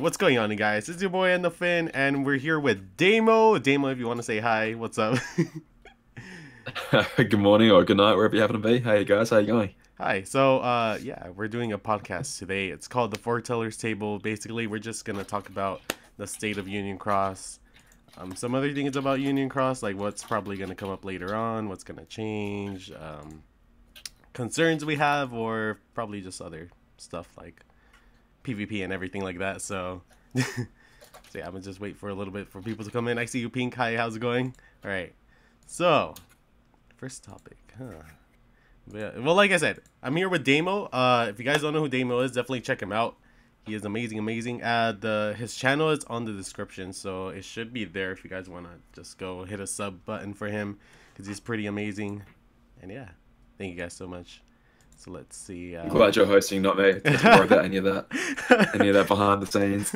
What's going on, guys? It's your boy Endophin, and we're here with Damo. Damo, if you want to say hi, what's up? Good morning or good night, wherever you happen to be. Hey guys, how you going? Hi. So, yeah, we're doing a podcast today. It's called the Foretellers Table. Basically, we're just gonna talk about the state of Union Cross, some other things about Union Cross, like what's probably gonna come up later on, what's gonna change, concerns we have, or probably just other stuff like PvP and everything like that. So, so yeah, I'm gonna just wait for a little bit for people to come in. I see you, Pink. Hi, how's it going? All right. So, first topic, huh? Yeah, well, like I said, I'm here with Damo. If you guys don't know who Damo is, definitely check him out. He is amazing, amazing. His channel is on the description, so it should be there if you guys wanna just go hit a sub button for him, because he's pretty amazing. And yeah, thank you guys so much. So let's see. I'm glad you're hosting, not me. Don't worry about any of that behind the scenes.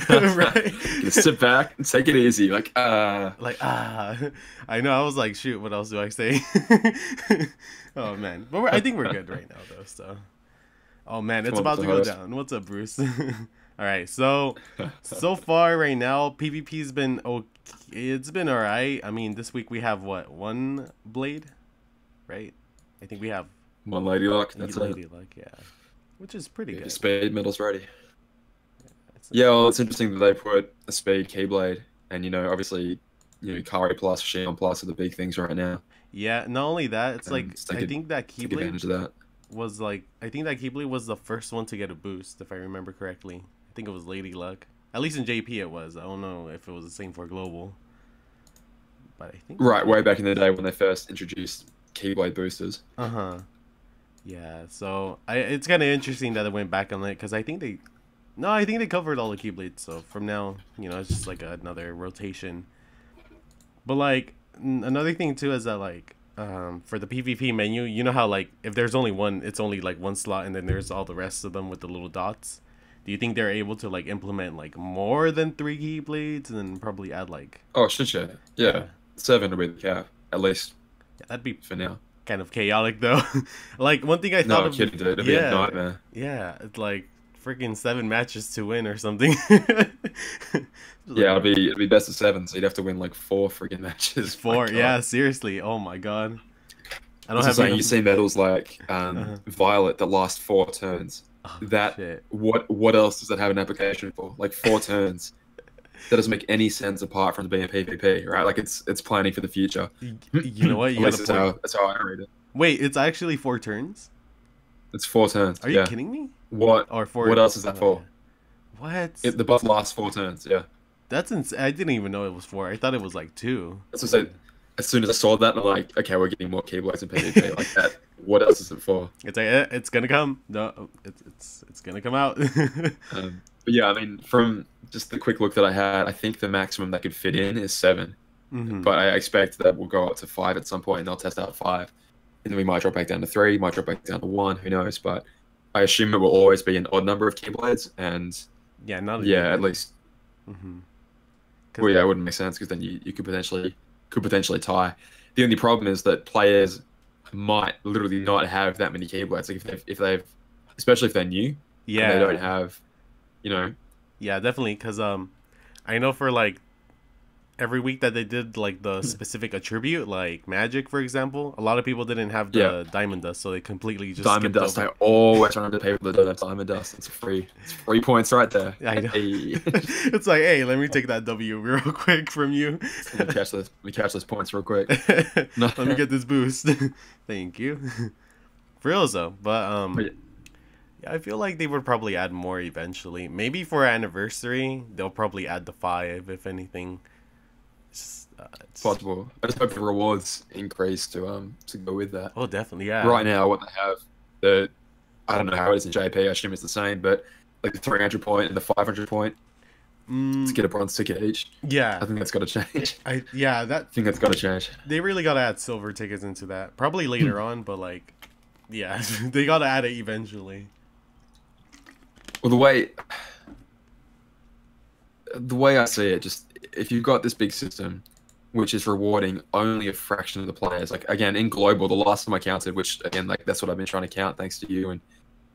Right. Just sit back and take it easy. I know. I was like, shoot, what else do I say? Oh man, but I think we're good right now though. So, oh man, it's about to go down. What's up, Bruce? All right, so far right now, PvP's been okay. It's been all right. I mean, this week we have what, one blade, right? I think we have one lady luck. That's lady luck, yeah, which is pretty good. Speed medal's ready. Yeah, well, it's interesting that they put a speed keyblade, and obviously, Kari plus, Shion plus are the big things right now. Yeah, not only that, it's like I think that take advantage of that. Was like I think that Keyblade was the first one to get a boost, if I remember correctly. I think it was Lady Luck. At least in JP it was. I don't know if it was the same for Global. But I think right, way back in the day when they first introduced Keyblade boosters. Uh-huh. Yeah, so it's kind of interesting that it went back on it, because I think they covered all the Keyblades, so from now, it's just like another rotation. But like another thing too is that like for the PvP menu, you know how like if there's only one, it's only like one slot, and then there's all the rest of them with the little dots. Do you think they're able to like implement like more than 3 Keyblades and then probably add like? Oh, shit, yeah. 7 would be the cap at least. Yeah, that'd be for now. Kind of chaotic though. Like one thing I thought no, of, kidding, dude. It'd be a nightmare. Yeah, it's like freaking 7 matches to win or something. Yeah, it'd be best of 7, so you'd have to win like 4 freaking matches. 4, yeah, seriously. Oh my god. I don't have. Saying, you see medals like Violet that last 4 turns. Oh, that shit. What else does that have an application for? Like 4 turns. That doesn't make any sense apart from being a PvP, right? Like it's planning for the future. You know what? You that's how I read it. Wait, it's actually 4 turns? It's 4 turns. Are you kidding me? What? Or 4? What else is that for? What? The buff lasts 4 turns. Yeah. That's insane. I didn't even know it was 4. I thought it was like 2. That's what I said. As soon as I saw that, I'm like, okay, we're getting more keyblades in PvP like that. What else is it for? It's like it's gonna come. No, it's gonna come out. But yeah, I mean, from just the quick look that I had, I think the maximum that could fit in is 7. But I expect that we'll go up to 5 at some point, and they'll test out 5, and then we might drop back down to 3, might drop back down to 1. Who knows? But I assume it will always be an odd number of keyblades, and yeah, at least. Well, yeah, it wouldn't make sense because then you could potentially tie. The only problem is that players might literally not have that many keyblades. Like if they've especially if they're new, yeah, and they don't have, Yeah, definitely, because I know for like every week that they did like the specific attribute, like magic, for example, a lot of people didn't have the diamond dust, so they completely just diamond dust. over. I always run into people that don't have diamond dust. It's 3 points right there. I know. It's like, hey, let me take that W real quick from you. Let me catch those points real quick. Let me get this boost. Thank you. For real though, but yeah, I feel like they would probably add more eventually. Maybe for anniversary, they'll probably add the 5, if anything. It's possible. I just hope the rewards increase to go with that. Oh, definitely, yeah. Right now, what they have, I don't know how it is in JP. I assume it's the same, but like the 300 point and the 500 point to get a bronze ticket each. Yeah, I think that's got to change. I think that's got to change. They really got to add silver tickets into that. Probably later on, but like, yeah, they got to add it eventually. Well, the way I see it, just if you've got this big system, which is rewarding only a fraction of the players, like again in global, the last time I counted, which again like that's what I've been trying to count thanks to you and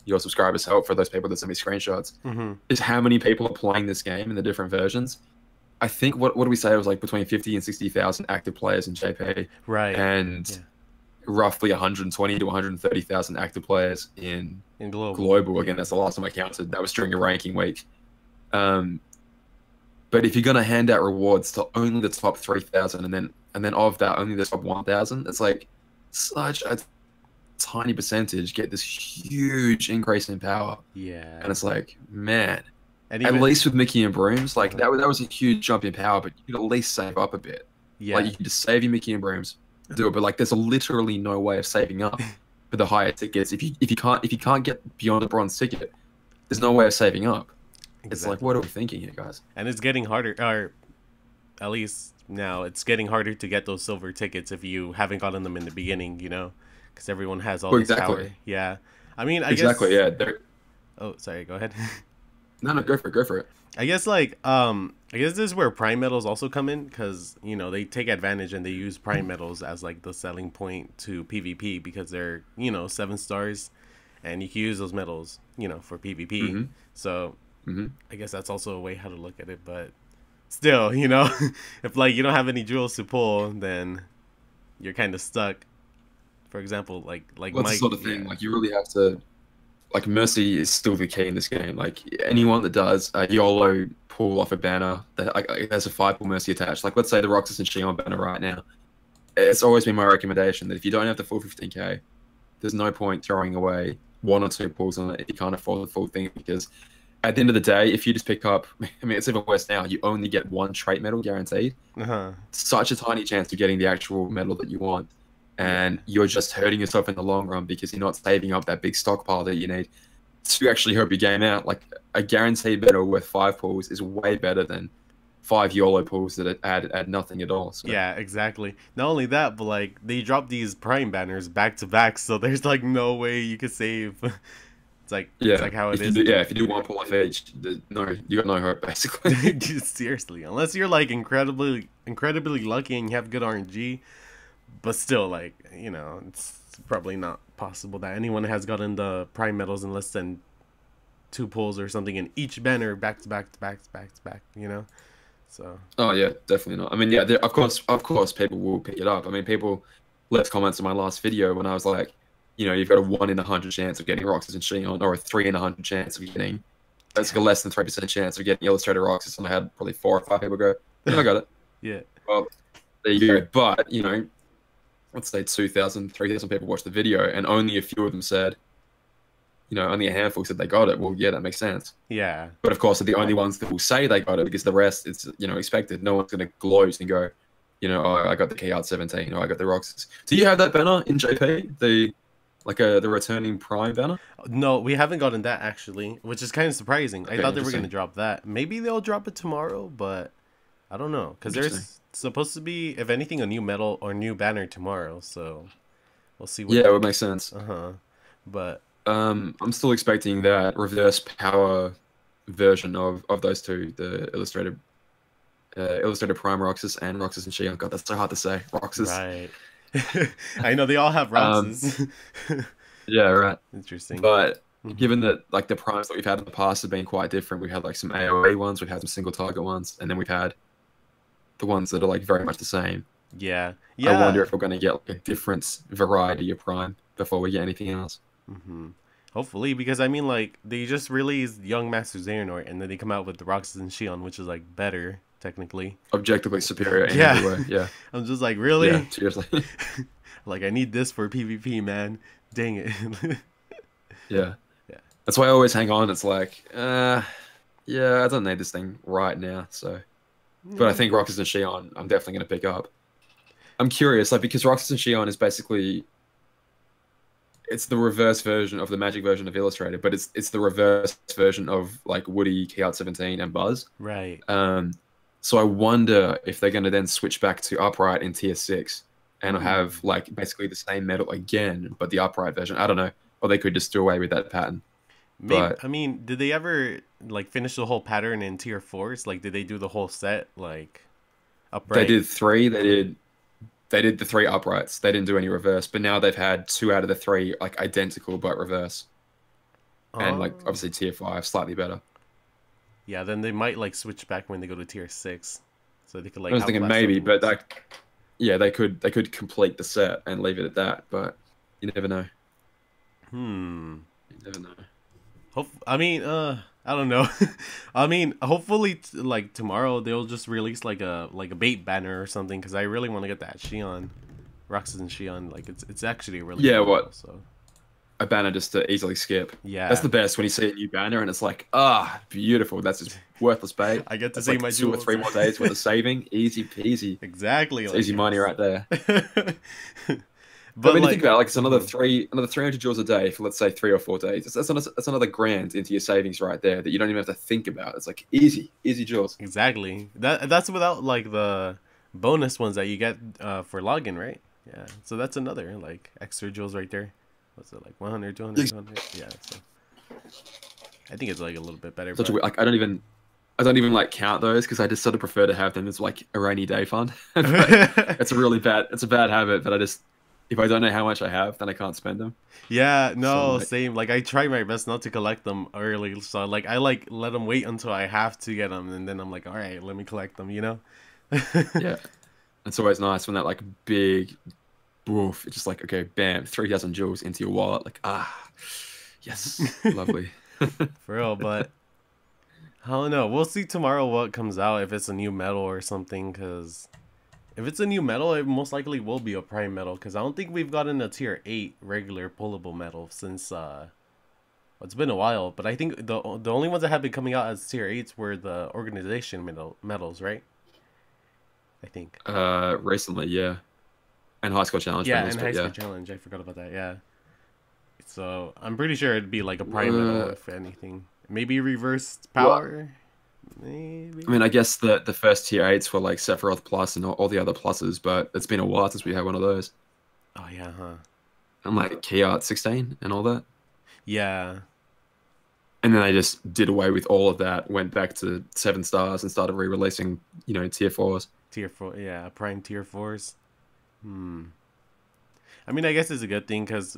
your subscribers help, for those people that send me screenshots, is how many people are playing this game in the different versions. I think what do we say, it was like between 50 and 60,000 active players in JP, Right. and Yeah. roughly 120 to 130,000 active players in global. Again, that's the last time I counted. That was during a ranking week. But if you're gonna hand out rewards to only the top 3,000, and then of that only the top 1,000, it's like such a tiny percentage get this huge increase in power. Yeah. And it's like, man, and at least with Mickey and Brooms, like that was a huge jump in power, but you could at least save up a bit. Yeah. Like you can just save your Mickey and Brooms, do it, but like there's literally no way of saving up for the higher tickets. If you can't get beyond a bronze ticket, there's no way of saving up. Exactly. It's like, what are we thinking here, guys? And it's getting harder, or at least now it's getting harder to get those silver tickets if you haven't gotten them in the beginning, you know, because everyone has all this power. Yeah, I mean, I guess. Yeah. Oh, sorry. Go ahead. No, go for it. I guess I guess this is where prime medals also come in, because you know they take advantage and they use prime medals as like the selling point to PvP, because they're 7 stars, and you can use those medals for PvP. So I guess that's also a way how to look at it, but still, if like you don't have any jewels to pull, then you're kind of stuck. For example, like that's the sort of thing. Like you really have to. Like Mercy is still the key in this game. Like anyone that does a YOLO pull off a banner that there's a 5-pull Mercy attached. Like let's say the Roxas and Shion banner right now. It's always been my recommendation that if you don't have the full 15k, there's no point throwing away 1 or 2 pulls on it if you can't afford the full thing, because at the end of the day, if you just pick up, I mean, it's even worse now. You only get 1 trait medal guaranteed. Such a tiny chance of getting the actual medal that you want. And you're just hurting yourself in the long run because you're not saving up that big stockpile that you need to actually help your game out. Like a guaranteed medal worth 5 pulls is way better than 5 YOLO pulls that add nothing at all. So. Yeah, exactly. Not only that, but like they drop these prime banners back to back, so there's like no way you could save. It's like how it is. If you do 1 pull off each, you got no hope basically. Seriously, unless you're like incredibly lucky and you have good RNG. But still, like, it's probably not possible that anyone has gotten the prime medals in less than 2 pulls or something in each banner back to back, So. Oh yeah, definitely not. I mean, yeah, of course, people will pick it up. I mean, people left comments in my last video when I was like, you've got a 1 in 100 chance of getting Roxas and Shion, or a 3 in 100 chance of getting. That's like a less than 3% chance of getting Illustrated Roxas, and I had probably 4 or 5 people go, I got it. Yeah. Well, there you go. But let's say 2,000, 3,000 people watched the video, and only a few of them said, only a handful said they got it. Well, yeah, that makes sense. Yeah. But of course, they're the only ones that will say they got it, because the rest, it's, expected. No one's going to gloat and go, oh, I got the KHUx, I got the Roxas. Do you have that banner in JP? The returning Prime banner? No, we haven't gotten that, actually, which is kind of surprising. Okay, I thought they were going to drop that. Maybe they'll drop it tomorrow, but I don't know. Because there's supposed to be, if anything, a new medal or new banner tomorrow, so we'll see. Yeah, it would make sense. But I'm still expecting that reverse power version of those two, the illustrated Prime Roxas and Roxas and Shion. God, that's so hard to say. Roxas. Right. I know they all have Roxas. Yeah, right. Interesting. But given that like the primes that we've had in the past have been quite different, we've had like some AoE ones, we've had some single target ones, and then we've had the ones that are like very much the same. Yeah. I wonder if we're going to get like a different variety of prime before we get anything else. Hopefully, because I mean, like, they just released Young Master Xehanort, and then they come out with the Roxas and Shion, which is like better technically, objectively superior in every way. Yeah. I'm just like, really? Yeah, seriously. Like, I need this for PvP, man. Dang it. Yeah. That's why I always hang on. It's like, yeah, I don't need this thing right now. So, but I think Roxas and Shion, I'm definitely going to pick up. I'm curious, like, because Roxas and Shion is basically, it's the reverse version of the Magic version of Illustrated, but it's the reverse version of like Woody, KHUx, and Buzz. Right. So I wonder if they're going to then switch back to Upright in Tier 6 and have like basically the same medal again, but the Upright version. I don't know. Or they could just do away with that pattern. Maybe, but I mean, did they ever like finish the whole pattern in Tier 4s? Like, did they do the whole set like Upright? They did 3. They did the 3 uprights. They didn't do any reverse, but now they've had 2 out of the 3 like identical but reverse. and like Oh. obviously tier 5 slightly better. Yeah, then they might like switch back when they go to tier 6. So they could I like was thinking outlast maybe, but enemies. that yeah, they could complete the set and leave it at that, but you never know. Hmm. You never know. I mean, I don't know. I mean, hopefully, like tomorrow they'll just release like a bait banner or something because I really want to get that Shion, Roxas and Shion. Like it's actually a really Yeah, good model. what So a banner just to easily skip. That's yeah, the best when you see a new banner and it's like, ah, beautiful. That's just worthless bait. I get to That's save like my 2 or 3 jewels. more days worth of saving. Easy peasy. Exactly, It's like easy money yes. right there. But But when you think like, about it, like it's another mhm. three, another 300 joules a day for let's say 3 or 4 days. That's another grand into your savings right there that you don't even have to think about. It's like easy, easy joules. Exactly. That's without like the bonus ones that you get for login, right? Yeah. So that's another like extra jewels right there. What's it like 100, 200, 200? Yeah. So I think it's like a little bit better, Such a but like I don't even like count those because I just sort of prefer to have them as like a rainy day fund. But it's a bad habit. But if I don't know how much I have, then I can't spend them. yeah, So I'm no, like, same. Like I try my best not to collect them early, so like I like let them wait until I have to get them, and then I'm like, all right, let me collect them, you know? yeah, it's always nice when that like big woof, it's just like okay, bam, 3,000 joules into your wallet. Like yes, lovely. For real, but I don't know. We'll see tomorrow what comes out if it's a new medal or something. Cause if it's a new medal, it most likely will be a prime medal. Cause I don't think we've gotten a tier 8 regular pullable medal since it's been a while. But I think the only ones that have been coming out as tier 8s were the organization medals, right? I think. Recently, yeah, and high school challenge Yeah, medals, and but high school yeah. challenge. I forgot about that. Yeah. So I'm pretty sure it'd be like a prime medal Uh, if anything. Maybe reversed well, power. I Maybe. mean, I guess the first tier 8s were like Sephiroth Plus and all the other pluses, but it's been a while since we had one of those. Oh yeah, huh? And like KHUx 16 and all that. Yeah. And then they just did away with all of that, went back to 7 stars and started re-releasing, tier 4s. Tier 4, yeah, prime tier 4s. Hmm. I mean, I guess it's a good thing because,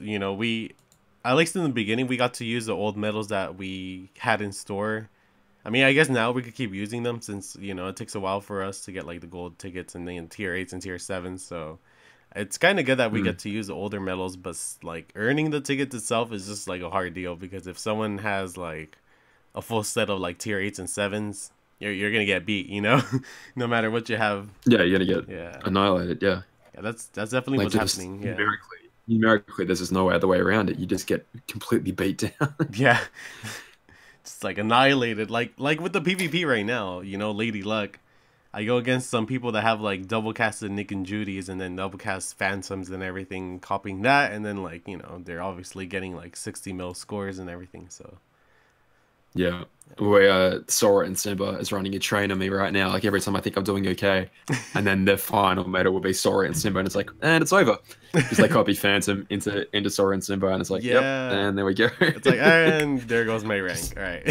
at least in the beginning, we got to use the old medals that we had in store. I mean, I guess now we could keep using them since, it takes a while for us to get, like, the gold tickets and then tier 8s and tier 7s. So it's kind of good that we Hmm. get to use the older medals, but, like, earning the tickets itself is just, like, a hard deal because if someone has, like, a full set of, like, tier 8s and 7s, you're going to get beat, no matter what you have. Yeah, you're gonna get Yeah. annihilated. Yeah, Yeah, that's definitely like what's just happening. Yeah. numerically, there's just no other way around it. You just get completely beat down. Yeah. Just like annihilated. Like with the PvP right now, Lady Luck. I go against some people that have like double casted Nick and Judy's and then double cast Phantoms and everything, copying that, and then like, they're obviously getting like 60 mil scores and everything, so Yeah. Where Sora and Simba is running a train on me right now. Like every time I think I'm doing okay, and then the final medal will be Sora and Simba, and it's like, and it's over. Because they copy Phantom into Sora and Simba, and it's like, yep, yeah. and there we go. It's like, and there goes my rank. All right.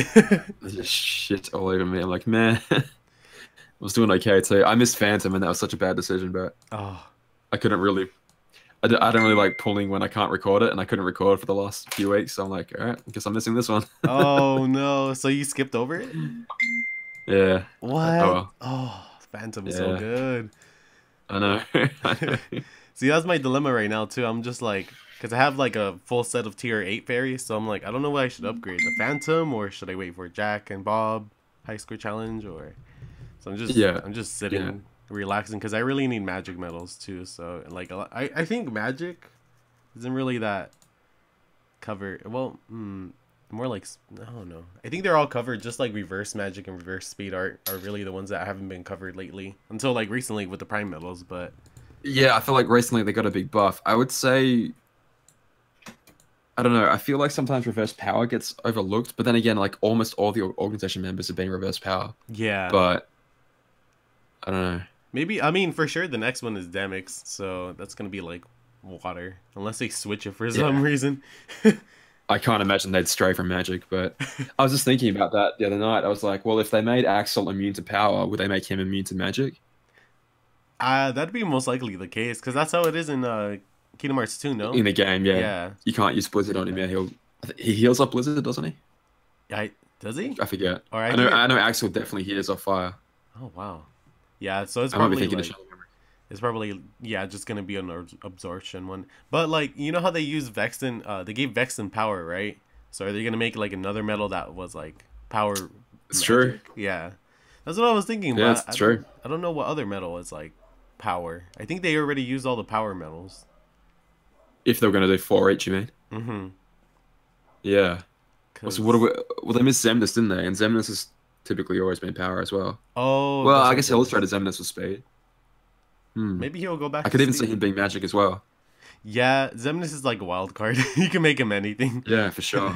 There's just shit all over me. I'm like, man, I was doing okay too. I missed Phantom, and that was such a bad decision, but Oh. I couldn't really. I don't really like pulling when I can't record it, and I couldn't record for the last few weeks. So I'm like, all right, I guess I'm missing this one. Oh no. So you skipped over it? Yeah. Oh What? well. Oh, Phantom is so Yeah. good. I know. I know. See, that's my dilemma right now too. I'm just like, because I have like a full set of tier 8 fairies, so I'm like, I don't know what I should upgrade, the Phantom or should I wait for Jack and Bob high score challenge, or so Yeah. I'm just Yeah. sitting relaxing because I really need magic medals too. So like I think magic isn't really that covered. Well, more like I don't know. I think they're all covered. Just like reverse magic and reverse speed art are really the ones that haven't been covered lately until like recently with the prime medals, but. Yeah, I feel like recently they got a big buff. I would say, I don't know. I feel like sometimes reverse power gets overlooked, but then again, like almost all the organization members have been reverse power. Yeah, But I don't know. maybe. I mean, for sure, the next one is Demix, so that's gonna be like water, unless they switch it for some Yeah, reason. I can't imagine they'd stray from magic. But I was just thinking about that the other night. I was like, well, if they made Axel immune to power, would they make him immune to magic? That'd be most likely the case, because that's how it is in Kingdom Hearts 2, no? In the game, yeah. Yeah, You can't use Blizzard on him, yeah. He'll He heals up Blizzard, doesn't he? Does he? I forget. Or I I know. think it. I know. Axel definitely heals off fire. Oh wow. Yeah. So it's I might be probably thinking of like Shadow Memory. it's probably yeah just gonna be an absorption one. But like you know how they use Vexen? They gave Vexen power, right? So are they gonna make like another metal that was like power It's true. magic? Yeah. That's what I was thinking, Yeah, but it's true. I don't know what other metal is like power. I think they already used all the power metals. If they were gonna do four each, you mean? Mm-hmm. Yeah. So what? Cause Well, they missed Xemnas, didn't they? And Xemnas has typically always been power as well. oh, Well, that's I right. guess Illustrated Xemnas was speed. Hmm. Maybe he'll go back I to could even see speed. him being magic as well. Yeah, Xemnas is like a wild card. You can make him anything. Yeah, for sure.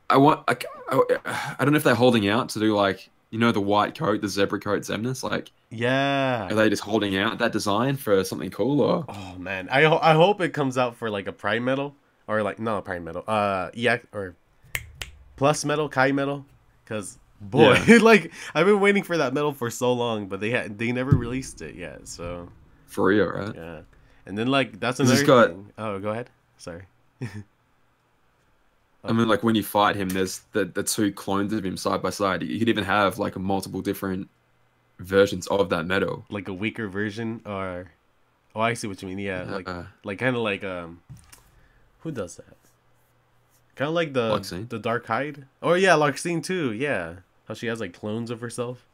I want. I don't know if they're holding out to do like the white coat, the zebra coat Xemnas. Like, Yeah. are they just holding out that design for something cool or? Oh man, I hope it comes out for like a prime metal or like no prime metal. Yeah, or plus metal, Kai metal, because boy, Yeah, like I've been waiting for that metal for so long, but they never released it yet. So for real, right? yeah, and then like that's 'Cause another he's got. thing. Oh, go ahead. Sorry. I Oh, mean, like when you fight him, there's the two clones of him side by side. You could even have like multiple different versions of that metal. like a weaker version, or oh, I see what you mean. Yeah, Uh, like kind of like who does that? Kind of like Luxine. the Dark Hide. Oh yeah, Larxene too. Yeah, how she has like clones of herself.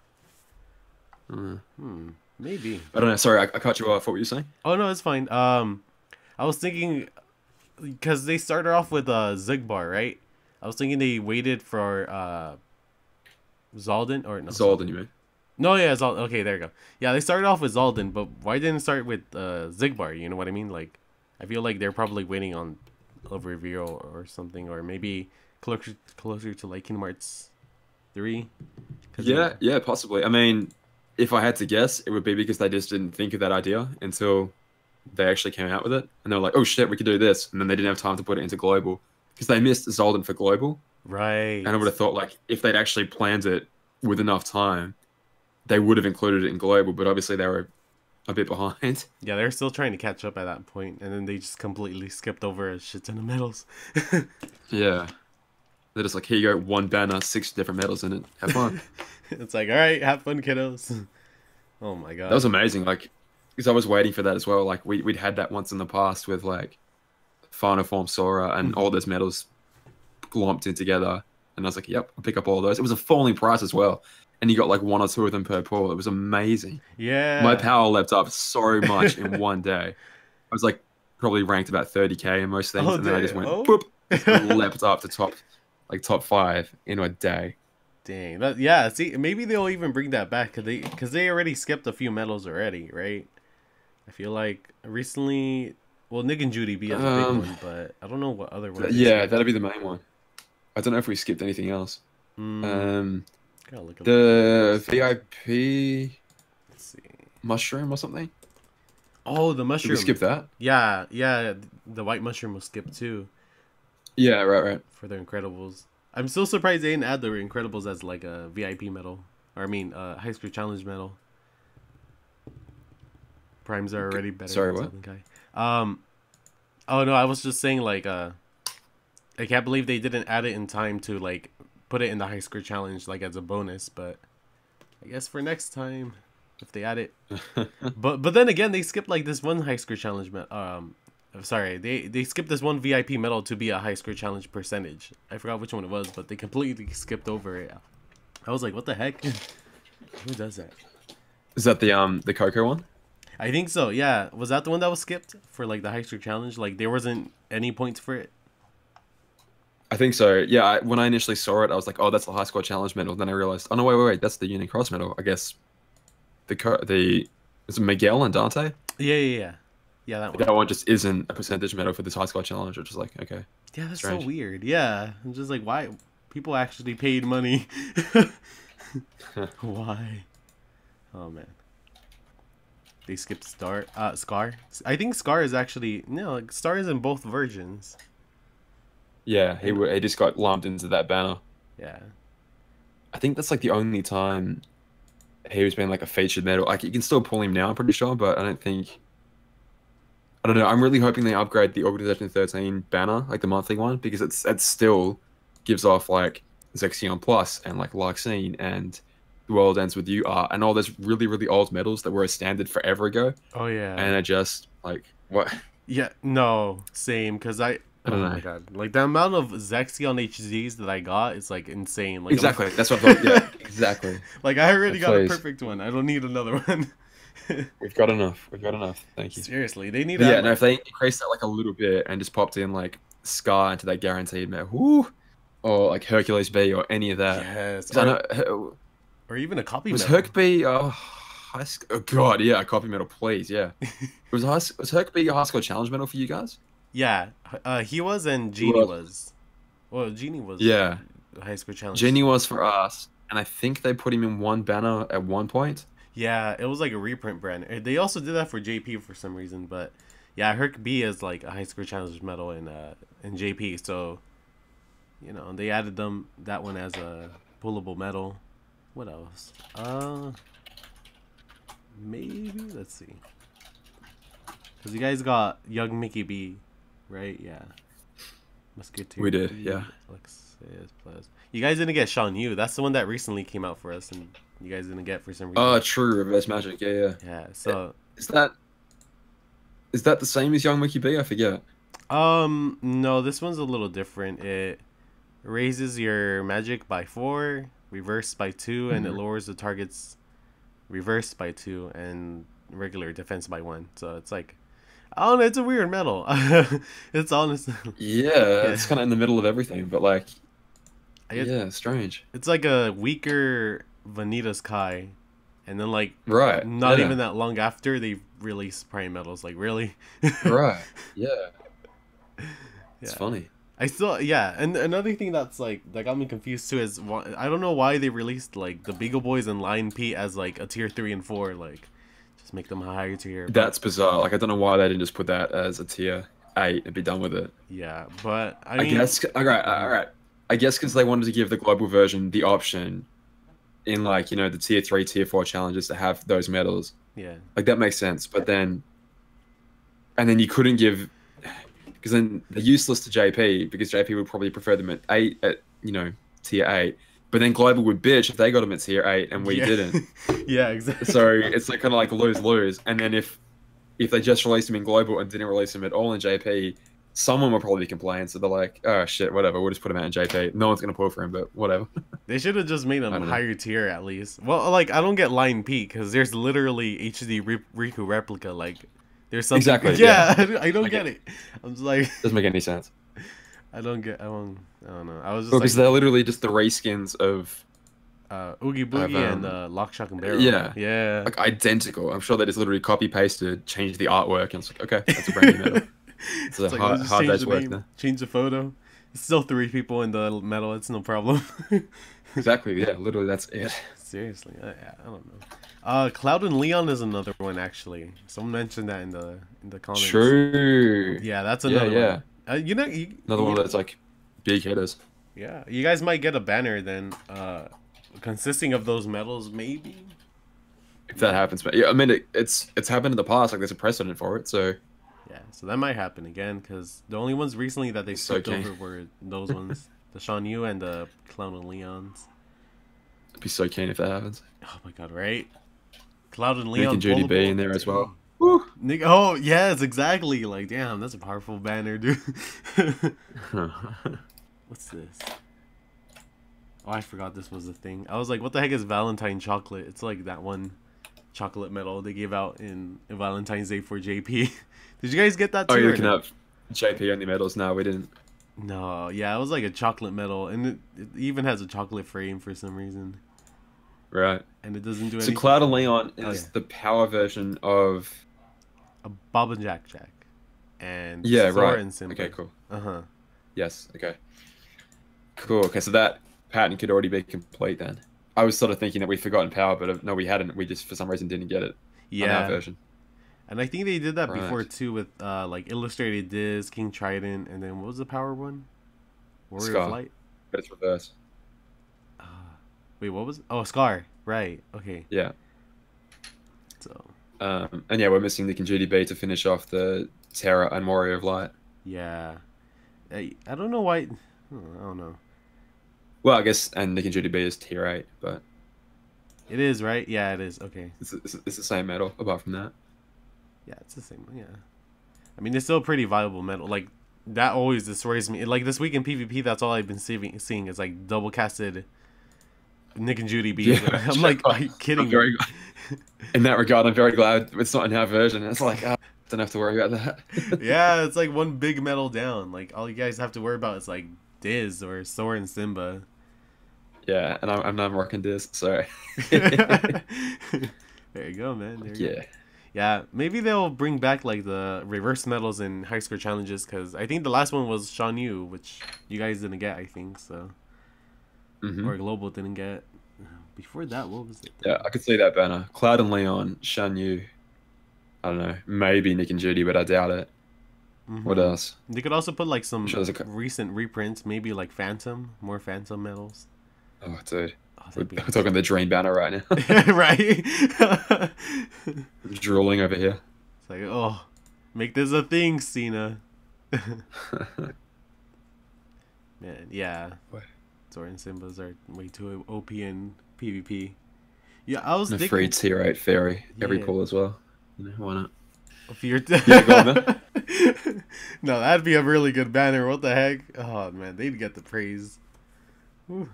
Uh, Maybe. I don't know. Sorry, I cut you off. What were you saying? Oh no, it's fine. I was thinking because they started off with Zigbar, right? I was thinking they waited for Zaldin or no Zoldan, you mean? no yeah Zaldin. Okay, there you go. Yeah, they started off with Zaldin, but why didn't it start with Zigbar? You know what I mean? Like, I feel like they're probably waiting on a reveal or something, or maybe closer to like Kingdom Hearts 3. Yeah, yeah, possibly. I mean, if I had to guess, it would be because they just didn't think of that idea until they actually came out with it, and they were like, "Oh shit, we could do this," and then they didn't have time to put it into global because they missed Zoldan for global. Right. And I would have thought like if they'd actually planned it with enough time, they would have included it in global. But obviously they were a bit behind. Yeah, they're still trying to catch up at that point, and then they just completely skipped over a shit ton of medals. Yeah, they're just like, here you go, one banner, 6 different medals in it. Have fun. It's like, all right, have fun, kiddos. Oh my That was god. amazing. Like, because I was waiting for that as well. Like we'd had that once in the past with like Final Form Sora and all those medals lumped in together. And I was like, yep, I'll pick up all those. It was a falling price as well. And you got like 1 or 2 of them per pull. It was amazing. My Yeah. power leapt up so much in one day. I was like probably ranked about 30k in most things. Oh, And then I just damn. went, Oh. boop, just leapt up to top 5 in a day. Dang. Yeah, see, maybe they'll even bring that back because they already skipped a few medals already, right? I feel like recently, well, Nick and Judy be as a big one, but I don't know what other ones. Yeah, that'd be the main one. I don't know if we skipped anything else. Gotta look The VIP Let's see. mushroom or something. Oh, the Did mushroom. we skip that? Yeah, yeah. The white mushroom was skipped too Yeah, right. for the Incredibles. I'm still surprised they didn't add the Incredibles as like a VIP medal, or I mean, High School Challenge medal. Primes are already better. Sorry, than what? Southern Kai. Oh no, I was just saying like I can't believe they didn't add it in time to like put it in the High School Challenge like as a bonus, but I guess for next time if they add it. But then again, they skipped like this one High School Challenge sorry, they skipped this one VIP medal to be a High School Challenge percentage. I forgot which one it was, but they completely skipped over it. I was like, what the heck? Who does that? Is that the Coco one? I think so, yeah. Was that the one that was skipped for like the High School Challenge? Like there wasn't any points for it? I think so. Yeah, when I initially saw it, I was like, "Oh, that's the high score challenge medal." Then I realized, "Oh no, wait, that's the Union Cross medal." I guess is it Miguel and Dante? Yeah. Yeah, that one. That one just isn't a percentage medal for this high score challenge. Which is like, okay, Yeah, that's strange. so weird. Yeah, I'm just like, why? People actually paid money. Why? Oh man. They skipped Scar. I think Scar is actually no. Like, Star is in both versions. Yeah, he just got lumped into that banner. Yeah. I think that's like the only time he was being like a featured medal. Like you can still pull him now, I'm pretty sure, but I don't think I don't know. I'm really hoping they upgrade the Organization 13 banner, like the monthly one, because it still gives off like Zexion Plus and like Larxene and The World Ends With You art and all those really, really old medals that were a standard forever ago. Oh And yeah. it just like what? Yeah, no, same. Cause I don't oh my know. god, like the amount of Zexion HZs that I got is like insane. Like I'm, Exactly. That's what I thought. Yeah, exactly. like I already Like, got a please. perfect one. I don't need another one. We've got enough. We've got enough. Thank you. Seriously, they need to But yeah, add no, like if they increased that like a little bit and just popped in like Scar into that guaranteed meta, whoo, or like Hercules B or any of that. yes, 'Cause I know or even a copy was medal. Herc B oh god, yeah, a copy medal, please, yeah. Was Herc B a high school challenge medal for you guys? Yeah, he was and It Genie was. was. Well, Genie was Yeah. high school challenge Genie too. was for us, and I think they put him in one banner at one point. Yeah, it was like a reprint brand. They also did that for JP for some reason, but yeah, Herc B is like a high school challenge medal in JP. So they added them that one as a pullable medal. What else? Maybe let's see. Cause you guys got Young Mickey B, right? Yeah. Musketeer We did, B, yeah. Alexis Plus. You guys didn't get Sean Yu. That's the one that recently came out for us, and you guys didn't get for some reason. Oh, true, reverse magic, yeah, yeah. Yeah. So Is that is that the same as Young Mickey B? I forget. no, this one's a little different. It raises your magic by 4, reverse by 2, and it Mhm. lowers the target's reverse by 2 and regular defense by 1. So it's like, I don't know, it's a weird medal. It's honest. Yeah, Yeah. it's kind of in the middle of everything, but like, It, yeah, strange. it's like a weaker Vanitas Kai, and then like Right, not yeah, even that long after they release prime medals. Like really? right, yeah. It's Yeah. funny. I still, yeah, and another thing that's like that got me confused too is I don't know why they released like the Beagle Boys and Lion Pete as like a tier 3 and 4, like just make them a higher tier. But That's bizarre. Like, I don't know why they didn't just put that as a tier 8 and be done with it. yeah, but I I mean, guess, all right, all mhm, right. I guess because they wanted to give the global version the option in like, the tier 3, tier 4 challenges to have those medals. yeah, Like, that makes sense. But then, and then you couldn't give, because then they're useless to JP because JP would probably prefer them at 8, at, tier 8. But then global would bitch if they got them at tier 8 and we yeah, didn't. yeah, exactly. So it's like kind of like lose lose. And then if they just released them in global and didn't release them at all in JP, someone will probably complain. So they're like, oh shit, whatever. We'll just put him out in JP. No one's gonna pull for him, but whatever. They should have just made I them don't know. higher tier at least. Well, like I don't get Lion Pete because there's literally HD Riku replica. Like there's something. Exactly. Yeah, Yeah. I don't Like get it. I'm just like doesn't make any sense. I don't get. I don't know. I was just Well, like because they're literally just the reskins of Oogie Boogie and um, Lock, Shock, and Barrel. yeah, Yeah. like identical. I'm sure they just literally copy pasted, changed the artwork, and it's like, okay, that's a brand new medal. It's a It's like let's just hard change day's the work name, now. change the photo. It's still 3 people in the medal. It's no problem. Exactly. Yeah. Literally, that's it. Seriously, I don't know. Cloud and Leon is another one actually. Someone mentioned that in the comments. True. Yeah, that's Yeah. another Yeah. one. Another one that's like big hitters. Yeah, you guys might get a banner then, consisting of those medals, maybe. If that happens, but yeah, I mean, it's happened in the past. Like there's a precedent for it. So Yeah, so that might happen again because the only ones recently that they it's skipped okay. over were those ones, the Sean Yu and the Clown and Leon's. I'd be so keen if that happens. Oh my god, right? Cloud and Nick Leon and Judy B pullable. in there as Dang. well. Woo. Nick, oh yes, exactly. Like, damn, that's a powerful banner, dude. What's this? Oh, I forgot this was a thing. I was like, what the heck is Valentine chocolate? It's like that one chocolate medal they gave out in Valentine's Day for JP. Did you guys get that too? Oh, you're or looking no? up JP only medals? No, we didn't. No, yeah, it was like a chocolate medal, and it even has a chocolate frame for some reason, Right. and it doesn't do So anything. Cloud and Leon Oh, is yeah. the power version of. A Bob and Jack, and Yeah. Sora Right. and Simba. Okay. Cool. Uh-huh. Yes. Okay. Cool. Okay. So that pattern could already be complete then. I was sort of thinking that we'd forgotten power, but no, we hadn't. We just for some reason didn't get it on our Yeah, version. and I think they did that before Right. too with like Illustrated Diz, King Trident, and then what was the power one? Warrior Scar. of Light. But it's reverse. Uh, Wait, what was it? Oh, Scar. Right. Okay. Yeah. So And yeah, we're missing Nick and Judy B to finish off the Terra and Warrior of Light. Yeah. I don't know why. I don't know. Well, I guess, and Nick and Judy B is tier 8, but It is, right? Yeah, it is. Okay. it's the same medal, apart from that. Yeah, it's the same. Yeah. I mean, it's still a pretty viable medal. Like, that always destroys me. Like, this week in PvP, that's all I've been seeing is, like, double casted Nick and Judy B. Yeah, I'm like, are you kidding me? In that regard, I'm very glad it's not in our version. It's like, don't have to worry about that. Yeah, it's like one big medal down. Like, all you guys have to worry about is, like, Diz or Sora and Simba. Yeah, and I'm rocking this, so. There you go, man. There you Yeah. go. Yeah, maybe they'll bring back like the reverse medals in high score challenges, because I think the last one was Shan Yu, which you guys didn't get, I think, so. Or Global didn't get. Before that, what was it? Yeah, I could see that banner. Cloud and Leon, Shan Yu. I don't know, maybe Nick and Judy, but I doubt it. What else? They could also put like some sure recent reprints, maybe like Phantom, more Phantom medals. Oh, dude. Oh, We're talking the dream banner right now. Right? Drooling over here. It's like, oh, make this a thing, Cena. Man, yeah. Zora and Simba's are way too OP in PvP. Yeah, I was thinking... free tier 8 fairy. Every pull as well. You know, why not? Yeah, go on then. No, that'd be a really good banner. What the heck? Oh, man, they'd get the praise. Whew.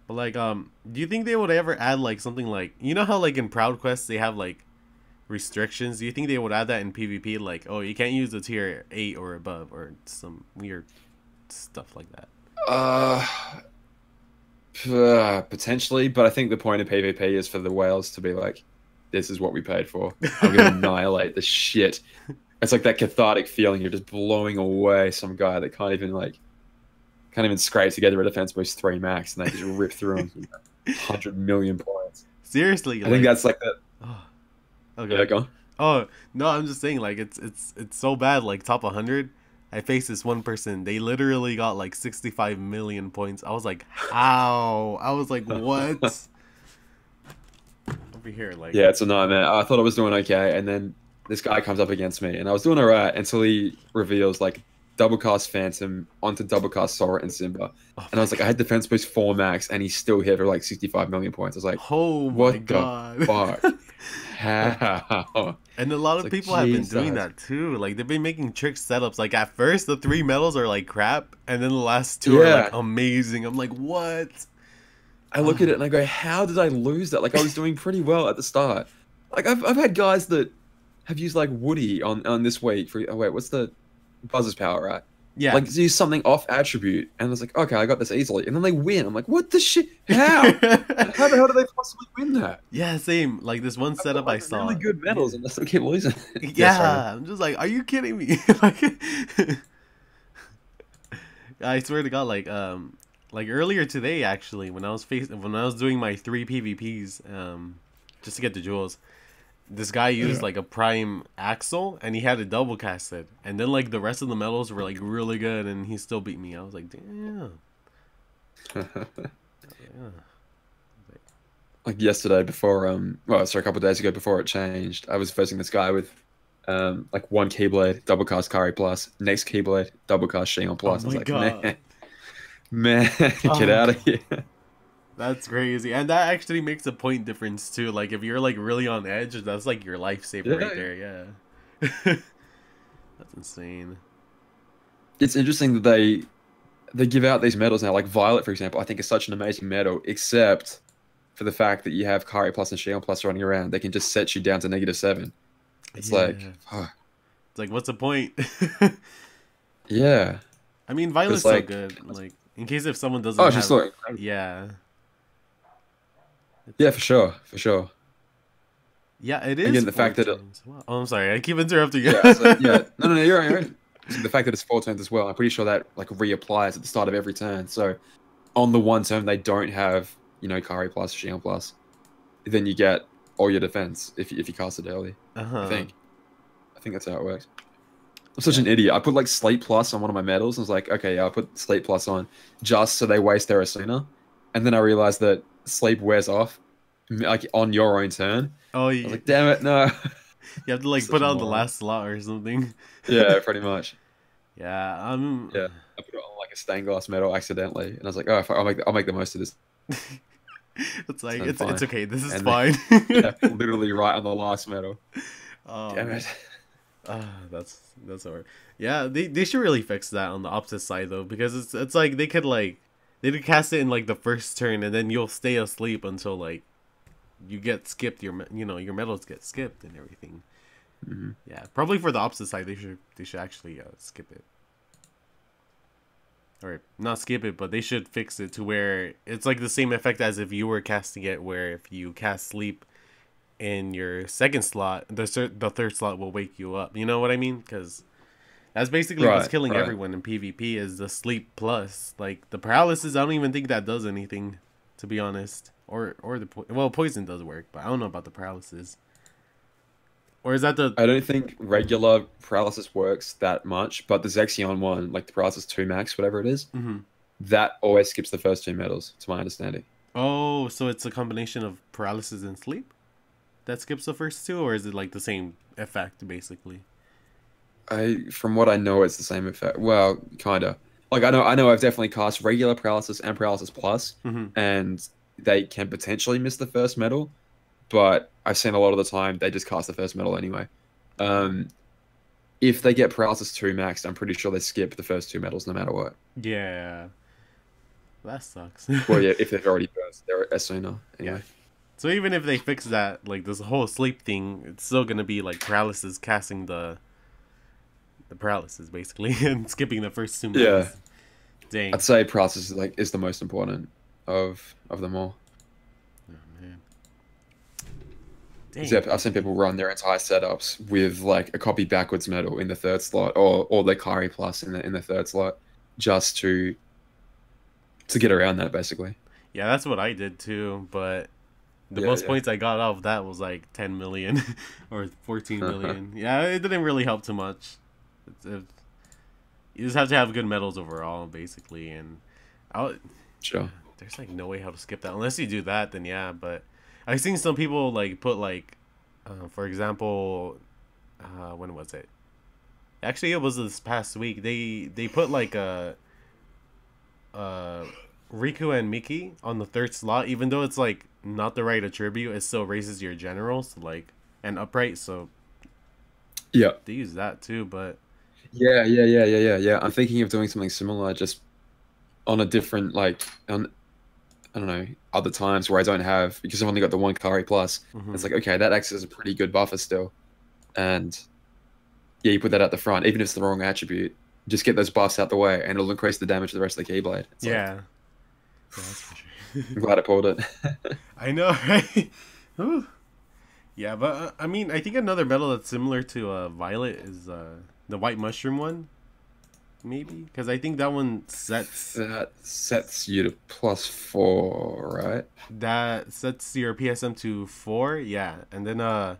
But, like, do you think they would ever add, like, something like... You know how, like, in Proud Quest, they have, like, restrictions? Do you think they would add that in PvP? Like, oh, you can't use the tier 8 or above, or some weird stuff like that. Potentially, but I think the point of PvP is for the whales to be like, this is what we paid for. I'm gonna annihilate the shit. It's like that cathartic feeling. You're just blowing away some guy that can't even scrape together a defense boost 3 max, and they just rip through him. 100 million points. Seriously, I think that's like that. Oh, okay. Yeah, go on. Oh no, I'm just saying, like, it's so bad. Like, top 100. I faced this one person. They literally got like 65 million points. I was like, how? I was like, what? Over here, like... Yeah, it's a nightmare. I thought I was doing okay, and then this guy comes up against me, and I was doing alright until he reveals like double cast Phantom onto double cast Sora and Simba. And I was like, I had defense boost 4 max, and he still hit for like 65 million points. I was like, oh my god. The fuck? How? And a lot of people have been doing that too. Like, they've been making trick setups. Like, at first, the 3 medals are like crap, and then the last 2 are like amazing. I'm like, what? I look at it and I go, how did I lose that? Like, I was doing pretty well at the start. Like, I've had guys that have used like Woody on this week for... Oh, wait, what's the... Buzz's power, right? Yeah. Like, use something off attribute, and it's like, okay, I got this easily. And then they win. I'm like, what the shit? How? How the hell do they possibly win that? Yeah, same. Like, this one setup I saw. Really good medals, and they still keep losing. Yeah, I'm just like, are you kidding me? Like, I swear to God, like earlier today, actually, when I was doing my 3 PvPs, just to get the jewels, this guy used like a prime Axel, and he had it double casted, and then like the rest of the medals were like really good, and he still beat me. I was like, damn. Yeah. Like yesterday, before a couple of days ago, before it changed, I was facing this guy with like 1 Keyblade double cast Kari plus, next Keyblade double cast Shion plus. Oh my I was like, god, man, get out of here. That's crazy. And that actually makes a point difference too. Like, if you're like really on edge, that's like your lifesaver right there. Yeah. That's insane. It's interesting that they give out these medals now. Like Violet, for example, I think is such an amazing medal, except for the fact that you have Kari plus and Shion plus running around. They can just set you down to -7. It's like, it's like, what's the point? Yeah. I mean, Violet's like, so good. Like, in case if someone doesn't she's like, yeah. Yeah, for sure. Yeah, it is. Again, the fact that oh, I'm sorry, I keep interrupting you. Yeah, no, you're right. So the fact that it's 4 turns as well, I'm pretty sure that like reapplies at the start of every turn. So on the one turn they don't have, Kari plus, Shion plus, then you get all your defense if you cast it early. I think that's how it works. I'm such an idiot. I put like Slate plus on one of my medals. I was like, okay, yeah, I'll put Slate plus on just so they waste their Asuna. And then I realized that Sleep wears off like on your own turn. Oh, yeah. I was like, damn it, no. You have to like put Such it a on the moron. last slot or something. Yeah, pretty much. Yeah, Yeah, I put it on like a stained glass metal accidentally, and I was like, oh, I'll make the most of this. it's like And it's fine. okay. This is And then, fine. yeah, literally right on the last metal. Oh Damn man. it. That's alright. Yeah, they should really fix that on the opposite side though, because it's like they could like they could cast it in like the first turn, and then you'll stay asleep until like you get skipped. Your medals get skipped and everything. Hmm. Yeah, probably for the opposite side they should actually skip it, or not skip it, but they should fix it to where it's like the same effect as if you were casting it, where if you cast sleep in your second slot, the third slot will wake you up. You know what I mean? Because that's basically what's Right, killing right. everyone in PvP is the sleep plus. Like the paralysis, I don't even think that does anything, to be honest. Or well, poison does work, but I don't know about the paralysis. Or is that the? I don't think regular paralysis works that much, but the Zexion one, like the paralysis 2 max, whatever it is, Mhm. that always skips the first two medals, to my understanding. Oh, so it's a combination of paralysis and sleep that skips the first two, or is it like the same effect basically? From what I know, it's the same effect. Well, kinda. Like I know I've definitely cast regular paralysis and paralysis plus, Mhm. and they can potentially miss the first medal, but I've seen a lot of the time they just cast the first medal anyway. Um, if they get paralysis 2 maxed, I'm pretty sure they skip the first two medals no matter what. Yeah, that sucks. Well, yeah, if they've already burst, they're a sooner Yeah. anyway. So even if they fix that, like this whole sleep thing, it's still gonna be like paralysis casting the paralysis basically and skipping the first two Yeah, medals. Dang. I'd say paralysis is the most important of them all. Oh man. 'Cause, Dang. yeah, I've seen people run their entire setups with like a copy backwards medal in the third slot, or their Kari plus in the third slot, just to get around that basically. Yeah, that's what I did too, but the Yeah, most yeah. points I got out of that was like 10 million or 14 million. Yeah, it didn't really help too much. You just have to have good medals overall, basically, and I, Sure. there's like no way how to skip that unless you do that. Then yeah, but I've seen some people like put like, for example, when was it? Actually, it was this past week. They put like uh, Riku and Miki on the third slot, even though it's like not the right attribute. It still raises your generals like and upright. So Yeah. they use that too, but Yeah. I'm thinking of doing something similar, just on a different like on I don't know other times where I don't have because I've only got the one Kari plus. mhm. It's like okay, that acts as a pretty good buffer still, and yeah, you put that at the front, even if it's the wrong attribute. Just get those buffs out the way, and it'll increase the damage of the rest of the Keyblade. It's like Yeah, yeah, that's for sure. I'm glad I pulled it. I know, right? Whew. Yeah, but I mean, I think another metal that's similar to Violet is the white mushroom one, maybe, because I think that one That sets you to +4, right? sets your PSM to 4, yeah,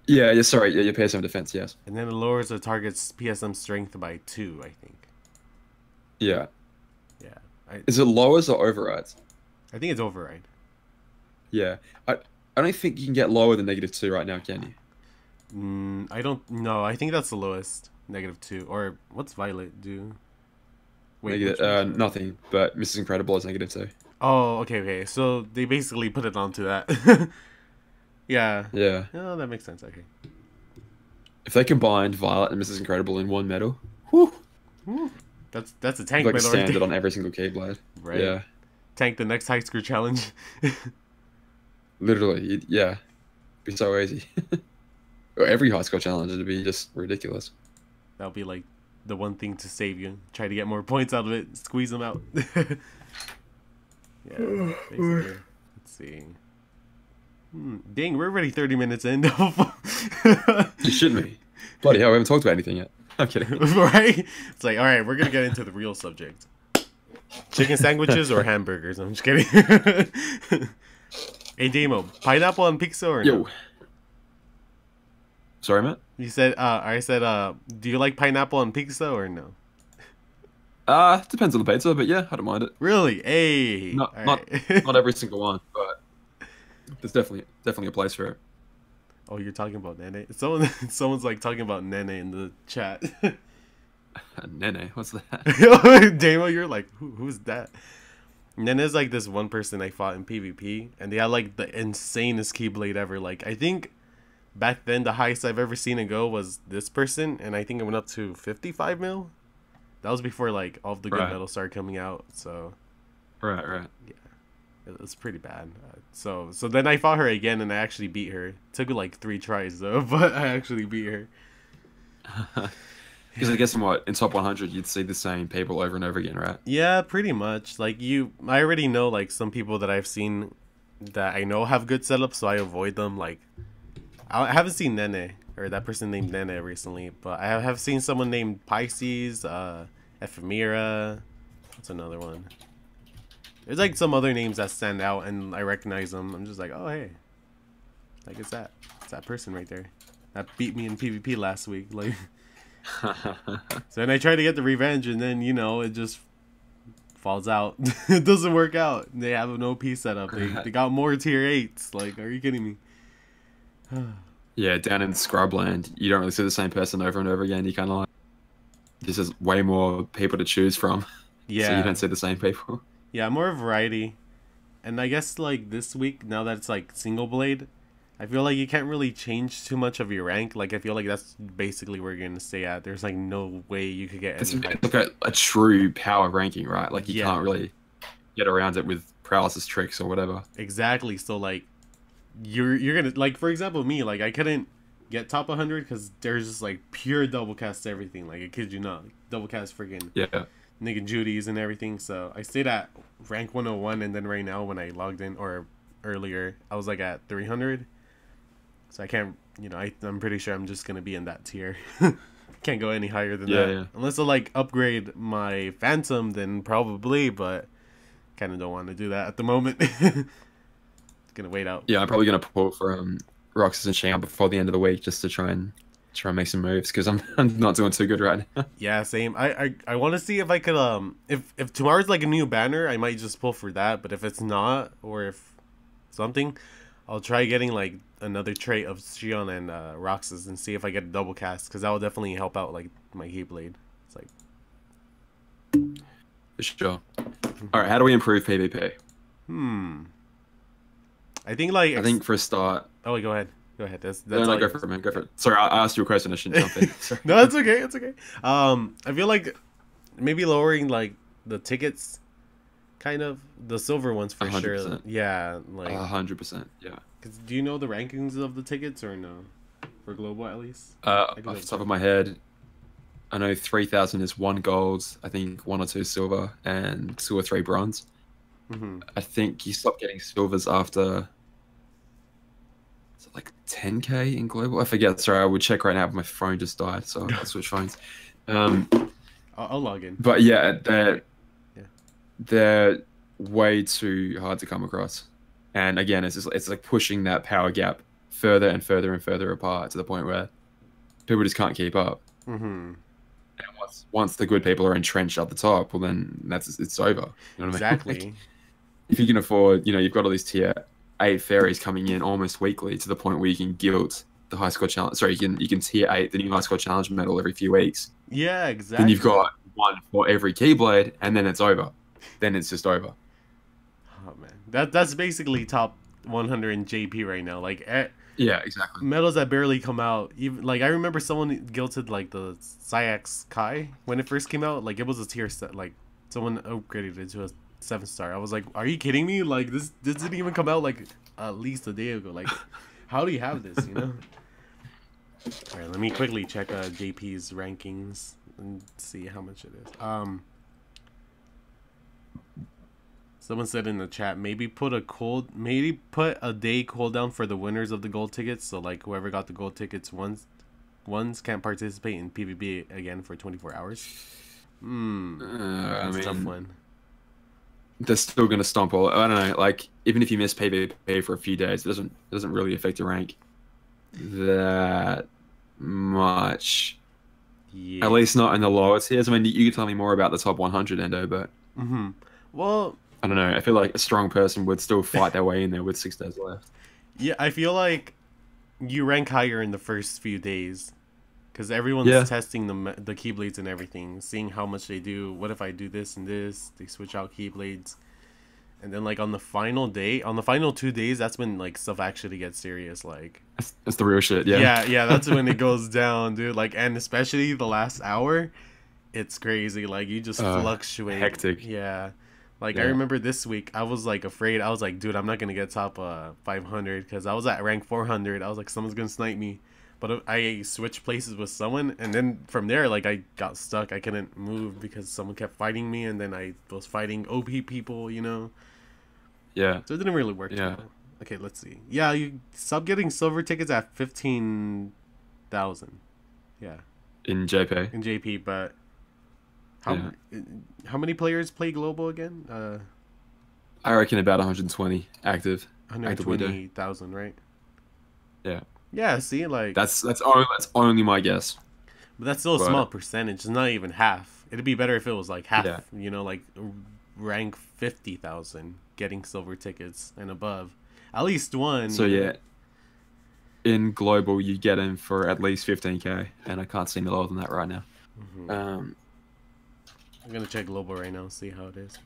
Yeah. Sorry, yeah, your PSM defense, yes. and then it lowers the target's PSM strength by 2, I think. Yeah. Yeah, I Is it lowers or overrides? I think it's override. Yeah. I don't think you can get lower than -2 right now, can you? I don't know. I think that's the lowest, -2. Or what's Violet do? Wait, which Negative, one's Violet? nothing. But Mrs. Incredible is -2. Oh, okay. So they basically put it onto that. Yeah. Yeah. Oh, that makes sense. Okay. If they combined Violet and Mrs. Incredible in one medal, whew, Whew. That's a tank like a medal right standard there. on every single Keyblade. Right. Yeah. Tank the next high score challenge. Literally, yeah. Be so easy. Or every high score challenge would be just ridiculous. That'll be like the one thing to save you. Try to get more points out of it. Squeeze them out. Yeah. Basically. Let's see. Dang, we're already 30 minutes in. You shouldn't be. Bloody hell, we haven't talked about anything yet. I'm kidding. Right? It's like, all right, we're gonna get into the real subject. Chicken sandwiches or hamburgers? I'm just kidding. Hey, Damo, pineapple on pizza or no? Yo. Sorry, Matt? You said, I said, do you like pineapple on pizza or no? Depends on the pizza, but yeah, I don't mind it. Really? Hey. Not All not right. not every single one, but there's definitely a place for it. Oh, you're talking about Nene. Someone's like talking about Nene in the chat. Nene, what's that? Damo, you're like, who's that? Nene's like this one person I fought in PvP, and they had like the insanest Keyblade ever. Like, I think back then the highest I've ever seen it go was this person, and I think it went up to 55 mil. That was before like all of the good metals started coming out. So, right. Yeah, it was pretty bad. So then I fought her again, and I actually beat her. It took like 3 tries though, but I actually beat her. Because I guess in top 100 you'd see the same people over and over again, right? Yeah, pretty much. Like I already know like some people that I've seen that I know have good setups, so I avoid them. Like I haven't seen Nene or that person named Nene recently, but I have seen someone named Pisces, Ephemera. What's another one? There's like some other names that stand out, and I recognize them. I'm just like, oh hey, like it's that person right there that beat me in PvP last week. Like. So then I try to get the revenge, and then it just falls out. It doesn't work out. They have an OP setup. They got more tier 8s. Like, are you kidding me? Yeah, down in Scrubland, you don't really see the same person over and over again. You kind of like, there's just way more people to choose from. Yeah. So you don't see the same people. Yeah, more variety. And I guess like this week, now that it's like single blade, I feel like you can't really change too much of your rank. Like, I feel like that's basically where you're going to stay at. There's, like, no way you could get It's any like a true power ranking, right? Like, you can't really get around it with paralysis tricks or whatever. Exactly. So, like, you're going to... Like, for example, me, like, I couldn't get top 100 because there's just, like, pure double cast everything. Like, I kid you not. Like, double cast freaking nigga Judy's and everything. So, I stayed at rank 101, and then right now when I logged in, or earlier, I was, like, at 300. So I can't, I'm pretty sure I'm just going to be in that tier. Can't go any higher than that. Yeah. Unless I, like, upgrade my Phantom, then probably, but kind of don't want to do that at the moment. Going to wait out. Yeah, I'm probably going to pull for Roxas and Shang before the end of the week just to try and make some moves, because I'm not doing too good right now. Yeah, same. I want to see if I could, if tomorrow's, like, a new banner, I might just pull for that, but if it's not, or if something, I'll try getting, like, another trait of Shion and Roxas and see if I get a double cast, because that will definitely help out like my Keyblade. It's like for sure. All right, how do we improve PvP? I think for a start. Oh, wait, go ahead. That's no, go for it, man. Go for it. Sorry, I asked you a question. I shouldn't jump in. No, it's okay. It's okay. I feel like maybe lowering like the tickets, kind of the silver ones for 100%. Sure. Yeah, like 100%. Yeah. Cause do you know the rankings of the tickets or no? For global at least. Off the top of my head, I know 3,000 is 1 gold. I think 1 or 2 silver and 2 or 3 bronze. I think you stop getting silvers after. Is it like 10k in global? I forget. Sorry, I would check right now. But my phone just died, so I'll switch phones. I'll log in. But yeah, they're way too hard to come across. And again, it's like pushing that power gap further and further and further apart to the point where people just can't keep up. And once the good people are entrenched at the top, well then it's over. You know what exactly. I mean? Like, if you can afford, you've got all these tier 8 fairies coming in almost weekly to the point where you can guild the high score challenge. Sorry, you can tier 8 the new high score challenge medal every few weeks. Yeah, exactly. Then you've got 1 for every Keyblade, and then it's over. Then it's just over. Oh man, that's basically top 100 in JP right now. Like, yeah, exactly. Medals that barely come out. Even like I remember someone guilted like the Syax Kai when it first came out. Like it was a tier set. Like someone upgraded it to a 7-star. I was like, are you kidding me? Like this didn't even come out like at least a day ago. Like, how do you have this? You know. All right, let me quickly check JP's rankings and see how much it is. Someone said in the chat, maybe put a day cooldown for the winners of the gold tickets. So like whoever got the gold tickets once can't participate in PvP again for 24 hours. That's a tough one. They're still gonna stomp all. I don't know. Like even if you miss PvP for a few days, it doesn't really affect your rank that much. Yeah. At least not in the lower tiers. I mean, you could tell me more about the top 100, Endo, but well, I don't know. I feel like a strong person would still fight their way in there with 6 days left. Yeah, I feel like you rank higher in the first few days because everyone's Yeah. testing the keyblades and everything, seeing how much they do. What if I do this and this? They switch out keyblades, and then like on the final day, on the final 2 days, that's when like stuff actually gets serious. Like That's the real shit. Yeah. yeah, that's when it goes down, dude. Like, and especially the last hour, it's crazy. Like you just fluctuate. Hectic. Yeah. Like I Yeah. remember this week, I was like afraid. I was like, dude, I'm not gonna get top 500 because I was at rank 400. I was like, someone's gonna snipe me, but I switched places with someone, and then from there, like I got stuck. I couldn't move because someone kept fighting me, and then I was fighting OP people, you know. Yeah. So it didn't really work. Yeah. Too well. Okay, let's see. Yeah, you stop getting silver tickets at 15,000. Yeah, In JP. in JP, but how Yeah. how many players play global again? I reckon about 120 active. Actively do. 120,000, right? Yeah. Yeah, see, like That's only my guess. but that's still a but- small percentage. It's not even half. It'd be better if it was like half. Yeah. You know, like rank 50,000 getting silver tickets and above. At least one. So you know? yeah, in global you get in for at least 15k, and I can't see any lower than that right now. I'm gonna check global right now, see how it is.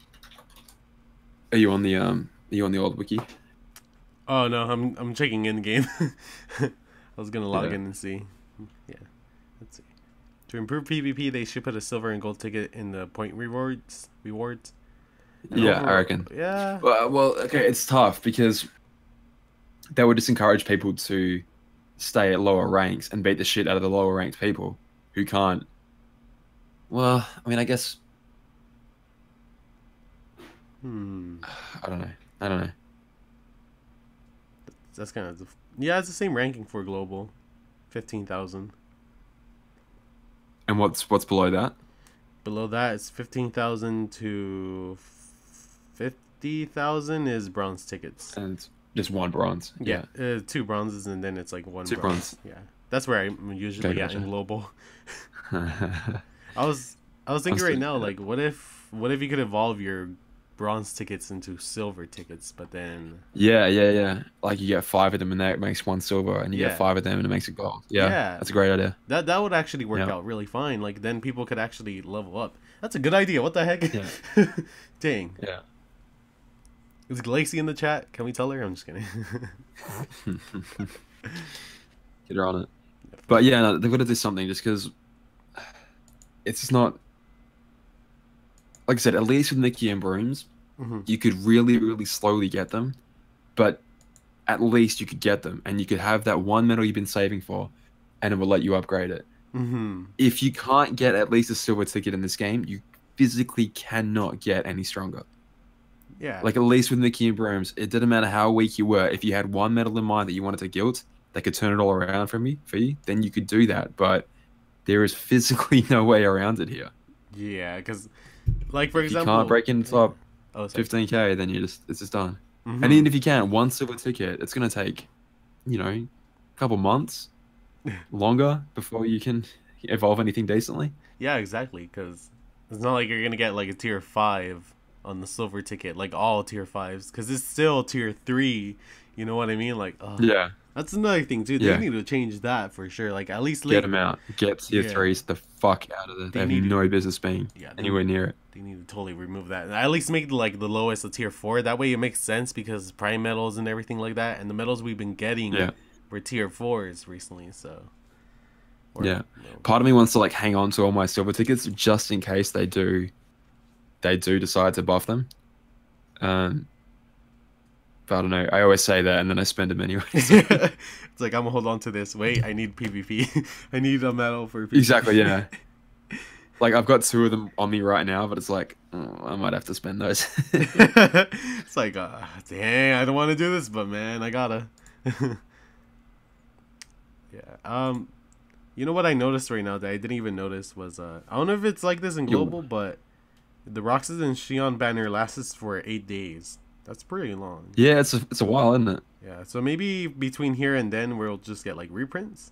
Are you on the old wiki? Oh no, I'm checking in game. I was gonna log in and see. Yeah, let's see. To improve PvP, they should put a silver and gold ticket in the point rewards. And Yeah, I reckon. Yeah. Well, okay, it's tough because that would just encourage people to stay at lower ranks and beat the shit out of the lower ranked people who can't. Well, I mean, I guess I don't know. That's kind of yeah. It's the same ranking for global, 15,000. And what's below that? Below that, it's 15,000 to 50,000 is bronze tickets. And it's just one bronze. Yeah, 2 bronzes and then it's like 1 2 bronze. Yeah, that's where I'm usually Okay, at in gotcha. global. I was thinking right now, like, what if you could evolve your bronze tickets into silver tickets, but then Yeah. Like you get 5 of them and that makes 1 silver, and you Yeah. get 5 of them and it makes it gold. Yeah, Yeah. that's a great idea. that would actually work Yeah. out really fine. Like then people could actually level up. That's a good idea. What the heck? Yeah. Dang. Yeah. Is Glacy in the chat? Can we tell her? I'm just kidding. Get her on it. But yeah, no, they've got to do something just because it's just not. Like I said, at least with Mickey and Brooms, you could really, really slowly get them, but at least you could get them, and you could have that one medal you've been saving for, and it will let you upgrade it. If you can't get at least a silver ticket in this game, you physically cannot get any stronger. Yeah. Like at least with Mickey and Brooms, it didn't matter how weak you were. If you had one medal in mind that you wanted to guilt, that could turn it all around for you, then you could do that. But there is physically no way around it here. Yeah, because, like, for If you example... can't break into top Oh, sorry. 15k, then it's just done. And even if you can, one silver ticket, it's going to take, a couple months longer before you can evolve anything decently. Yeah, exactly, because it's not like you're going to get, like, a tier 5 on the silver ticket, like, all tier 5s, because it's still tier 3, you know what I mean? Like, oh, Yeah. that's another thing, too. Yeah. They need to change that for sure. Like, at least... Get them out. Get tier Yeah. 3s the fuck out of there. They have need to- no business being anywhere near it. They need to totally remove that. At least make like the lowest a tier 4. That way it makes sense because prime medals and everything like that, and the medals we've been getting were tier 4s recently. So Yeah. Part of me wants to like hang on to all my silver tickets just in case they do decide to buff them. But I don't know. I always say that and then I spend them anyway. It's like I'm gonna hold on to this. Wait, I need PvP. I need a medal for PvP. Exactly. Yeah. Like I've got 2 of them on me right now, but it's like I might have to spend those. It's like, dang, I don't want to do this, but man, I gotta. Yeah. You know what I noticed right now that I didn't even notice was I don't know if it's like this in global, but the Roxas and Xion banner lasts for 8 days. That's pretty long. Yeah, it's a while, isn't it? Yeah. So maybe between here and then we'll just get like reprints.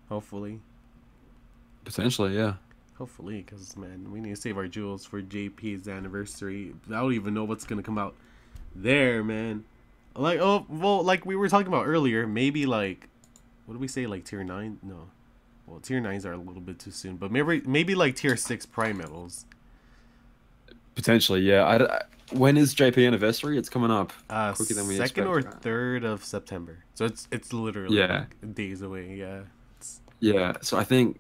Hopefully. Potentially, yeah. Hopefully, because, man, we need to save our jewels for JP's anniversary. I don't even know what's going to come out there, man. Like, oh, well, like we were talking about earlier, maybe, like, what do we say, like tier 9? No. Well, tier 9s are a little bit too soon, but maybe like tier 6 prime metals. Potentially, yeah. When is JP anniversary? It's coming up quicker than we expect. 2nd or 3rd of September. So it's literally like days away. Yeah. Yeah. So I think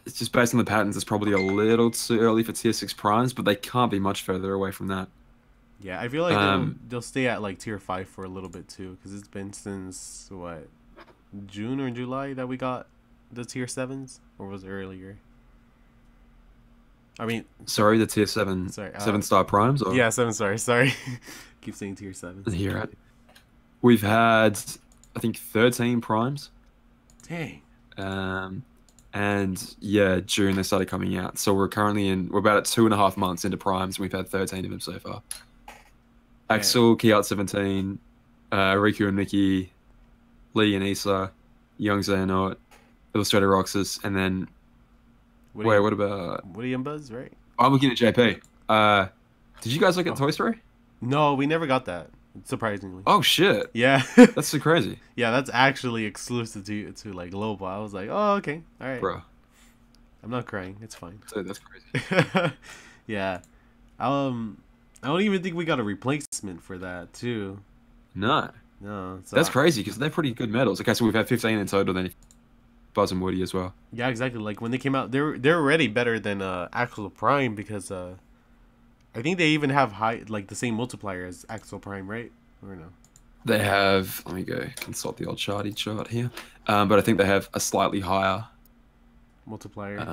it's just based on the patterns. It's probably a little too early for tier 6 primes, but they can't be much further away from that. Yeah, I feel like they'll stay at like tier 5 for a little bit too, because it's been since what, June or July that we got the tier 7s, or was it earlier? I mean, sorry, the tier 7, sorry, 7-star primes? Or? Yeah, 7 stars. Sorry, keep saying tier 7s. You're right. We've had, I think, 13 primes. Dang. And yeah, June they started coming out. So we're about at 2.5 months into primes. And we've had 13 of them so far. Axel, KHUx riku and Mickey, Lee and Issa, Young Xehanort, Illustrator Roxas, and then what about Woody and Buzz, right? I'm looking at JP. Did you guys look at Toy Story? No, we never got that. Surprisingly. Oh shit. Yeah. That's so crazy. Yeah, that's actually exclusive to like global. I was like, oh, okay, all right. Bro. I'm not crying. It's fine. Dude, that's crazy. Yeah. I don't even think we got a replacement for that too. No. So that's crazy because they're pretty good medals. Okay, so we've had 15 in total. Then Buzz and Woody as well. Yeah, exactly. Like when they came out, they're already better than Axel Prime because I think they even have the same multiplier as Axel Prime, right? Or no? They have. Let me go consult the old chart here. But I think they have a slightly higher multiplier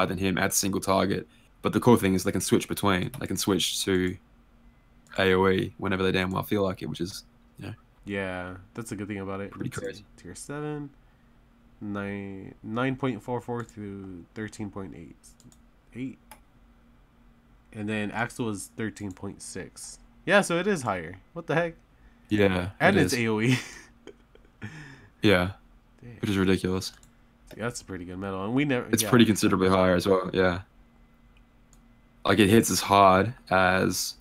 than him at single target. But the cool thing is they can switch between. They can switch to AOE whenever they damn well feel like it, which is, Yeah, that's a good thing about it. Pretty crazy. Tier 7, 9.44 through 13.8. And then Axel is 13.6. Yeah, so it is higher. What the heck? Yeah. And it's AOE. Yeah. Dang. Which is ridiculous. That's a pretty good medal. And we never It's pretty considerably higher as well, yeah. Like it hits as hard as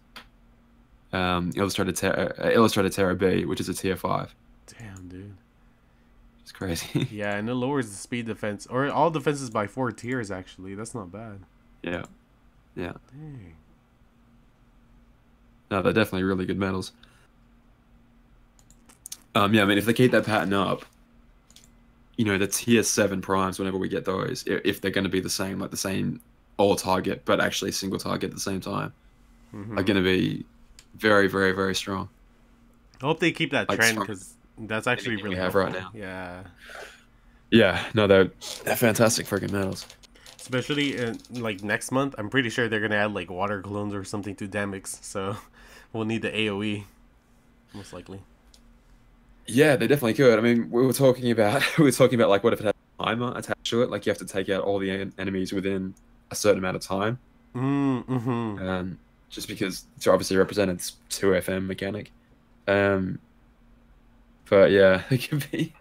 Illustrated Terra B, which is a tier 5. Damn, dude. It's crazy. Yeah, and it lowers the speed defense, or all defenses by 4 tiers actually. That's not bad. Yeah. Dang. No, they're definitely really good medals. Yeah, I mean, if they keep that pattern up, the tier 7 primes, whenever we get those, if they're going to be the same all target, but actually single target at the same time, are going to be very, very, very strong. I hope they keep that trend because that's actually really helpful right now. Yeah. Yeah, no, they're fantastic freaking medals. Especially like next month, I'm pretty sure they're gonna add like water clones or something to Damix, so we'll need the AOE most likely. Yeah, they definitely could. I mean, we were talking about like what if it had a timer attached to it, like you have to take out all the enemies within a certain amount of time. Mm-hmm. Just because to obviously represent its 2 FM mechanic. But yeah, it could be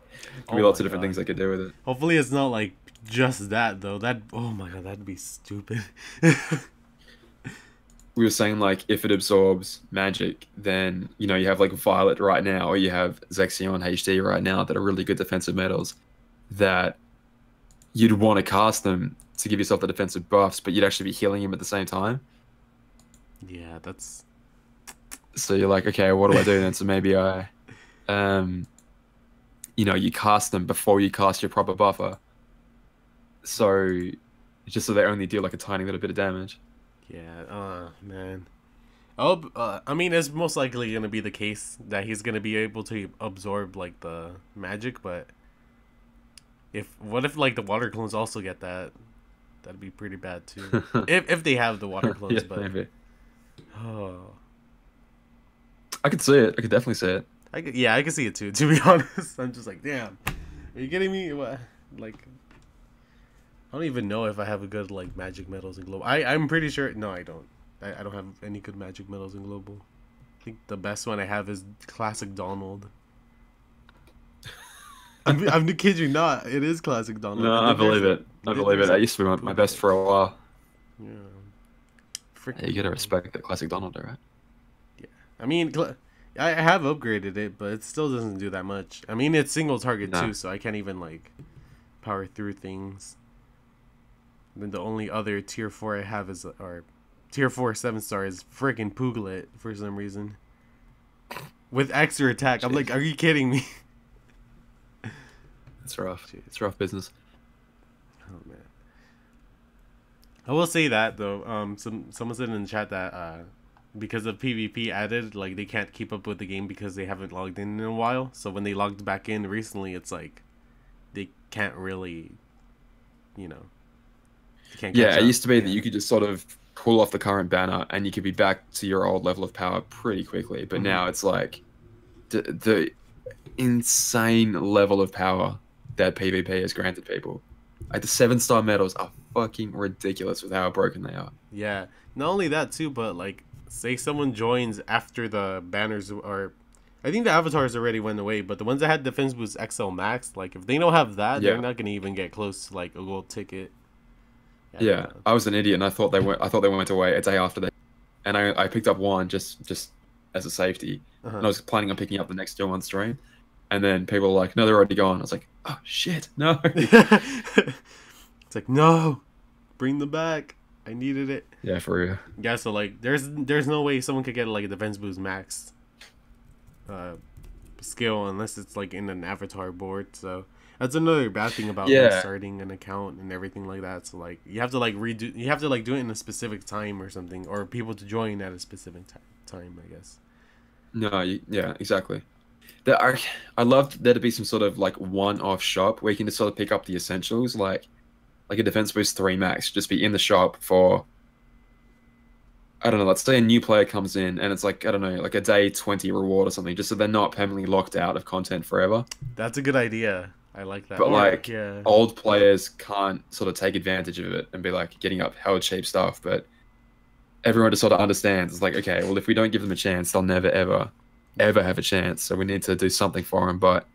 lots of different things they could do with it. Hopefully it's not like just that though. Oh my god, that'd be stupid. We were saying like if it absorbs magic, then you have like Violet right now, or you have Zexion HD right now that are really good defensive medals that you'd want to cast them to give yourself the defensive buffs, but you'd actually be healing him at the same time. Yeah, that's. So you're like, okay, what do I do then? So maybe I, you cast them before you cast your proper buffer. So, just so they only deal like a tiny little bit of damage. Yeah, man. Oh, I mean, it's most likely gonna be the case that he's gonna be able to absorb like the magic, but what if like the water clones also get that? That'd be pretty bad too. if they have the water clones, Yeah, but maybe. Oh, I could see it. I could definitely see it. I could see it too. To be honest, I'm just like, damn. Are you kidding me? What? Like, I don't even know if I have a good like magic medals in global. I'm pretty sure. No, I don't. I don't have any good magic medals in global. I think the best one I have is classic Donald. I'm kid you not. It is classic Donald. No, I believe it. I believe it. That used to be my best for a while. Yeah. You gotta respect the classic Donald, right? Yeah. I mean, I have upgraded it, but it still doesn't do that much. I mean, it's single target No. too, so I can't even like power through things. Then the only other tier 4 I have is, or tier 4 7-star is freaking Puglet for some reason. With extra attack. I'm like, are you kidding me? It's rough. It's rough business. Oh man. I will say that though, someone said in the chat that because of PvP added, like they can't keep up with the game because they haven't logged in a while. So when they logged back in recently, it's like they can't really, you know, can't catch Yeah, it up. used to be that you could just sort of pull off the current banner and you could be back to your old level of power pretty quickly. But now it's like the insane level of power that PvP has granted people. Like the 7-star medals are fucking ridiculous with how broken they are. Yeah. Not only that too, but like say someone joins after the banners are, I think the avatars already went away, but the ones that had Defense Boost XL Max, like if they don't have that, they're not gonna even get close to like a gold ticket. Yeah, I was an idiot and I thought they went away a day after they, and I picked up one just as a safety. And I was planning on picking up the next two on stream, and then people were like, no, they're already gone. I was like, oh shit, no. It's like, no, bring them back. I needed it. Yeah, for real. Yeah, so like there's no way someone could get like a Defense Boost Max skill unless it's like in an avatar board. So that's another bad thing about like, starting an account and everything like that. So like you have to like do it in a specific time or something, or people to join at a specific time, I guess. No, yeah, exactly. I loved there to be some sort of like one-off shop where you can just sort of pick up the essentials, like a Defense Boost 3 Max, just be in the shop for, I don't know, let's say a new player comes in and it's like, I don't know, like a day 20 reward or something, just so they're not permanently locked out of content forever. That's a good idea. I like that. But like old players can't sort of take advantage of it and be like getting up hell cheap stuff, but everyone just sort of understands. It's like, okay, well, if we don't give them a chance, they'll never, ever have a chance. So we need to do something for them. But,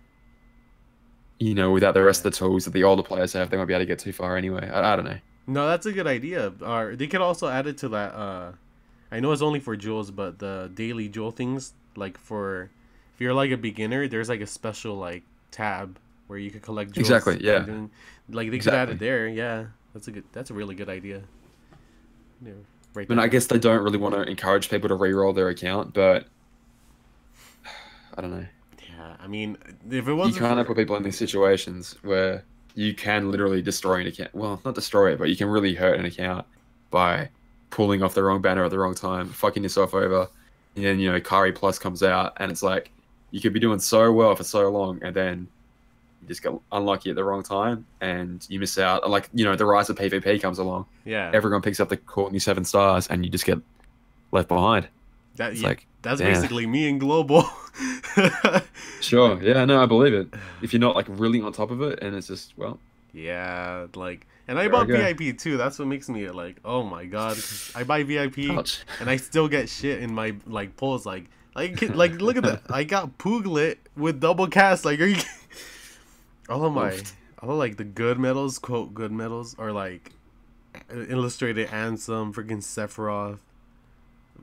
you know, without the rest of the tools that the older players have, they won't be able to get too far anyway. I don't know. No, that's a good idea. They could also add it to that. I know it's only for jewels, but the daily jewel things, like for if you're like a beginner, there's like a special like tab where you could collect jewels. Exactly. Yeah. Like they could add it there. Yeah, that's a really good idea. Yeah, right. I mean, I guess they don't really want to encourage people to re-roll their account, but I don't know. Yeah, I mean, if it wasn't, you can't put people in these situations where you can literally destroy an account. Well, not destroy it, but you can really hurt an account by pulling off the wrong banner at the wrong time, fucking yourself over. And then, you know, Kari Plus comes out and it's like, you could be doing so well for so long and then you just get unlucky at the wrong time and you miss out. Like, you know, the rise of PvP comes along. Yeah. Everyone picks up the cool new 7 stars and you just get left behind. That's basically me in global. Sure. Yeah, no, I believe it. If you're not like really on top of it and it's just, well. Yeah, like, and I bought VIP too. That's what makes me like, oh my god, 'cause I buy VIP and I still get shit in my like pulls. Like look at that. I got Puglet with double cast. Like, are you? All of like the good medals, quote good medals, are like illustrated Ansem, freaking Sephiroth,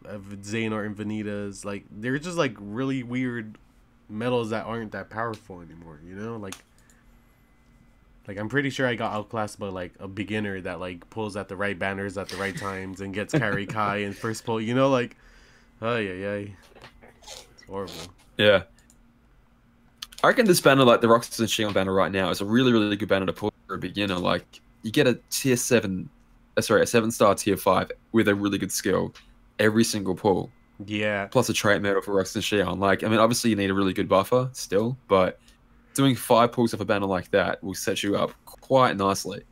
Xehanort and Vanitas. Like they're just like really weird medals that aren't that powerful anymore. You know, like I'm pretty sure I got outclassed by like a beginner that like pulls at the right banners at the right times and gets Carry Kai in first pull. You know, like, it's horrible. Yeah. I reckon this banner, like the Roxas and Shion banner right now, is a really, really good banner to pull for a beginner. Like, you get a 7-star tier 5 with a really good skill every single pull. Yeah. Plus a trait medal for Roxas and Shion. Like, I mean, obviously you need a really good buffer still, but doing 5 pulls of a banner like that will set you up quite nicely.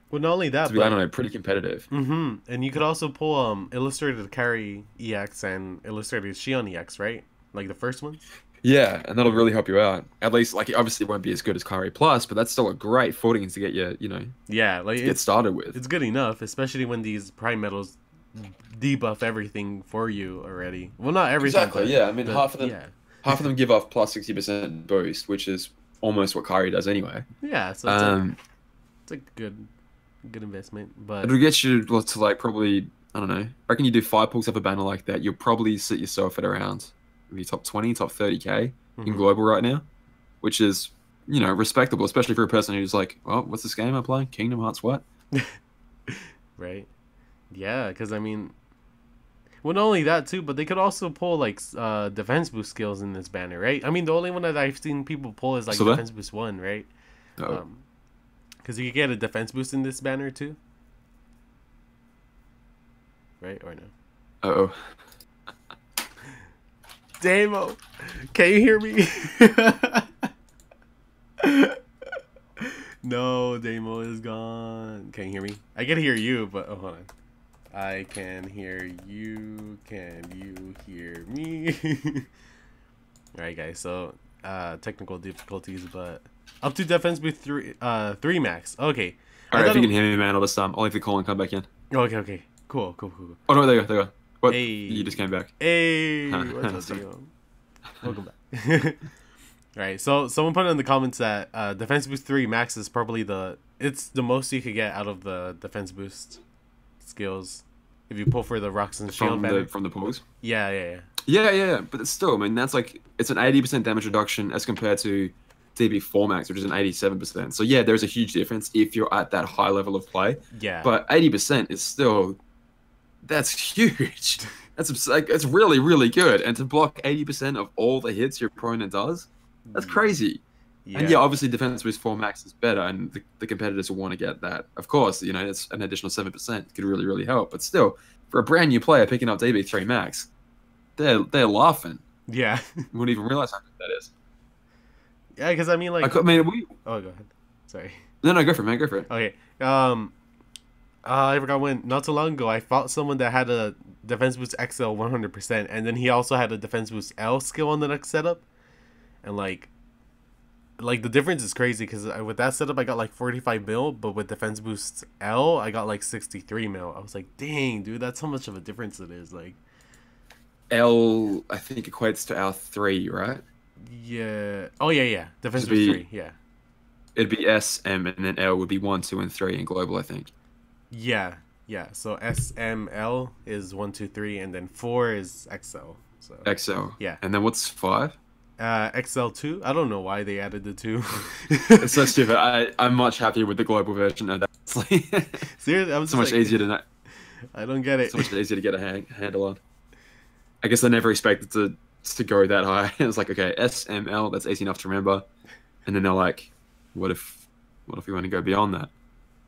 Well, not only that, to be, I don't know, pretty competitive. And you could also pull Illustrated Carry EX and Illustrated Shion EX, right? Like the first one? Yeah, and that'll really help you out. At least, like, it obviously won't be as good as Kari Plus, but that's still a great footing to get you, you know, like get started with. It's good enough, especially when these Prime medals debuff everything for you already. Well, not everything. Exactly, yeah. I mean, half of them give off plus 60% boost, which is almost what Kari does anyway. Yeah, so it's a good investment. But it'll get you to like probably, I don't know, I reckon you do 5 pulls of a banner like that, you'll probably sit yourself at around maybe top 20, top 30k in Mhm. global right now, which is, respectable, especially for a person who's like, well, what's this game I'm playing? Kingdom Hearts, what? Right. Yeah, because I mean, well, not only that too, but they could also pull like defense boost skills in this banner, right? I mean, the only one that I've seen people pull is like So there? defense boost 1, right? Oh. Because you could get a defense boost in this banner too, right? Or no? Uh-oh. Damo, can you hear me? No, Damo is gone. Can you hear me? I can hear you, but oh, hold on. I can hear you. Can you hear me? All right, guys. So, technical difficulties, but up to defense boost 3 max. Okay. All right, if you can hear me, man, I'll leave the call and come back in. Okay. Cool. Oh, no, there you go. What? Hey. You just came back. Hey, what's up, Damo? Welcome back. All right, so someone put in the comments that defense boost 3 max is probably the most you could get out of the defense boost skills if you pull for the rocks and shield banner. From the pulls. Yeah. But it's still, I mean, that's like, it's an 80% damage reduction as compared to DB4 max, which is an 87%. So yeah, there's a huge difference if you're at that high level of play. Yeah. But 80% is still, that's huge. That's really, really good. And to block 80% of all the hits your opponent does, that's crazy. Yeah. And yeah, obviously defense boost 4 max is better, and the competitors will want to get that. Of course, it's an additional 7% could really, really help. But still, for a brand new player picking up DB3 max, they're laughing. Yeah. You wouldn't even realize how good that is. Yeah, because I mean, like. Oh, go ahead. Sorry. No, go for it, man. Go for it. Okay. I forgot when. Not too long ago, I fought someone that had a defense boost XL 100%, and then he also had a defense boost L skill on the next setup, and like the difference is crazy because with that setup I got like 45 mil, but with defense boost L I got like 63 mil. I was like, dang, dude, that's how much of a difference it is. Like, L, I think equates to R3, right? Yeah. Oh yeah. Defense boost 3. Yeah. It'd be S, M, and then L would be 1, 2, and 3 in global, I think. Yeah. So S, M, L is 1, 2, 3, and then 4 is XL. So XL. Yeah. And then what's 5? XL2. I don't know why they added the 2. It's so stupid. I'm much happier with the global version of that. Seriously, I'm so much easier to know. I don't get it. So much easier to get a handle on. I guess I never expected to go that high. It was like, okay, SML, that's easy enough to remember. And then they're like, what if we want to go beyond that?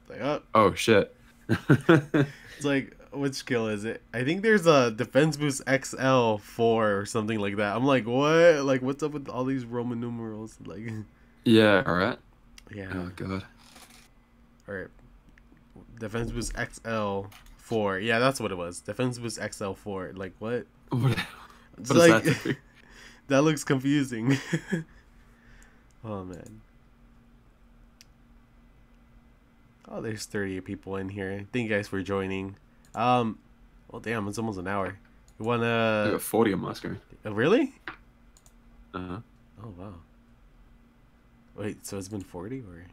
Like, oh shit. It's like, which skill is it? I think there's a defense boost XL 4 or something like that. I'm like, what? Like, what's up with all these Roman numerals? Like, yeah, all right. Yeah. Oh god. All right. Defense boost XL 4. Yeah, that's what it was. Defense boost XL 4. Like, what? What does like, that do? That looks confusing. Oh man. Oh, there's 38 people in here. Thank you guys for joining. Well, damn, it's almost an hour. You wanna? I got 40 on my screen. Really? Uh-huh. Oh wow. Wait, so it's been 40 or?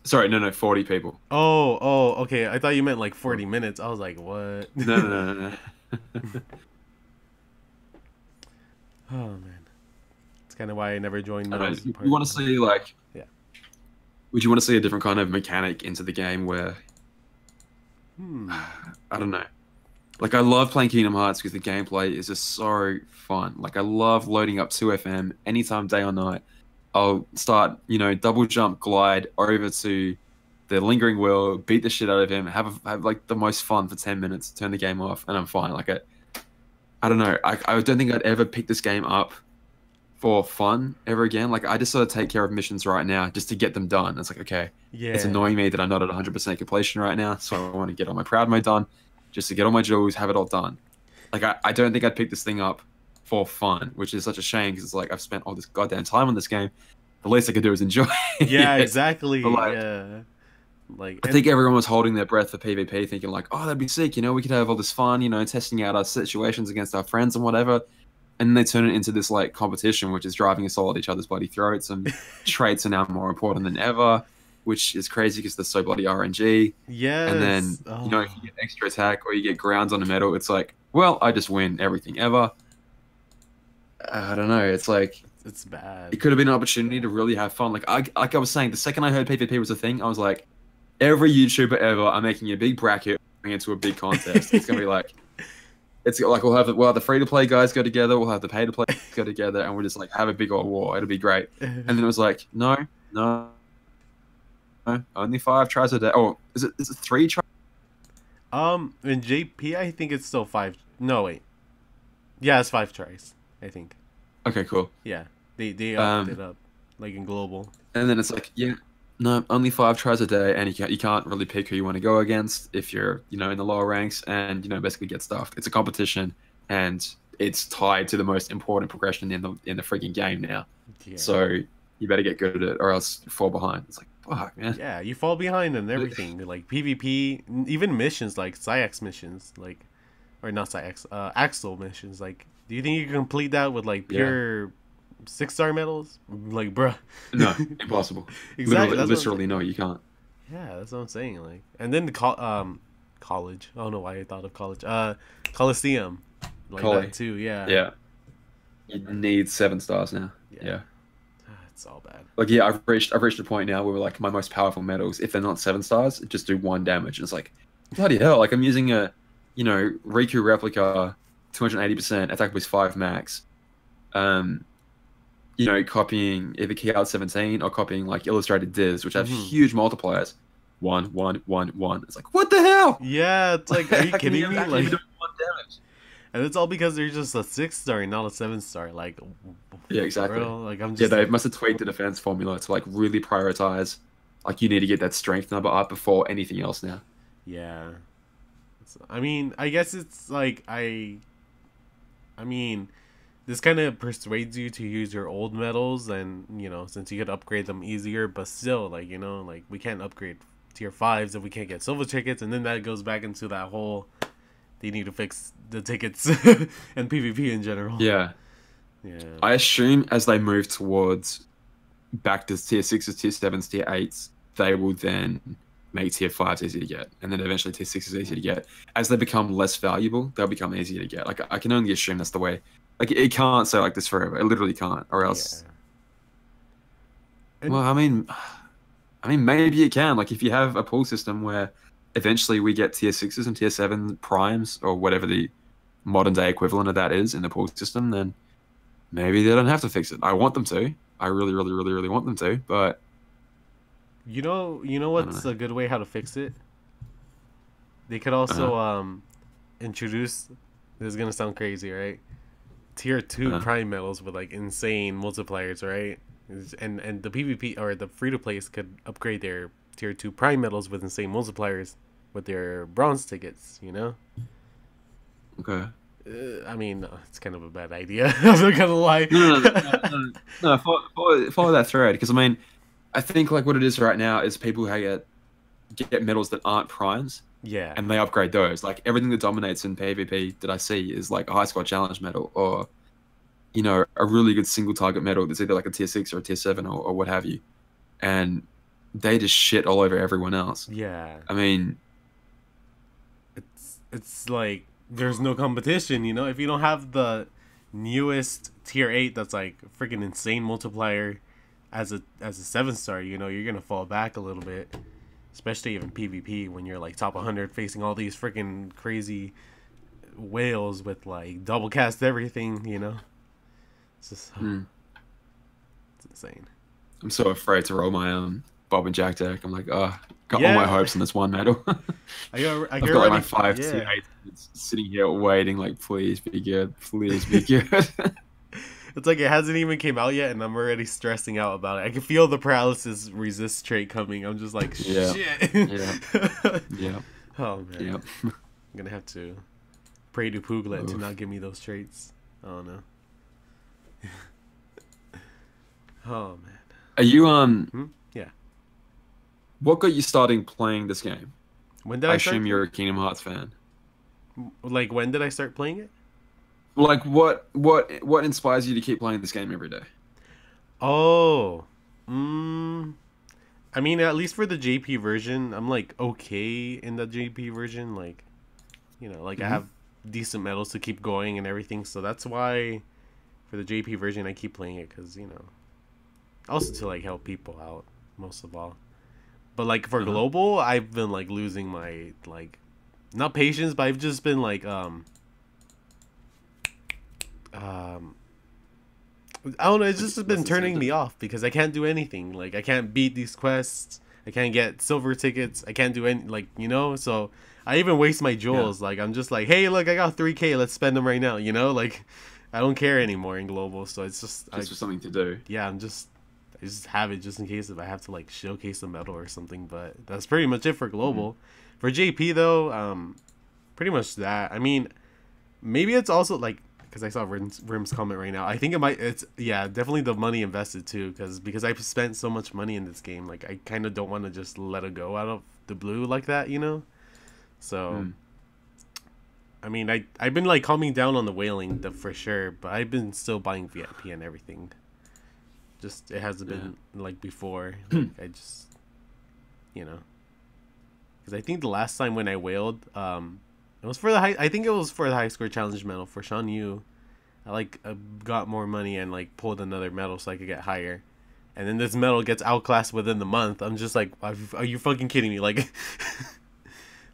Sorry, no, 40 people. Oh, okay. I thought you meant like 40 minutes. I was like, what? No. Oh man, it's kind of why I never joined. You want to see like? Yeah. Would you want to see a different kind of mechanic into the game where? I don't know. Like, I love playing Kingdom Hearts because the gameplay is just so fun. Like, I love loading up 2FM anytime, day or night. I'll start, double jump, glide over to the Lingering Will, beat the shit out of him, have like the most fun for 10 minutes, turn the game off, and I'm fine. Like, I don't know. I don't think I'd ever pick this game up for fun ever again. Like, I just sort of take care of missions right now just to get them done. It's like, okay, it's annoying me that I'm not at 100% completion right now, so I want to get all my proud mode done just to get all my jewels, have it all done. Like, I don't think I'd pick this thing up for fun, which is such a shame because it's like I've spent all this goddamn time on this game. The least I could do is enjoy it. Yeah, exactly. Like, yeah. Like, I think everyone was holding their breath for PvP, thinking like, oh, that'd be sick, we could have all this fun, testing out our situations against our friends and whatever. And then they turn it into this like competition, which is driving us all at each other's bloody throats, and traits are now more important than ever, which is crazy because they're so bloody RNG. Yeah. And then, if you get extra attack or you get grounds on a medal, it's like, well, I just win everything ever. I don't know. It's like It's bad. it could have been an opportunity to really have fun. Like I was saying, the second I heard PvP was a thing, I was like, every YouTuber ever are making a big bracket going into a big contest. It's gonna be like, it's like we'll have the free to play guys go together, we'll have the pay to play go together, and we'll just like have a big old war. It'll be great. And then it was like, no, no, no, only 5 tries a day. Oh, is it 3 tries? In JP, I think it's still 5. No, wait. Yeah, it's 5 tries, I think. Okay, cool. Yeah, they upped it up, like in global. And then it's like, yeah, no, only 5 tries a day, and you can't really pick who you want to go against if you're, in the lower ranks, and basically get stuffed. It's a competition, and it's tied to the most important progression in the freaking game now. Yeah. So you better get good at it, or else you fall behind. It's like, fuck, man. Yeah, you fall behind in everything, like PvP, even missions like Psyx missions, like, or not Psyx, Axel missions. Like, do you think you can complete that with like pure 6-star medals? Like, bruh. No, impossible. Exactly. Literally, no, you can't. Yeah, that's what I'm saying. Like, and then the college. I don't know why I thought of college. Coliseum, like that too. Yeah. Yeah. You need 7 stars now. Yeah. It's all bad. Like, yeah, I've reached a point now where like my most powerful medals, if they're not 7 stars, just do 1 damage. And it's like, bloody hell! Like I'm using a, Riku replica, 280% attack boost 5 max. Copying either KHUx or copying like illustrated divs, which have huge multipliers. 1, 1, 1, 1. It's like, what the hell? Yeah, it's like, are you kidding me? Like, 1 damage. And it's all because they're just a 6-star, not a 7-star. Like, yeah, exactly. Bro, like I'm just they must have tweaked the defense formula to like really prioritize. Like you need to get that strength number up before anything else now. Yeah. I mean, I guess it's like I mean, this kind of persuades you to use your old medals, and since you could upgrade them easier, but still, like like we can't upgrade tier 5s if we can't get silver tickets, and then that goes back into that whole they need to fix the tickets and PvP in general. Yeah. I assume as they move towards back to tier 6s, tier 7s, tier 8s, they will then make tier 5s easy to get, and then eventually tier 6s easy to get. As they become less valuable, they'll become easier to get. Like I can only assume that's the way. Like it can't stay like this forever. It literally can't, or else. Yeah. Well, I mean, maybe it can. Like if you have a pool system where eventually we get tier 6s and tier 7 primes, or whatever the modern day equivalent of that is in the pool system, then maybe they don't have to fix it. I want them to. I really, really, really, really want them to. But you know what's a good way how to fix it? They could also introduce. This is gonna sound crazy, right? Tier 2 prime medals with like insane multipliers, right? And the PvP or the free to plays could upgrade their tier 2 prime medals with insane multipliers with their bronze tickets. Okay. I mean, it's kind of a bad idea. I'm not gonna lie. No, follow that thread, because I mean, I think like what it is right now is people who get medals that aren't primes. Yeah. And they upgrade those. Like everything that dominates in PvP that I see is like a high score challenge medal, or a really good single target medal that's either like a tier 6 or a tier 7 or what have you, and they just shit all over everyone else. Yeah. I mean, it's like there's no competition, if you don't have the newest tier 8 that's like freaking insane multiplier as a 7-star, you're gonna fall back a little bit, especially even PvP when you're like top 100 facing all these freaking crazy whales with like double cast everything. It's just it's insane. I'm so afraid to roll my Bob and Jack deck. I'm like, got all my hopes on this one medal. I've got like my 5 tier 8 sitting here waiting, like, please be good, please be good. It's like it hasn't even came out yet, and I'm already stressing out about it. I can feel the paralysis resist trait coming. I'm just like, shit. Yeah. Oh man. Yep. I'm gonna have to pray to Pooglet to not give me those traits. I don't know. Oh man. Are you Yeah. What got you starting playing this game? When did I assume you're a Kingdom Hearts fan. Like when did I start playing it? Like what inspires you to keep playing this game every day? Oh. I mean, at least for the JP version, I'm like okay in the JP version. Like, I have decent medals to keep going and everything. So that's why For the JP version, I keep playing it because, you know, also to like help people out most of all. But like for global, I've been like losing my like, not patience, but I've just been like I don't know. It's just been turning me off because I can't do anything. Like I can't beat these quests. I can't get silver tickets. I can't do any, like, you know. So I even waste my jewels. Yeah. Like I'm just like, hey, look, I got 3K. Let's spend them right now. You know, like I don't care anymore in global. So it's just for something to do. Yeah, I just have it just in case if I have to like showcase a medal or something. But that's pretty much it for global. For JP though, pretty much that. I mean, maybe it's also like, because I saw Rim's comment right now. I think it's definitely the money invested too. Because I've spent so much money in this game. Like I kind of don't want to just let it go out of the blue like that, you know. So, I mean, I've been like calming down on the whaling for sure, but I've been still buying VIP and everything. Just it hasn't been like before. Like, I just, you know, because I think the last time when I whaled, it was for the high. I think it was for the high score challenge medal for Sean Yu. I got more money and like pulled another medal so I could get higher, and then this medal gets outclassed within the month. I'm just like, are you fucking kidding me? Like,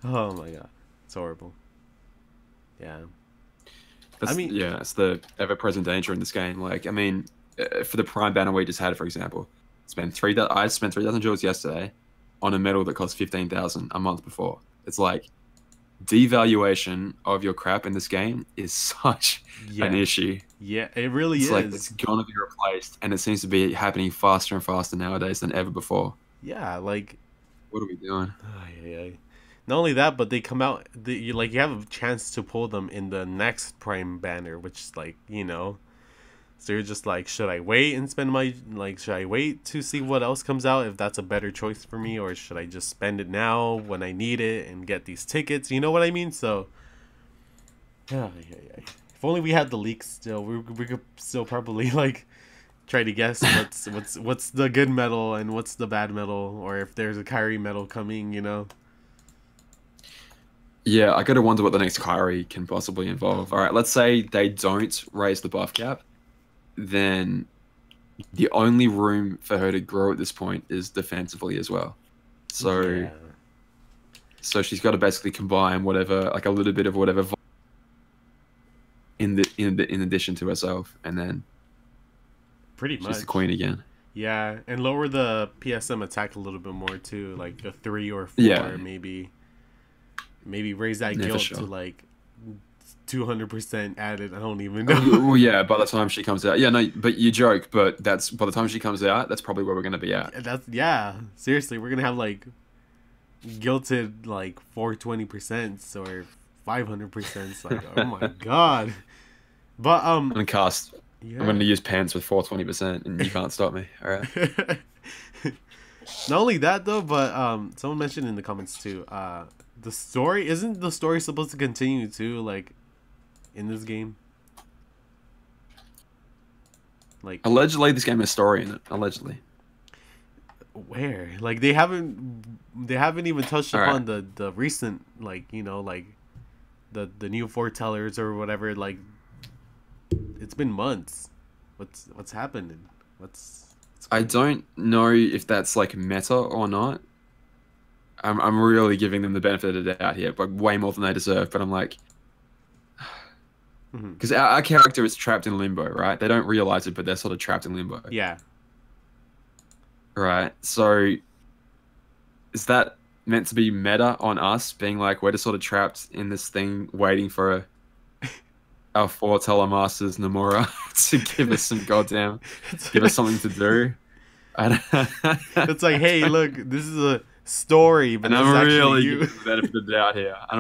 oh my god, it's horrible. Yeah, it's the ever-present danger in this game. Like, I mean, for the prime banner we just had, for example, I spent 3,000 jewels yesterday on a medal that cost 15,000 a month before. It's like, devaluation of your crap in this game is such an issue. Yeah, it really is. Like it's gonna be replaced, and it seems to be happening faster and faster nowadays than ever before. Yeah, like, what are we doing? Not only that, but they come out. You have a chance to pull them in the next prime banner, which is like, you know. So you're just like, should I wait and spend should I wait to see what else comes out if that's a better choice for me, or should I just spend it now when I need it and get these tickets? You know what I mean? So, yeah. If only we had the leaks still, we could still probably like try to guess what's the good medal and what's the bad medal, or if there's a Kyrie medal coming, you know. Yeah, I gotta wonder what the next Kyrie can possibly involve. All right, let's say they don't raise the buff cap. Then the only room for her to grow at this point is defensively as well. So she's got to basically combine whatever, like a little bit of whatever in addition to herself, and then pretty much she's the queen again. Yeah, and lower the PSM attack a little bit more too, like a 3 or 4 maybe raise that guilt to like 200% added. I don't even know. Well, yeah, by the time she comes out. Yeah, no, but you joke, but that's by the time she comes out, that's probably where we're going to be at. Seriously, we're going to have like guilted like 420% or 500%. Like, oh my god. But I'm going to cast I'm going to use pants with 420% and you can't stop me. All right. Not only that though, but someone mentioned in the comments too, the story supposed to continue too, like in this game? Like, allegedly this game has story in it. Allegedly. Where? Like they haven't even touched upon the recent, like, you know, like the new Foretellers or whatever. Like, it's been months. What's happening? I don't know if that's like meta or not. I'm really giving them the benefit of the doubt here, like way more than they deserve. But I'm like, because our character is trapped in limbo, right? They don't realize it, but they're sort of trapped in limbo. Yeah. Right. So is that meant to be meta on us, being like we're just sort of trapped in this thing, waiting for our Foreteller masters Nomura to give us some give us something to do? It's like, hey, look, this is a story, but and I'm really giving the benefit of the doubt here. And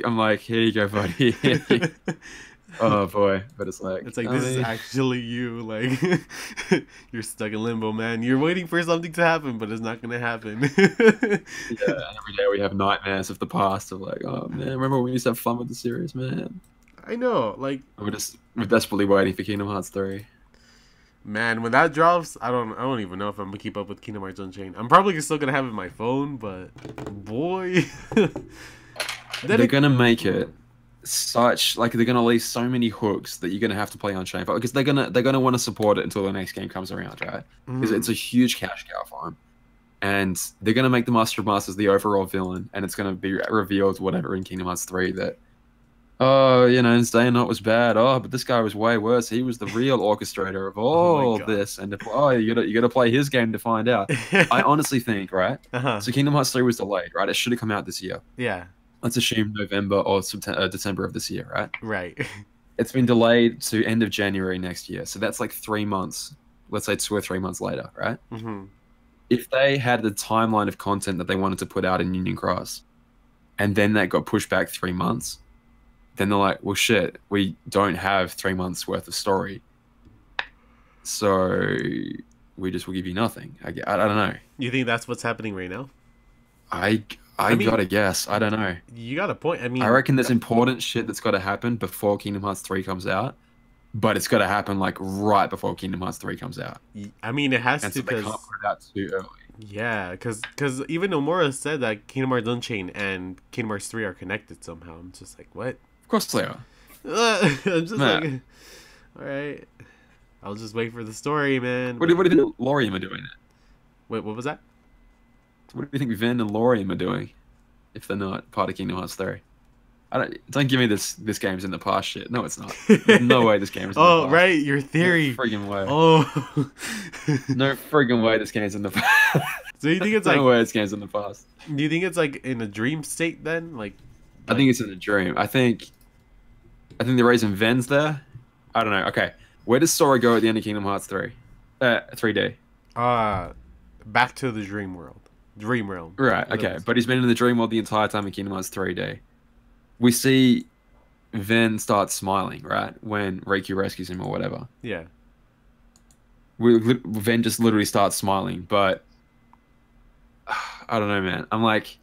I'm like, here you go, buddy. Oh boy, but it's like this is actually you. Like, you're stuck in limbo, man. You're waiting for something to happen, but it's not gonna happen. Yeah, and every day we have nightmares of the past of like, oh man, remember when we used to have fun with the series, man? I know, like we're desperately waiting for Kingdom Hearts 3. Man, when that drops, I don't even know if I'm gonna keep up with Kingdom Hearts Unchained. I'm probably still gonna have it on my phone, but boy, they're gonna make it such like they're gonna leave so many hooks that you're gonna have to play on chain because they're gonna want to support it until the next game comes around, right? Because it's a huge cash cow for them, and they're gonna make the Master of Masters the overall villain, and it's gonna be revealed whatever in Kingdom Hearts 3 that Xehanort was bad. Oh, but this guy was way worse. He was the real orchestrator of all this, and you gotta play his game to find out. I honestly think, right? So Kingdom Hearts 3 was delayed, right? It should have come out this year. Yeah. Let's assume November or December of this year, right? Right. It's been delayed to end of January next year. So that's like 3 months. Let's say 2 or 3 months later, right? If they had the timeline of content that they wanted to put out in Union Cross, and then that got pushed back 3 months, then they're like, well, shit, we don't have 3 months worth of story. So we just will give you nothing. I don't know. You think that's what's happening right now? I mean, gotta guess. I don't know. You got a point. I mean, I reckon there's important shit that's got to happen before Kingdom Hearts 3 comes out, but it's got to happen like right before Kingdom Hearts 3 comes out. I mean, it has and to so they can't put it out too early. Yeah, because even Nomura said that Kingdom Hearts Unchained and Kingdom Hearts 3 are connected somehow. I'm just like, what? Of course they are. I'm just like, all right. I'll just wait for the story, man. What do you think Lorium are doing? Wait, what was that? What do you think Ven and Lorium are doing if they're not part of Kingdom Hearts 3? Don't give me this game's in the past shit. No, it's not. There's no way this game's in the past. Oh, right, your theory. No friggin' way. Oh. No friggin' way this game's in the past. So you think it's like... No way this game's in the past. Do you think it's like in a dream state then? Like I think it's in a dream. I think the reason Ven's there, I don't know. Okay, where does Sora go at the end of Kingdom Hearts 3? 3D. Back to the dream world. Dream realm. Right, okay. But he's been in the dream world the entire time in Kingdom Hearts 3D. We see Ven start smiling, right? When Riku rescues him or whatever. Yeah. Ven just literally starts smiling, but I don't know, man. I'm like,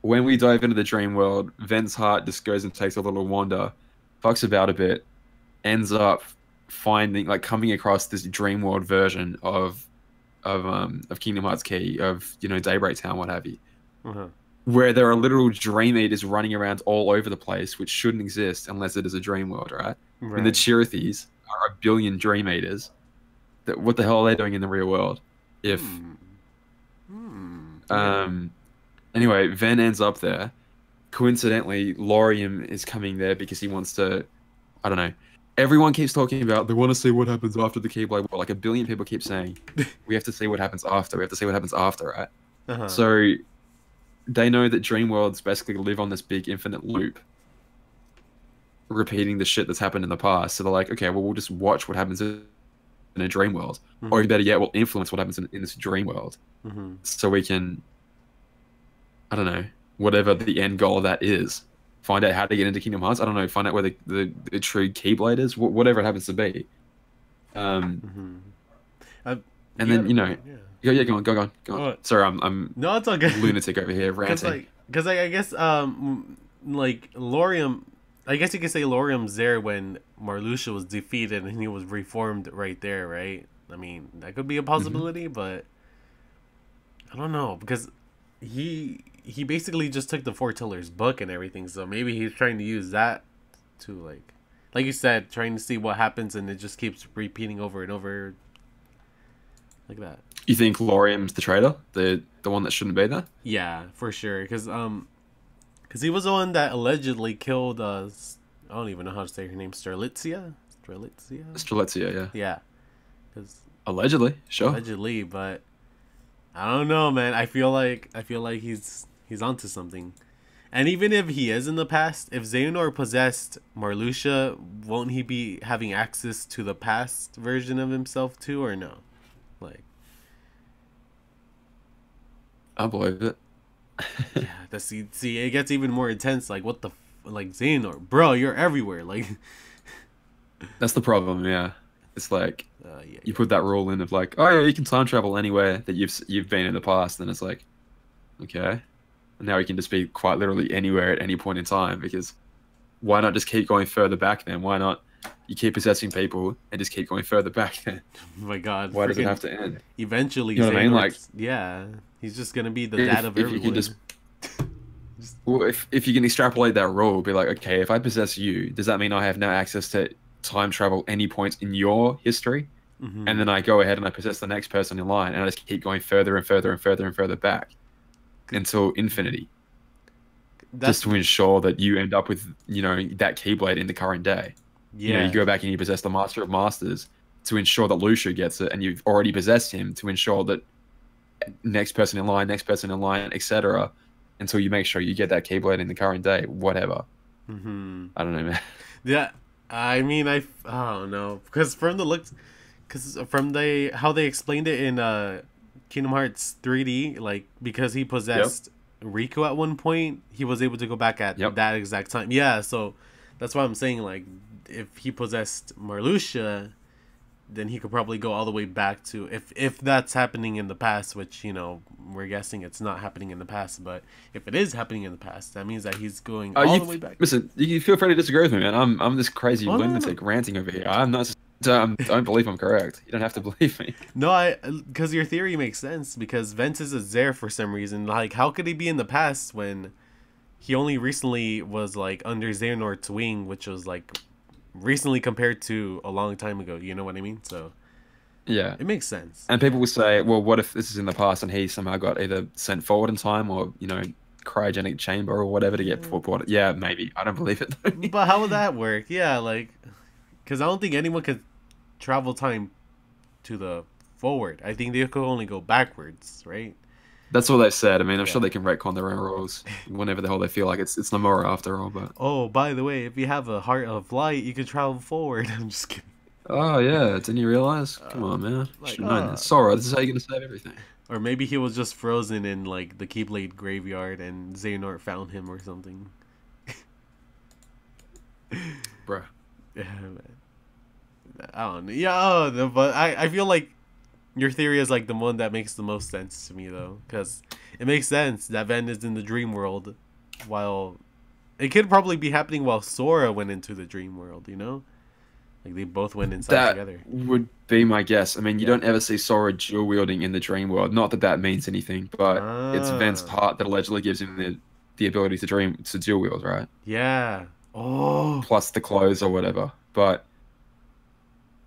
when we dive into the dream world, Ven's heart just goes and takes a little wander, fucks about a bit, ends up coming across this dream world version of Kingdom Hearts Key, of Daybreak Town, what have you, where there are literal dream eaters running around all over the place, which shouldn't exist unless it is a dream world, right? And the Chirithis are a billion dream eaters. What the hell are they doing in the real world? Anyway, Ven ends up there. Coincidentally, Lorium is coming there because he wants to, I don't know. Everyone keeps talking about they want to see what happens after the Keyblade War. Like a billion people keep saying, we have to see what happens after. We have to see what happens after, right? So they know that dream worlds basically live on this big infinite loop, repeating the shit that's happened in the past. So they're like, okay, well, we'll just watch what happens in a dream world, or better yet, we'll influence what happens in this dream world, so we can, I don't know, whatever the end goal of that is, find out how to get into Kingdom Hearts. I don't know, find out where the true Keyblade is, whatever it happens to be. And then go on. Sorry, I'm no, it's all good. Lunatic over here ranting. Because I guess like Lorium, I guess you could say Lorium's there when Marluxia was defeated and he was reformed right there, right? I mean, that could be a possibility, but I don't know, because he basically just took the Foreteller's book and everything, so maybe he's trying to use that to like you said, trying to see what happens, and it just keeps repeating over and over like that. You think Lorium's the traitor, the one that shouldn't be there? Yeah, for sure, because he was the one that allegedly killed I don't even know how to say her name, Strelitzia, yeah. Yeah. Allegedly, sure. Allegedly, but I don't know, man. I feel like he's onto something. And even if he is in the past, if Xehanort possessed Marluxia, won't he be having access to the past version of himself too, or no? Like, I believe it. Yeah, see, it gets even more intense. Like, what the, like, Xehanort, bro, you're everywhere. Like, that's the problem. Yeah, it's like you put that rule in of like, oh yeah, you can time travel anywhere that you've been in the past, and it's like, okay, and now you can just be quite literally anywhere at any point in time, because why not just keep going further back then? Why not you keep possessing people and just keep going further back then? Oh my god, why does it have to end? Eventually, you know what I mean? Like, yeah, he's just gonna be the dad of everyone. Well, if you can extrapolate that rule, be like, okay, if I possess you, does that mean I have no access to time travel any points in your history? And then I go ahead and I possess the next person in line, and I just keep going further and further and further and further back until infinity, just to ensure that you end up with, you know, that Keyblade in the current day. Yeah. You know, you go back and you possess the Master of Masters to ensure that Lucio gets it, and you've already possessed him to ensure that next person in line, etc., until you make sure you get that Keyblade in the current day, whatever. I don't know, man. Yeah, I mean, I don't know, because from the looks, because from how they explained it in Kingdom Hearts 3D, like, because he possessed Riku at one point, he was able to go back at that exact time. Yeah, so that's why I'm saying, like, if he possessed Marluxia, then he could probably go all the way back to, if that's happening in the past, which, you know, we're guessing it's not happening in the past, but if it is happening in the past, that means that he's going all the way back. Listen, you feel free to disagree with me, man. I'm this crazy lunatic ranting over here. I'm not. Don't believe I'm correct. You don't have to believe me. No, because your theory makes sense. Because Ventus is there for some reason. Like, how could he be in the past when he only recently was like under Xehanort's wing, which was like recently compared to a long time ago? You know what I mean? So yeah, it makes sense. And people will say, well, what if this is in the past and he somehow got either sent forward in time or, you know, cryogenic chamber or whatever to get teleported? Yeah, maybe. I don't believe it though. But how would that work? Yeah, like, because I don't think anyone could travel time to the forward. I think they could only go backwards, right? That's what they said. I mean, I'm sure they can retcon their own rules whenever the hell they feel like it's Nomura after all. But oh, by the way, if you have a heart of light, you can travel forward. I'm just kidding. Oh yeah, didn't you realize? Come on, man. Like, should have known this. Sora, this is how you're gonna save everything. Or maybe he was just frozen in like the Keyblade graveyard and Xehanort found him or something. Bruh. Yeah, man. I don't know. Yeah, but I feel like your theory is like the one that makes the most sense to me though, because it makes sense that Ven is in the dream world, while it could probably be happening while Sora went into the dream world. You know, like they both went inside together. That would be my guess. I mean, you don't ever see Sora dual wielding in the dream world. Not that that means anything, but it's Ven's heart that allegedly gives him the ability to dual wield, right? Yeah. Oh. Plus the clothes or whatever, but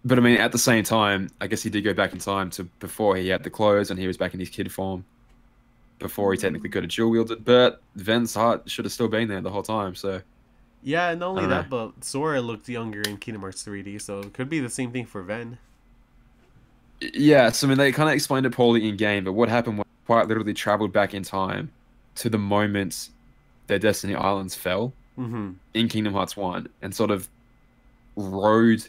I mean, at the same time, I guess he did go back in time to before he had the clothes and he was back in his kid form. Before he technically could have dual wielded, but Ven's heart should have still been there the whole time. So yeah, and not only that, but Sora looked younger in Kingdom Hearts 3D, so it could be the same thing for Ven. Yeah, so I mean, they kind of explained it poorly in game, but what happened was quite literally traveled back in time to the moment their Destiny Islands fell in Kingdom Hearts 1 and sort of rode.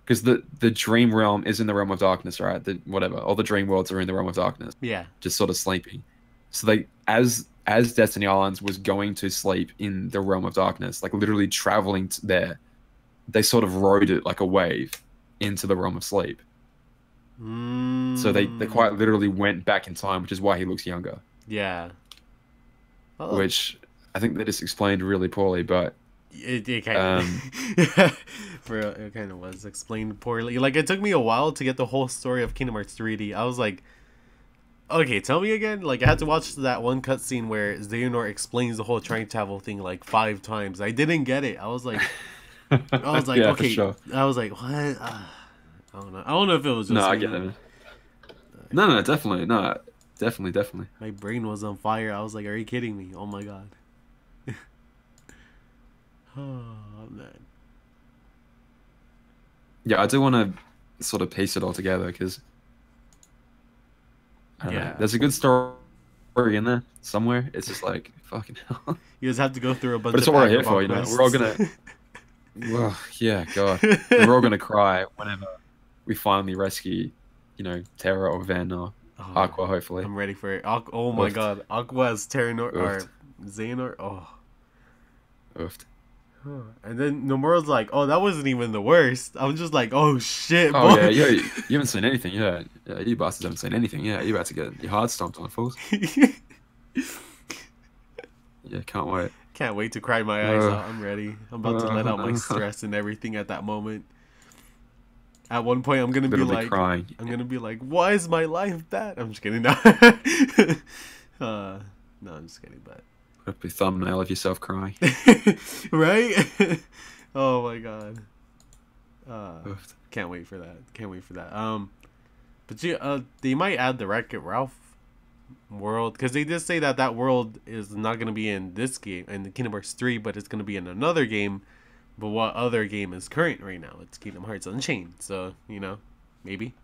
Because the dream realm is in the realm of darkness, right? All the dream worlds are in the realm of darkness. Yeah. Just sort of sleeping. So they, as Destiny Islands was going to sleep in the realm of darkness, like literally traveling there, they sort of rode it like a wave into the realm of sleep. So they quite literally went back in time, which is why he looks younger. Yeah. Which I think they just explained really poorly, but it kind of was explained poorly. Like, it took me a while to get the whole story of Kingdom Hearts 3D. I was like, okay, tell me again. Like, I had to watch that one cutscene where Xehanort explains the whole time travel thing like 5 times. I didn't get it. I was like, yeah, okay. Sure. I was like, what? I don't know. I don't know if it was just no, I get it. No, definitely, no, definitely. My brain was on fire. I was like, are you kidding me? Oh my god. Oh man. Yeah, I do want to sort of piece it all together because there's a good story in there somewhere. It's just like fucking hell. You just have to go through a bunch. But it's of what we're here for, you know. We're all gonna. Well, yeah, God, we're all gonna cry whenever we finally rescue, you know, Terra or Ven or Aqua. Hopefully, I'm ready for it. Oh my God, Aqua as Terranort or Xehanort. Oh. Oofed. And then Nomura's like, oh, that wasn't even the worst. I'm just like, oh shit, boy. Oh yeah, you haven't seen anything, yeah. You bastards haven't seen anything, yeah. You're about to get your heart stomped on, fools. Yeah, can't wait. Can't wait to cry my eyes out. I'm ready. I'm about to let out my stress and everything at that moment. At one point, I'm gonna be like, crying. I'm gonna be like, why is my life bad? I'm just kidding. No, no, I'm just kidding, but. That'd be a thumbnail of yourself crying. Right? Oh my god. Can't wait for that. Can't wait for that. But they might add the Wreck-It Ralph world, because they did say that that world is not gonna be in this game, in the Kingdom Hearts 3, but it's gonna be in another game. But what other game is current right now? It's Kingdom Hearts Unchained. So maybe.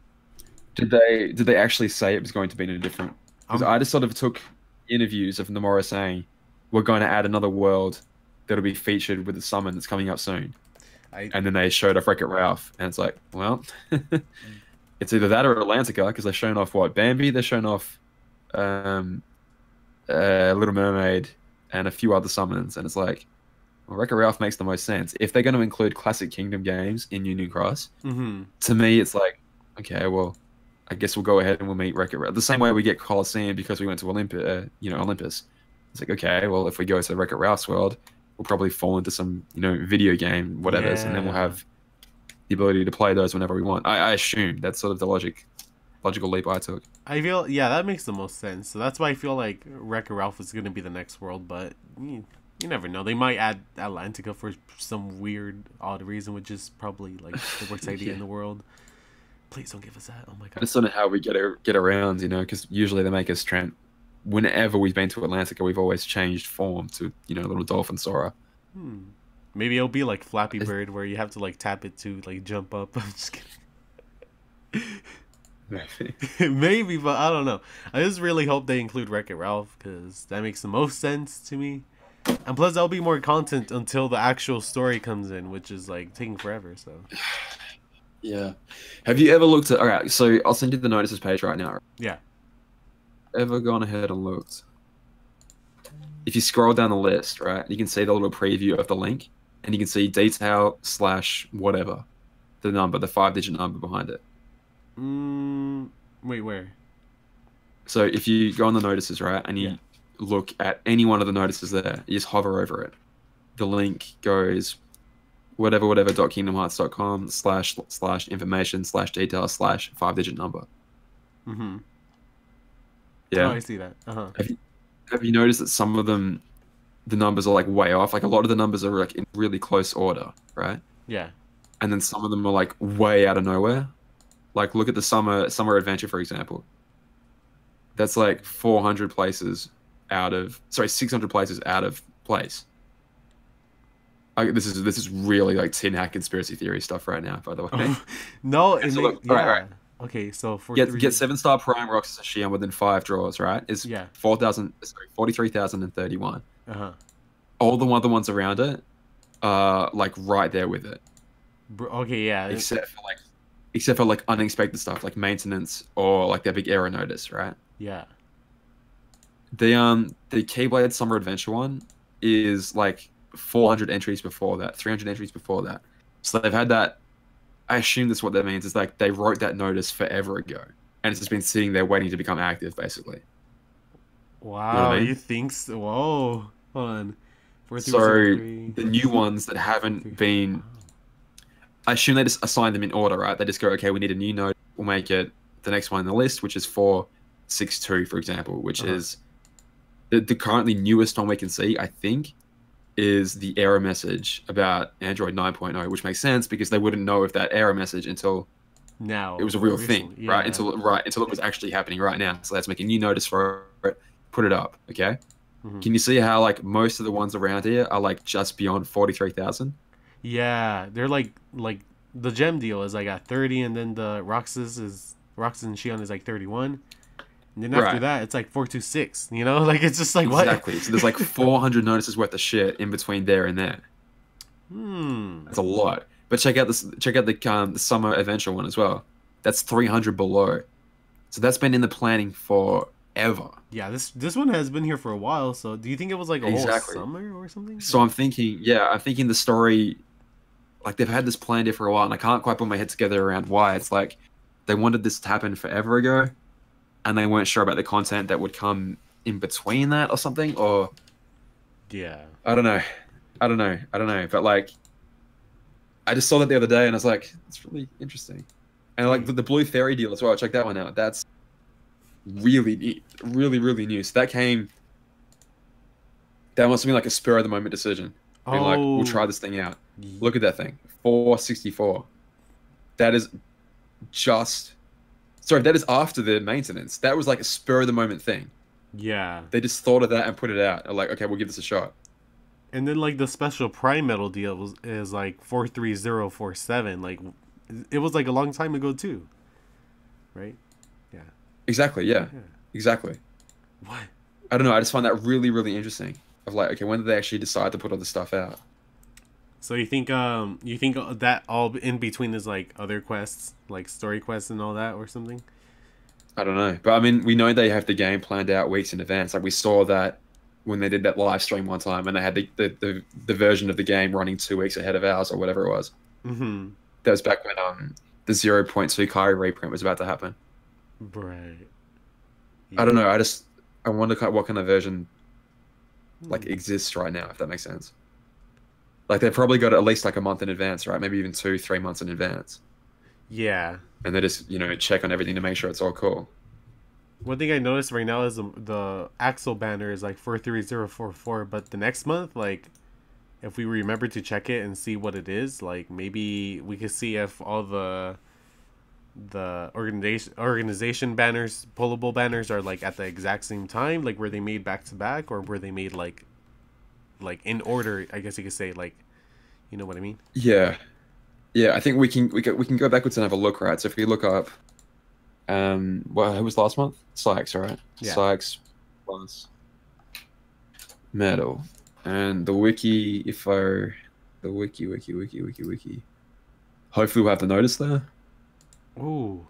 Did they actually say it was going to be in a different? Because I just sort of took interviews of Nomura saying we're going to add another world that'll be featured with the summon that's coming up soon. And then they showed off Wreck-It Ralph, and it's like, well, it's either that or Atlantica, because they're showing off what? Bambi, they're showing off Little Mermaid, and a few other summons, and it's like, well, Wreck-It Ralph makes the most sense. If they're going to include classic Kingdom games in Union Cross, to me, it's like, okay, well, I guess we'll go ahead and we'll meet Wreck-It Ralph. The same way we get Colosseum because we went to Olympus. It's like, okay, well, if we go to Wreck-It Ralph's world, we'll probably fall into some, video game, whatever, and then we'll have the ability to play those whenever we want. I assume that's sort of the logical leap I took. I feel, that makes the most sense. So that's why I feel like Wreck-It Ralph is going to be the next world, but you never know. They might add Atlantica for some weird, odd reason, which is probably like the worst idea in the world. Please don't give us that. Oh my god. That's sort of how we get around, because usually they make us whenever we've been to Atlantica, we've always changed form to, little dolphin Sora. Maybe it'll be like Flappy Bird, where you have to like tap it to like jump up. I'm just kidding. Maybe, but I don't know. I just really hope they include Wreck-It Ralph, because that makes the most sense to me. And plus, there'll be more content until the actual story comes in, which is like taking forever. So. Yeah. Have you ever looked at? All right, so I'll send you the notices page right now. Yeah. Ever gone ahead and looked? If you scroll down the list, right, you can see the little preview of the link, and you can see detail / whatever, the number, the 5-digit number behind it. Wait, where? So if you go on the notices, right, and you look at any one of the notices there, you just hover over it. The link goes whatever.kingdomhearts.com / information / detail / 5-digit number. Yeah. Oh, I see that. Have you noticed that some of them, the numbers are like way off? Like a lot of the numbers are like in really close order, right? Yeah. And then some of them are like way out of nowhere. Like look at the summer adventure, for example. That's like 600 places out of place. This is really like tin hat conspiracy theory stuff right now, by the way. No, so look, all right. Okay, so for get 7-star Prime Roxas Shion within 5 draws, right? Is 43,031. All the other ones around it are like right there with it. Okay, yeah. Except for like unexpected stuff like maintenance or like their big error notice, right? Yeah. The Keyblade Summer Adventure one is like 400 entries before that, 300 entries before that. So they've had that. I assume that's what that means. Is like they wrote that notice forever ago, and it's just been sitting there waiting to become active, basically. Wow, you know what I mean? You think so? Whoa, hold on. So the new ones that haven't been, I assume they just assign them in order, right? They just go, okay, we need a new node. We'll make it the next one in the list, which is 462, for example, which is the currently newest one we can see, I think, is the error message about Android 9.0, which makes sense because they wouldn't know if that error message until now it was a real thing, yeah. right? Until it was actually happening right now. So let's make a new notice for it, put it up, okay? Can you see how like most of the ones around here are like just beyond 43,000? Yeah, they're like the gem deal is like at 30, and then the Roxas and Shion is like 31. And then after that, it's like 426. Like it's just like what? Exactly. So there's like 400 notices worth of shit in between there and there. That's a lot. But check out the Summer Adventure one as well. That's 300 below. So that's been in the planning forever. Yeah, this one has been here for a while. So do you think it was like a whole summer or something? So I'm thinking the story, like they've had this planned here for a while, and I can't quite put my head together around why. It's like they wanted this to happen forever ago, and they weren't sure about the content that would come in between that or something, or I don't know. But like, I just saw that the other day, and I was like, it's really interesting. And like the Blue Fairy deal as well. Check that one out. That's really neat. Really new. So that came That must have been like a spur of the moment decision. Being like, we'll try Oh, this thing out. Look at that thing. 464. That is just sorry, that is after the maintenance. That was like a spur of the moment thing. yeah. They just thought of that and put it out. They're like, okay, we'll give this a shot. And then like the special Prime Metal deal is like 43047. Like it was like a long time ago too, right? Yeah. Exactly, yeah. Yeah. Exactly. What? I don't know, I just find that really, really interesting. Of like, okay, when did they actually decide to put all this stuff out? So you think that all in between is like other quests, like story quests and all that or something? I don't know. But I mean, we know they have the game planned out weeks in advance. Like we saw that when they did that live stream one time and they had the version of the game running 2 weeks ahead of ours or whatever it was. Mm-hmm. That was back when the 0.2 Kari reprint was about to happen. Right. I Yeah. don't know. I wonder what kind of version like exists right now, if that makes sense. Like they've probably got it at least like a month in advance, right? Maybe even 2, 3 months in advance. Yeah. And they just, check on everything to make sure it's all cool. One thing I noticed right now is the Axel banner is like 43044, but the next month, like, if we remember to check it and see what it is, like maybe we could see if all the organization banners, pullable banners, are like at the exact same time, like were they made back to back or were they made like in order? I guess you could say, like, you know what I mean? Yeah. Yeah, I think we can go backwards and have a look, right? So if we look up well, who was last month? Sykes, right? Yeah. Sykes plus metal. And the wiki, the wiki. Hopefully we'll have the notice there. Ooh,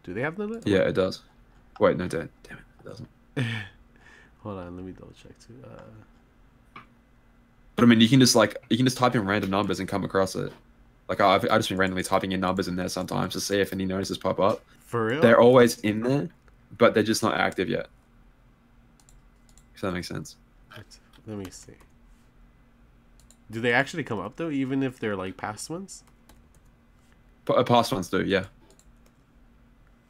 do they have the? Yeah, it does. Wait, no, don't. Damn it, it doesn't. Hold on, let me double check too. But I mean, you can just type in random numbers and come across it. Like I've just been randomly typing in numbers in there sometimes to see if any notices pop up. For real? They're always in there, but they're just not active yet. If that makes sense. Let me see. Do they actually come up though, even if they're like past ones? But past ones do, yeah.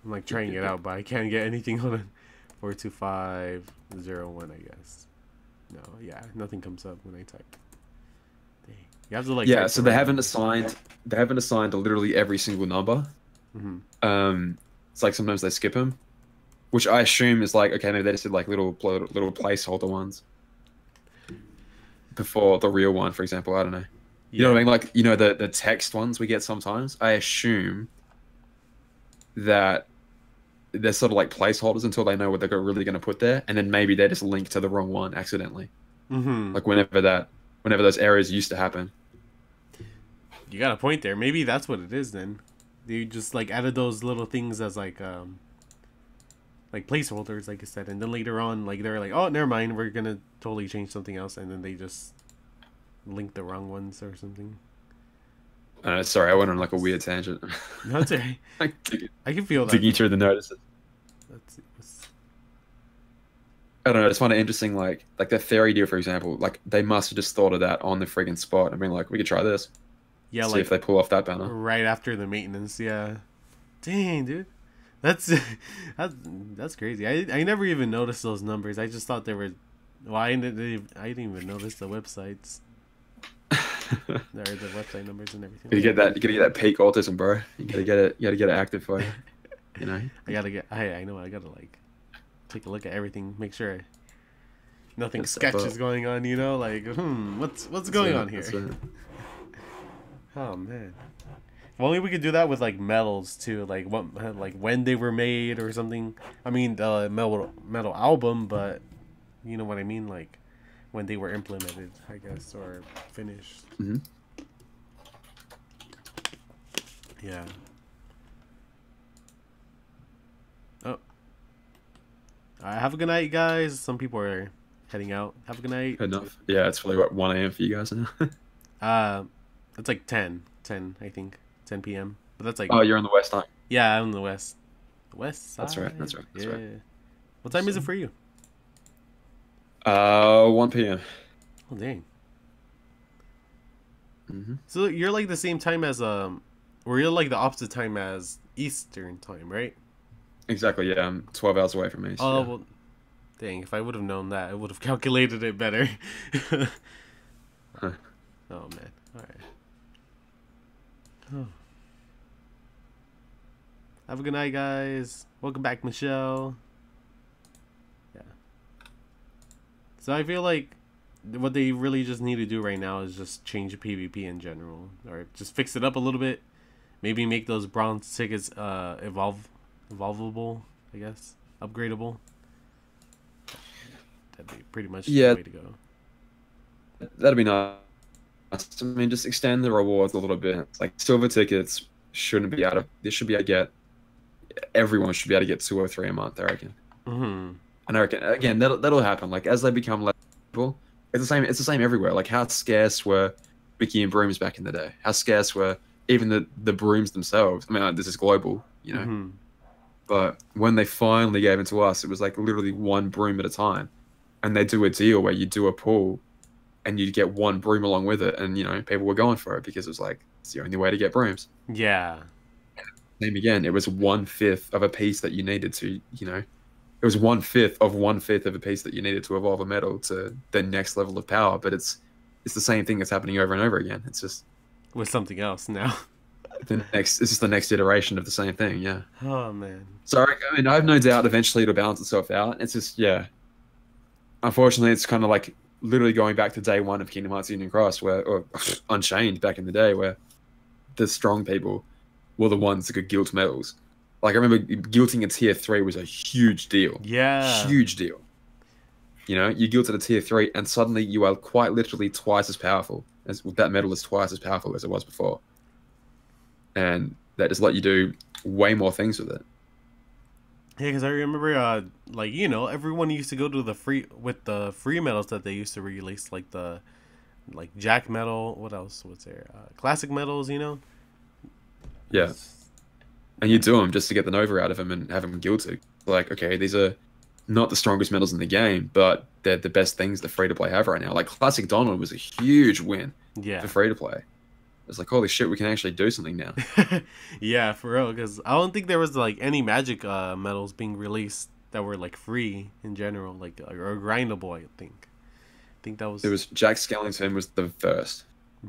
I'm like trying it out, but I can't get anything on it. 42501, I guess. No, yeah, nothing comes up when I type. Dang. You have to like. Yeah, so they haven't assigned literally every single number. Mm-hmm. It's like sometimes they skip them, which I assume is like, okay, maybe they just did like little placeholder ones before the real one, for example. I don't know. You know what I mean? Like, the text ones we get sometimes. I assume that they're sort of like placeholders until they know what they're really going to put there, and then maybe they just link to the wrong one accidentally. Mm-hmm. Like whenever those errors used to happen. You got a point there. Maybe that's what it is then. They just like added those little things as like placeholders, like I said, and then later on, like they're like, oh, never mind, we're gonna totally change something else, and then they just link the wrong ones or something. Sorry, I went on like a weird tangent. No, it's alright. I can feel that. Digging through the notices. Let's see. I don't know. I just find it interesting, like the theory deal, for example. Like they must have just thought of that on the friggin' spot. I mean, like we could try this. Yeah, see like if they pull off that banner right after the maintenance. Yeah. Dang, dude. That's crazy. I never even noticed those numbers. I just thought they were. Well, I didn't even notice the websites. There are the website numbers and everything. You gotta get that peak autism, bro. You gotta get it. You gotta get it active for you. You know. I know. I gotta like take a look at everying, make sure nothing sketch is going on. Like what's going on here? Oh man. If only we could do that with like metals too, like when they were made or something. I mean the metal album, but you know what I mean, like when they were implemented, I guess, or finished. Mm-hmm. Yeah. Oh. Have a good night, guys. Some people are heading out. Have a good night. Enough. Yeah, it's probably what 1 a.m. for you guys now. It's like 10 I think, 10 p.m. But that's like. Oh, you're on the west time. Yeah, I'm in the west. West side. That's right. Yeah. What time is it for you? 1 p.m. Oh dang. Mm-hmm. So you're like the same time as or you're like the opposite time as Eastern time, right? Exactly. Yeah, I'm 12 hours away from East. Oh yeah. well, Dang, if I would have known that, I would have calculated it better. Huh. Oh man. All right. Oh. Have a good night, guys. Welcome back, Michelle. Yeah. So I feel like what they really just need to do right now is just change the PvP in general, or just fix it up a little bit. Maybe make those bronze tickets evolvable, I guess, upgradable. That'd be pretty much the way to go. That'd be nice. I mean, just extend the rewards a little bit. Like silver tickets shouldn't be out of. This should be able to get. Everyone should be able to get 2 or 3 a month, I reckon. Mm-hmm. And I reckon again that'll happen. Like as they become less people, it's the same. It's the same everywhere. Like how scarce were Mickey and brooms back in the day? How scarce were even the brooms themselves? I mean, this is global, you know. Mm-hmm. But when they finally gave it to us, it was like literally 1 broom at a time, and they do a deal where you do a pool, and you get 1 broom along with it, and you know people were going for it because it was like it's the only way to get brooms. Yeah. Same again. It was 1/5 of a piece that you needed to, you know. It was 1/5 of 1/5 of a piece that you needed to evolve a medal to the next level of power. But it's the same thing that's happening over and over again. It's just with something else now. It's just the next iteration of the same thing. Yeah. Oh man. So I mean, I have no doubt eventually it'll balance itself out. It's just Unfortunately, it's kind of like literally going back to day 1 of Kingdom Hearts Union Cross, or Unchained back in the day, where the strong people were the ones that could guilt medals. Like I remember guilting a tier 3 was a huge deal. Yeah. Huge deal. You know, you guilted a tier 3 and suddenly you are quite literally twice as powerful. That medal is twice as powerful as it was before. And that just let you do way more things with it. Yeah, because I remember, like, you know, everyone used to go to the free medals that they used to release, like the Jack medal. What else was there? Classic medals, you know. Yeah. And you do them just to get the Nova out of them and have them guilted. Like, okay, these are not the strongest medals in the game, but they're the best things the free-to-play have right now. Like, Classic Donald was a huge win for free-to-play. It's like, holy shit, we can actually do something now. Yeah, for real, because I don't think there was, like, any magic medals being released that were, like, free in general, like, or grindable, I think. I think that was... It was Jack Skellington was the first.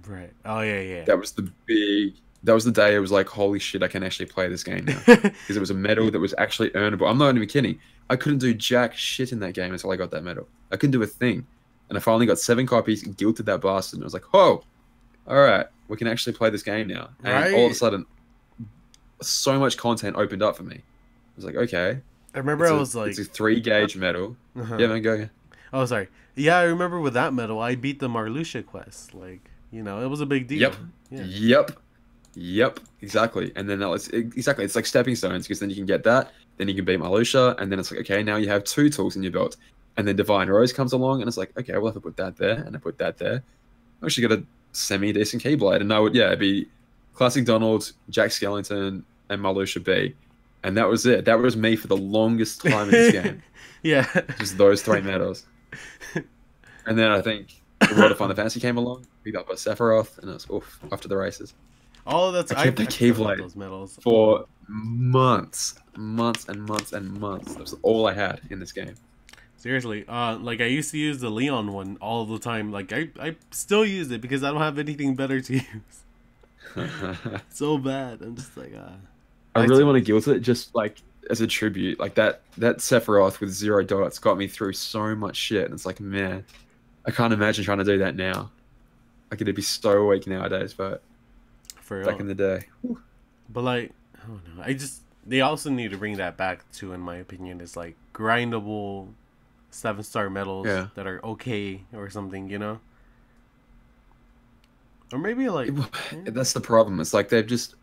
Right. Oh, yeah. That was the day it was like, holy shit, I can actually play this game now. Because it was a medal that was actually earnable. I'm not even kidding. I couldn't do jack shit in that game until I got that medal. I couldn't do a thing. And I finally got 7 copies, guilted that bastard, and I was like, oh, all right, we can actually play this game now. And all of a sudden, so much content opened up for me. I was like, okay. I remember it's a 3-gauge medal. Yeah, man, go. Oh, sorry. Yeah, I remember with that medal, I beat the Marluxia quest. Like, you know, it was a big deal. Yep, exactly. And then it's like stepping stones, because then you can get that, then you can beat Marluxia, and then it's like, okay, now you have 2 tools in your belt. And then Divine Rose comes along, and it's like, okay, well, if I put that there, and I put that there, I actually got a semi-decent Keyblade. And it'd be Classic Donald, Jack Skellington, and Marluxia B. And that was it. That was me for the longest time in this game. Yeah. Just those 3 medals. And then I think the World of Final Fantasy came along, beat up by Sephiroth, and it was off to the races. Oh, that's I kept the Keyblade those medals for months and months and months. That was all I had in this game. Seriously, like I used to use the Leon one all the time. Like I still use it because I don't have anything better to use. So bad. I'm just like, I really want to guilt it just like as a tribute. Like that Sephiroth with 0 dots got me through so much shit. And it's like, man, I can't imagine trying to do that now. Like it'd be so weak nowadays, but back in the day. Whew. But like, I don't know. They also need to bring that back too, in my opinion. It's like grindable 7-star medals that are okay or something, you know? Or maybe like... That's the problem. It's like they've just...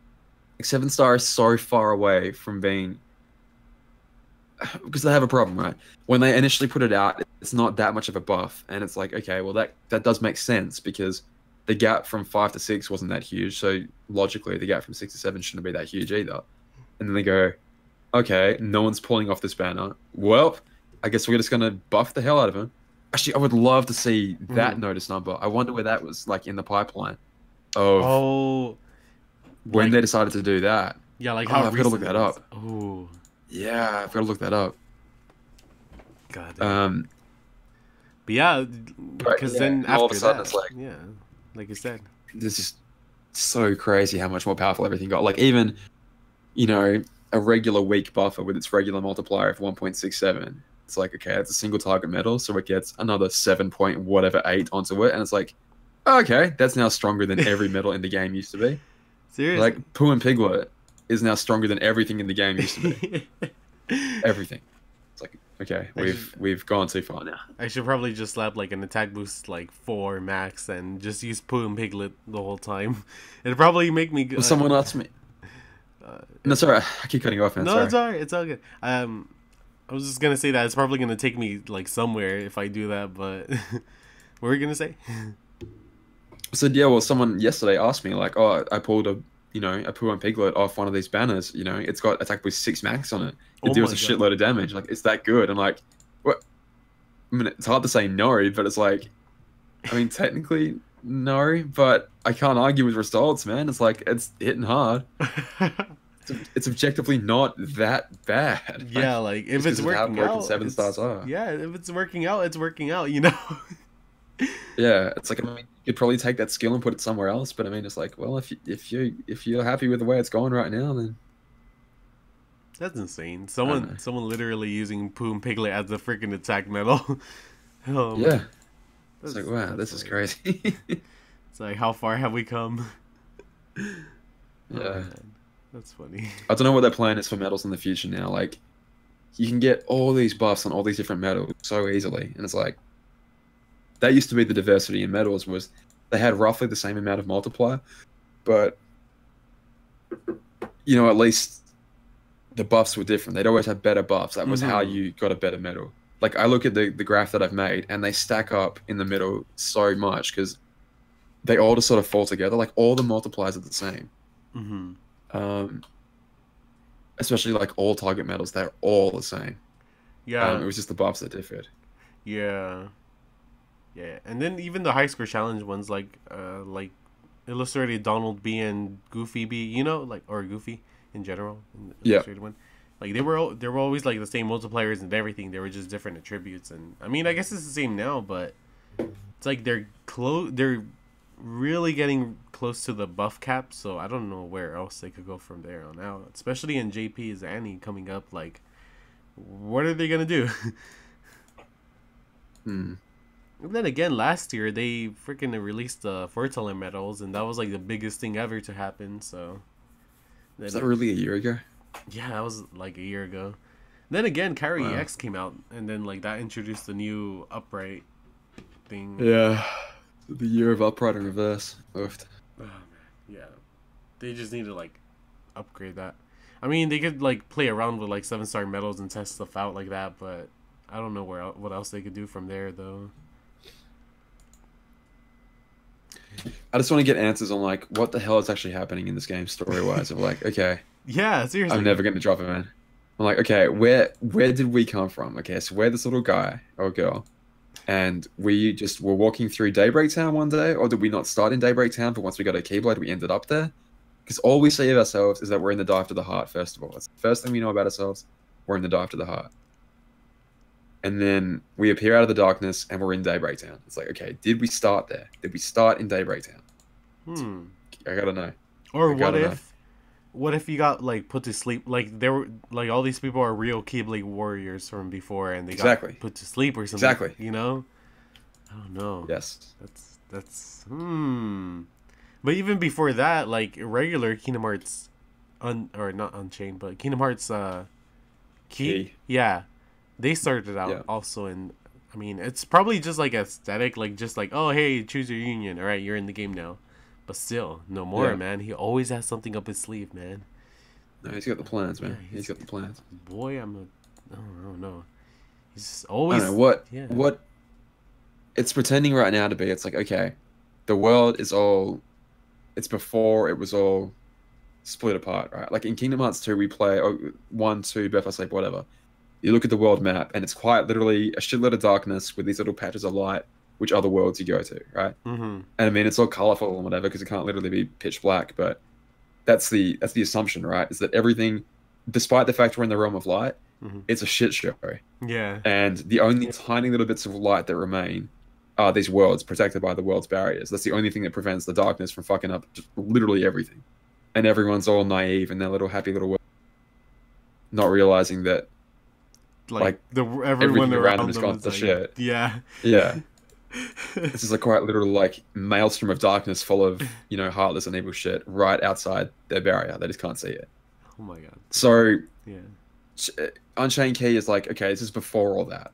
Like 7-star is so far away from being... Because they have a problem, right? When they initially put it out, it's not that much of a buff. And it's like, okay, well that does make sense because the gap from 5 to 6 wasn't that huge. So logically, the gap from 6 to 7 shouldn't be that huge either. And then they go, okay, no one's pulling off this banner. Well... I guess we're just going to buff the hell out of him. Actually, I would love to see that notice number. I wonder where that was, like, in the pipeline. When they decided to do that. Yeah, like how I've got to look that up. Oh. Yeah, I've got to look that up. God damn. But yeah, But because yeah, then and all of after a sudden that, it's like yeah, like you said. this is so crazy how much more powerful everything got. Like even a regular weak buffer with its regular multiplier of 1.67. It's like, okay, it's a single target metal, so it gets another 7 point whatever 8 onto it, and it's like, okay, that's now stronger than every metal in the game used to be. Seriously. Like Poo and Piglet is now stronger than everything in the game used to be. Everything. It's like, okay, we've gone too far now. I should probably just slap like an attack boost like 4 max and just use Poo and Piglet the whole time. It'd probably make me. Well, someone asked me. No, sorry, I keep cutting you off, man. No, Sorry. it's alright. It's all good. I was just gonna say that it's probably gonna take me like somewhere if I do that. But what were you gonna say? So yeah, well, someone yesterday asked me like, oh, I pulled a Poo and Piglet off one of these banners. It's got attack with 6 max on it. It deals a shitload of damage. Like, it's that good. I'm like, what? I mean, it's hard to say no, but it's like, I mean, technically no, but I can't argue with results, man. It's like it's hitting hard. It's objectively not that bad. Yeah, like if it's working out, 7 stars are. Yeah, if it's working out, it's working out. Yeah, it's like, I mean, you'd probably take that skill and put it somewhere else, but I mean, it's like, well, if you're happy with the way it's going right now, then that's insane. Someone literally using Poo and Piglet as the freaking attack metal. Yeah, it's like, wow, this is crazy. It's like, how far have we come? Yeah. That's funny. I don't know what their plan is for metals in the future now. Like, you can get all these buffs on all these different metals so easily, and it's like, that used to be the diversity in metals, was they had roughly the same amount of multiplier, but at least the buffs were different. They'd always have better buffs. That was how you got a better metal. Like, I look at the graph that I've made, and they stack up in the middle so much because they all just sort of fall together. Like, all the multipliers are the same. Especially like all target metals, they're all the same. Yeah. It was just the buffs that differed. Yeah. Yeah, and then even the high score challenge ones, like Illustrated Donald B and Goofy B, or Goofy in general. Illustrated one. Like they were always like the same multipliers and everything. They were just different attributes, and I mean, I guess it's the same now, but it's like they're really getting close to the buff cap, so I don't know where else they could go from there on out. Especially in JP's Annie coming up, like, what are they gonna do? And then again, last year they freaking released the Foreteller medals, and that was like the biggest thing ever to happen. So, is that really a year ago? Yeah, that was like a year ago. Then again, KHUx came out, and then like that introduced the new upright thing. Yeah. The year of upright and reverse. Oofed. Oh man, yeah. They just need to like upgrade that. I mean, they could like play around with like 7-star medals and test stuff out like that, but I don't know what else they could do from there though. I just want to get answers on like what the hell is actually happening in this game story wise. Of like, okay, yeah, seriously, I'm never gonna drop it, man. I'm like, okay, where did we come from? Okay, so we're this little guy or girl. And we just were walking through Daybreak Town one day, or did we not start in Daybreak Town, but once we got a Keyblade, we ended up there? Because all we see of ourselves is that we're in the Dive to the Heart, first of all. That's the first thing we know about ourselves. We're in the Dive to the Heart. And then we appear out of the darkness, and we're in Daybreak Town. It's like, okay, did we start there? Did we start in Daybreak Town? I gotta know. Or what if you got like put to sleep? Like there were like all these people are real Keyblade warriors from before, and they got put to sleep or something. Exactly. I don't know. Yes. That's But even before that, like regular Kingdom Hearts, or not Unchained, but Kingdom Hearts Key. Yeah, they started out also in. I mean, it's probably just like aesthetic, like just like, oh hey, choose your union. All right, you're in the game now. But still, no more, man. He always has something up his sleeve, man. No, he's got the plans, man. Yeah, he's got the plans. Boy, I don't know. He's always. I don't know what it's pretending right now to be. It's like, okay, the world is all. It's before it was all split apart, right? Like in Kingdom Hearts 2, we play 1, 2, Birth by Sleep, whatever. You look at the world map, and it's quite literally a shitload of darkness with these little patches of light. Which other worlds you go to, right? And I mean, it's all colorful and whatever because it can't literally be pitch black. But that's the assumption, right? Is that everything, despite the fact we're in the realm of light, it's a shit show. Yeah. And the only tiny little bits of light that remain are these worlds protected by the world's barriers. That's the only thing that prevents the darkness from fucking up just literally everything. And everyone's all naive in their little happy little world, not realizing that like everyone around them has gone is to like, shit. yeah. Yeah. This is a quite literal like maelstrom of darkness full of, heartless and evil shit right outside their barrier. They just can't see it. Oh my god. So yeah. Unchained Key is like, okay, this is before all that,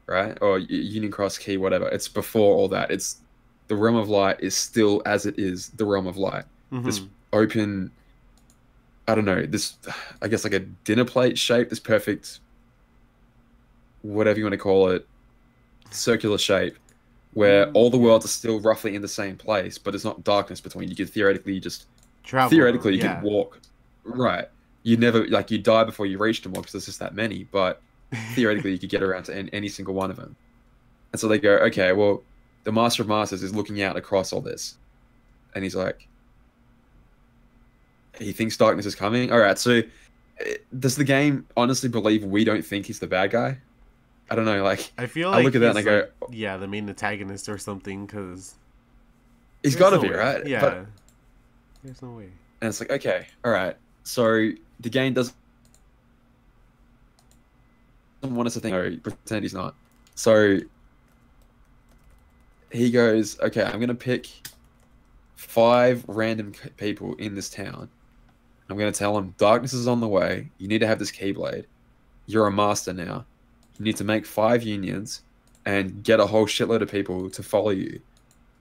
right? Or Union Cross Key, whatever. It's before all that. It's the realm of light is still as it is the realm of light. This open, I don't know, this, I guess like a dinner plate shape, this perfect, whatever you want to call it, circular shape, where all the worlds are still roughly in the same place, but there's not darkness between. You could theoretically just travel. Theoretically, you could walk. Right. You never, like, you die before you reach them all because there's just that many, but theoretically you could get around to any single one of them. And so they go, okay, well, the Master of Masters is looking out across all this. And he's like, he thinks darkness is coming. All right, so does the game honestly believe we don't think he's the bad guy? I don't know, like, I feel like I look at that and I go, yeah, the main antagonist or something, because he's got to be, right? Yeah. But there's no way. And it's like, okay, all right. So the game doesn't want us to think, oh, pretend he's not. So he goes, okay, I'm going to pick 5 random people in this town. I'm going to tell them darkness is on the way. You need to have this Keyblade. You're a master now. You need to make 5 unions and get a whole shitload of people to follow you,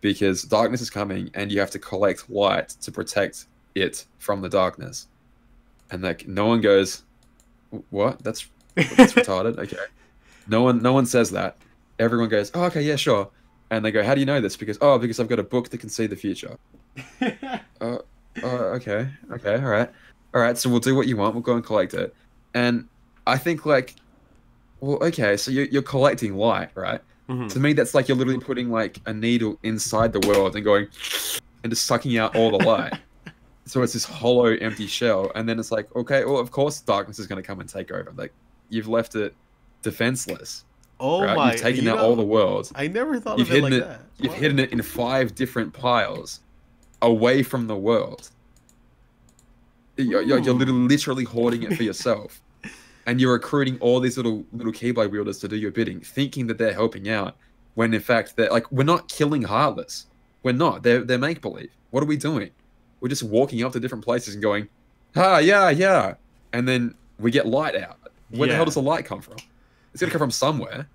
because darkness is coming and you have to collect light to protect it from the darkness. And like, no one goes, what? That's retarded. Okay. No one says that. Everyone goes, oh, okay, yeah, sure. And they go, how do you know this? Because I've got a book that can see the future. Okay, all right. So we'll do what you want. We'll go and collect it. And I think like, well, okay, so you're collecting light, right? To me, that's like you're literally putting like a needle inside the world and going and just sucking out all the light. So it's this hollow, empty shell. And then it's like, okay, well, of course darkness is going to come and take over. Like, you've left it defenseless. Oh right? my! You've taken out all the worlds. I never thought of it like that. You've hidden it in 5 different piles away from the world. You're literally hoarding it for yourself. And you're recruiting all these little Keyblade wielders to do your bidding, thinking that they're helping out, when in fact they're like, we're not killing Heartless. We're not. They're make believe. What are we doing? We're just walking up to different places and going, yeah, and then we get light out. Where the hell does the light come from? It's gonna come from somewhere.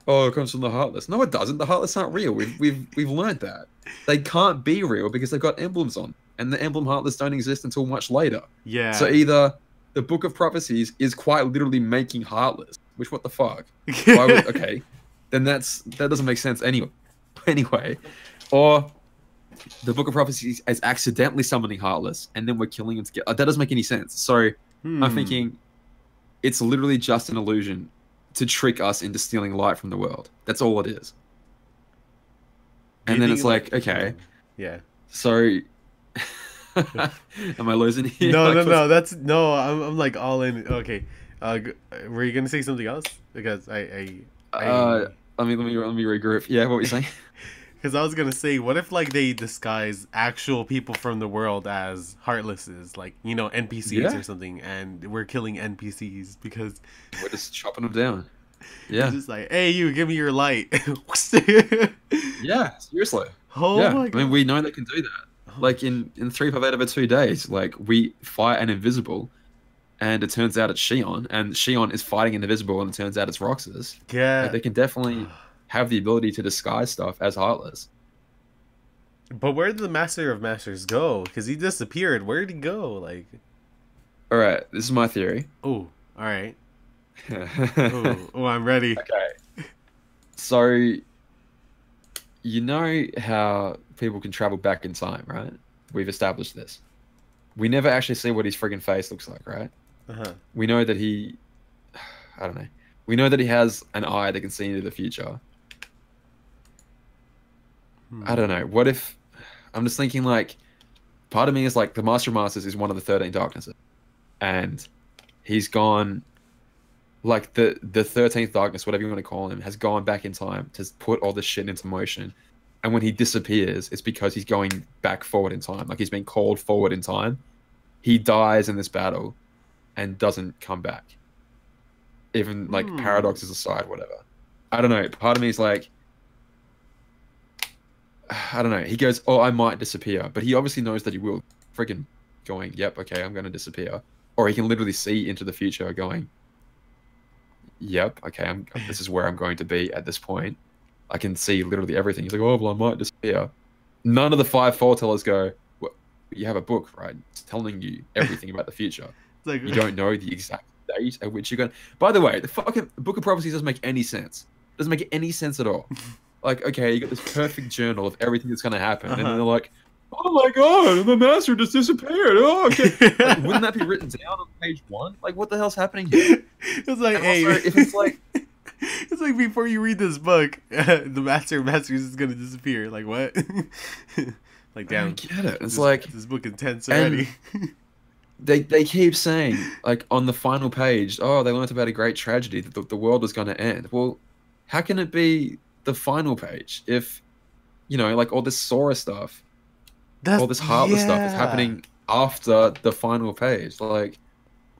Oh, it comes from the Heartless. No, it doesn't. The Heartless aren't real. We've learned that they can't be real because they've got emblems on, and the emblem Heartless don't exist until much later. Yeah. So either the Book of Prophecies is quite literally making Heartless, which what the fuck? Okay, then that doesn't make sense anyway, or the Book of Prophecies is accidentally summoning Heartless, and then we're killing him together. That doesn't make any sense. So I'm thinking it's literally just an illusion to trick us into stealing light from the world. That's all it is. And then it's like, okay, yeah. So am I losing here? No, like, no. I'm like all in. Okay, were you gonna say something else? Because let me regroup. Yeah, what were you saying? Because I was gonna say, what if like they disguise actual people from the world as Heartlesses, like NPCs or something, and we're killing NPCs because we're just chopping them down. Yeah, it's just like, hey, you give me your light. Yeah, seriously. Oh my God. I mean, we know they can do that. Like in 358 over 2 days, like we fight an invisible, and it turns out it's Shion, and Shion is fighting an invisible, and it turns out it's Roxas. Yeah, like, they can definitely have the ability to disguise stuff as Heartless. But where did the Master of Masters go? Because he disappeared. Where did he go? Like, all right, this is my theory. Oh, all right. Oh, I'm ready. Okay. So, you know how people can travel back in time, right? We've established this. We never actually see what his friggin' face looks like, right? We know that he... I don't know. We know that he has an eye that can see into the future. I don't know. What if... I'm just thinking, like... Part of me is like, the Master of Masters is one of the 13 Darknesses. And he's gone like the 13th darkness, whatever you want to call him, has gone back in time to put all this shit into motion. And when he disappears, it's because he's going back forward in time. Like he's been called forward in time. He dies in this battle and doesn't come back. Even like paradoxes aside, whatever. I don't know. Part of me is like, I don't know. He goes, "Oh, I might disappear," but he obviously knows that he will. Freaking going, "Yep, okay, I'm going to disappear," or he can literally see into the future, going, "Yep, okay, this is where I'm going to be at this point. I can see literally everything." He's like, "Oh, well, I might disappear." None of the 5 foretellers go, "Well, you have a book, right? It's telling you everything about the future. Like, you don't know the exact date at which you're going." By the way, the fucking Book of Prophecies doesn't make any sense. Doesn't make any sense at all. Like, okay, you got this perfect journal of everything that's going to happen, and then they're like, "Oh my god, the master just disappeared." Oh, okay. Like, wouldn't that be written down on page 1? Like, what the hell's happening here? It's like, and hey, also, if it's like, it's like before you read this book, the master is gonna disappear. Like what? Like, damn, I don't get it. It's like this book intense already. They keep saying, like, on the final page, "Oh, they learnt about a great tragedy, that the world was going to end." Well, how can it be the final page if, you know, like, all this Sora stuff, all this Heartless stuff is happening after the final page? Like,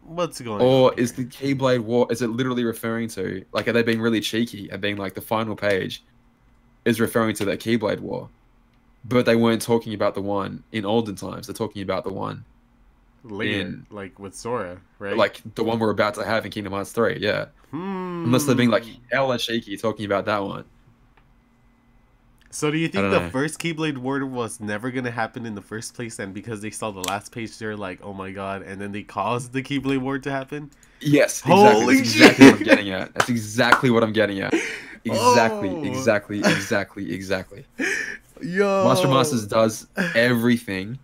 what's going on? Or is the Keyblade War, is it literally referring to, like, are they being really cheeky and being like, the final page is referring to that Keyblade War, but they weren't talking about the one in olden times, they're talking about the one later, like with Sora, right? Like the one we're about to have in Kingdom Hearts 3, yeah. Unless they're being like hella cheeky talking about that one. So do you think the first Keyblade War was never going to happen in the first place, and because they saw the last page they're like, "Oh my god," and then they caused the Keyblade War to happen? Yes, exactly. That's exactly what I'm getting at. That's exactly what I'm getting at. Exactly. Yo. Master Masters does everything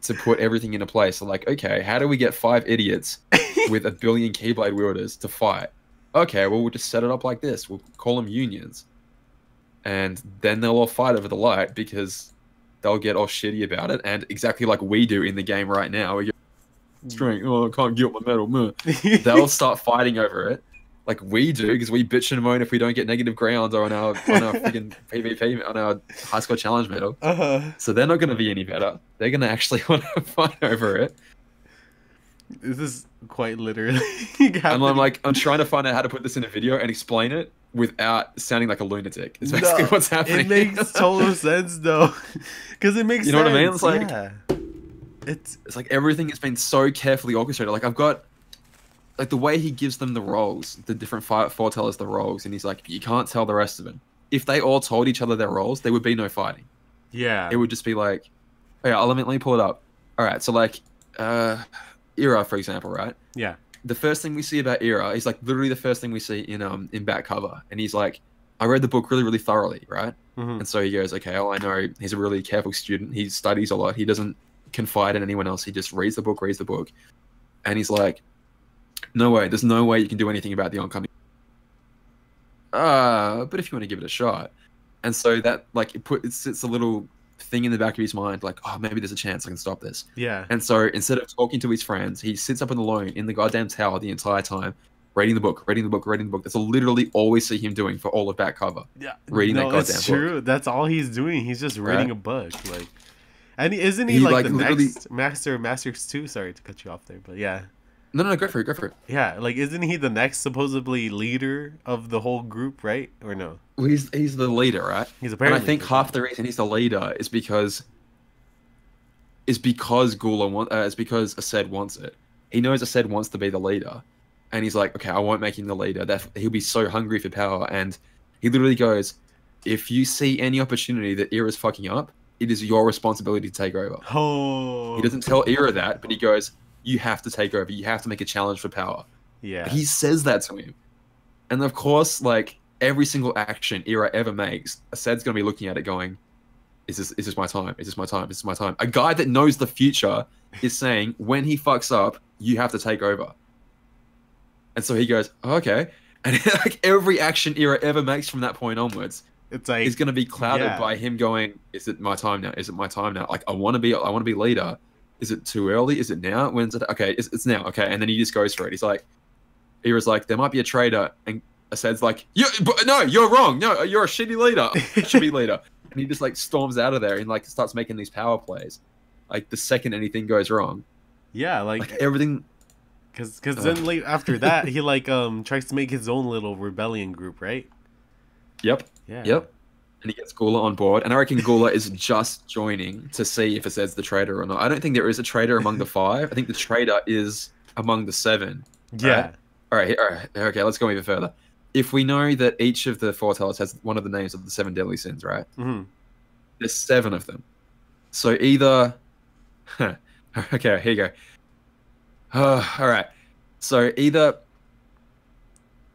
to put everything into place. So, like, okay, how do we get 5 idiots with a billion Keyblade wielders to fight? Okay, well, we'll just set it up like this. We'll call them unions. And then they'll all fight over the light because they'll get all shitty about it. And exactly like we do in the game right now. We get strength. "Oh, I can't get my medal." They'll start fighting over it. Like we do, because we bitch and moan if we don't get negative grounds or on our freaking PvP, on our high score challenge medal. So they're not going to be any better. They're going to actually want to fight over it. This is quite literally and I'm trying to find out how to put this in a video and explain it without sounding like a lunatic. It's basically what's happening. It makes total sense though, because it makes you know what I mean? It's like it's like everything has been so carefully orchestrated. Like I've got like the way he gives them the roles, the different foretellers the roles, and he's like, you can't tell the rest of them. If they all told each other their roles, there would be no fighting. Yeah, it would just be like, oh yeah, let me pull it up. All right, so like Era, for example, right? Yeah. The first thing we see about Era is like literally the first thing we see in back cover, and he's like, I read the book really thoroughly, right? And so he goes, okay, I know he's a really careful student. He studies a lot. He doesn't confide in anyone else. He just reads the book, and he's like, no way, there's no way you can do anything about the oncoming. But if you want to give it a shot, and so that like it sits a little thing in the back of his mind, like, oh, maybe there's a chance I can stop this. Yeah. And so instead of talking to his friends, he sits up alone in the goddamn tower the entire time, reading the book. That's literally all we see him doing for all of back cover. Yeah. Reading that goddamn book. That's true. That's all he's doing. He's just reading a book. Like, and isn't he like the next Masters 2? Sorry to cut you off there, but yeah. No, go for it. Yeah, like, isn't he the next supposedly leader of the whole group, right? Or no? Well, he's the leader, right? He's apparently. And I think half the reason he's the leader is because Gula is because Aced wants it. He knows Aced wants to be the leader, and he's like, okay, I won't make him the leader. He'll be so hungry for power, and he literally goes, if you see any opportunity that Era's fucking up, it is your responsibility to take over. Oh. He doesn't tell Era that, but he goes, you have to take over. You have to make a challenge for power. Yeah. He says that to him. And of course, like, every single action Era ever makes, Aced's going to be looking at it going, is this my time? Is this my time? Is this my time? A guy that knows the future is saying, when he fucks up, you have to take over. And so he goes, oh, okay. And like every action Era ever makes from that point onwards, it's like, is going to be clouded by him going, is it my time now? Is it my time now? Like, I want to be leader. Is it too early? Is it now? When's it? Okay, it's now. Okay, and then he just goes for it. He's like, he was like, there might be a traitor, and Asad's like, no, you're wrong. No, you're a shitty leader. Shitty leader. And he just like storms out of there and like starts making these power plays. Like the second anything goes wrong. Yeah, like everything. Cause then late after that he like tries to make his own little rebellion group, right? Yep. Yeah. Yep. And he gets Gula on board, and I reckon Gula is just joining to see if Asad's the traitor or not. I don't think there is a traitor among the 5. I think the traitor is among the 7. Yeah. All right. Okay, let's go even further. If we know that each of the Foretellers has one of the names of the 7 deadly sins, right? Mm-hmm. There's 7 of them. So either... okay, here you go. All right. So either...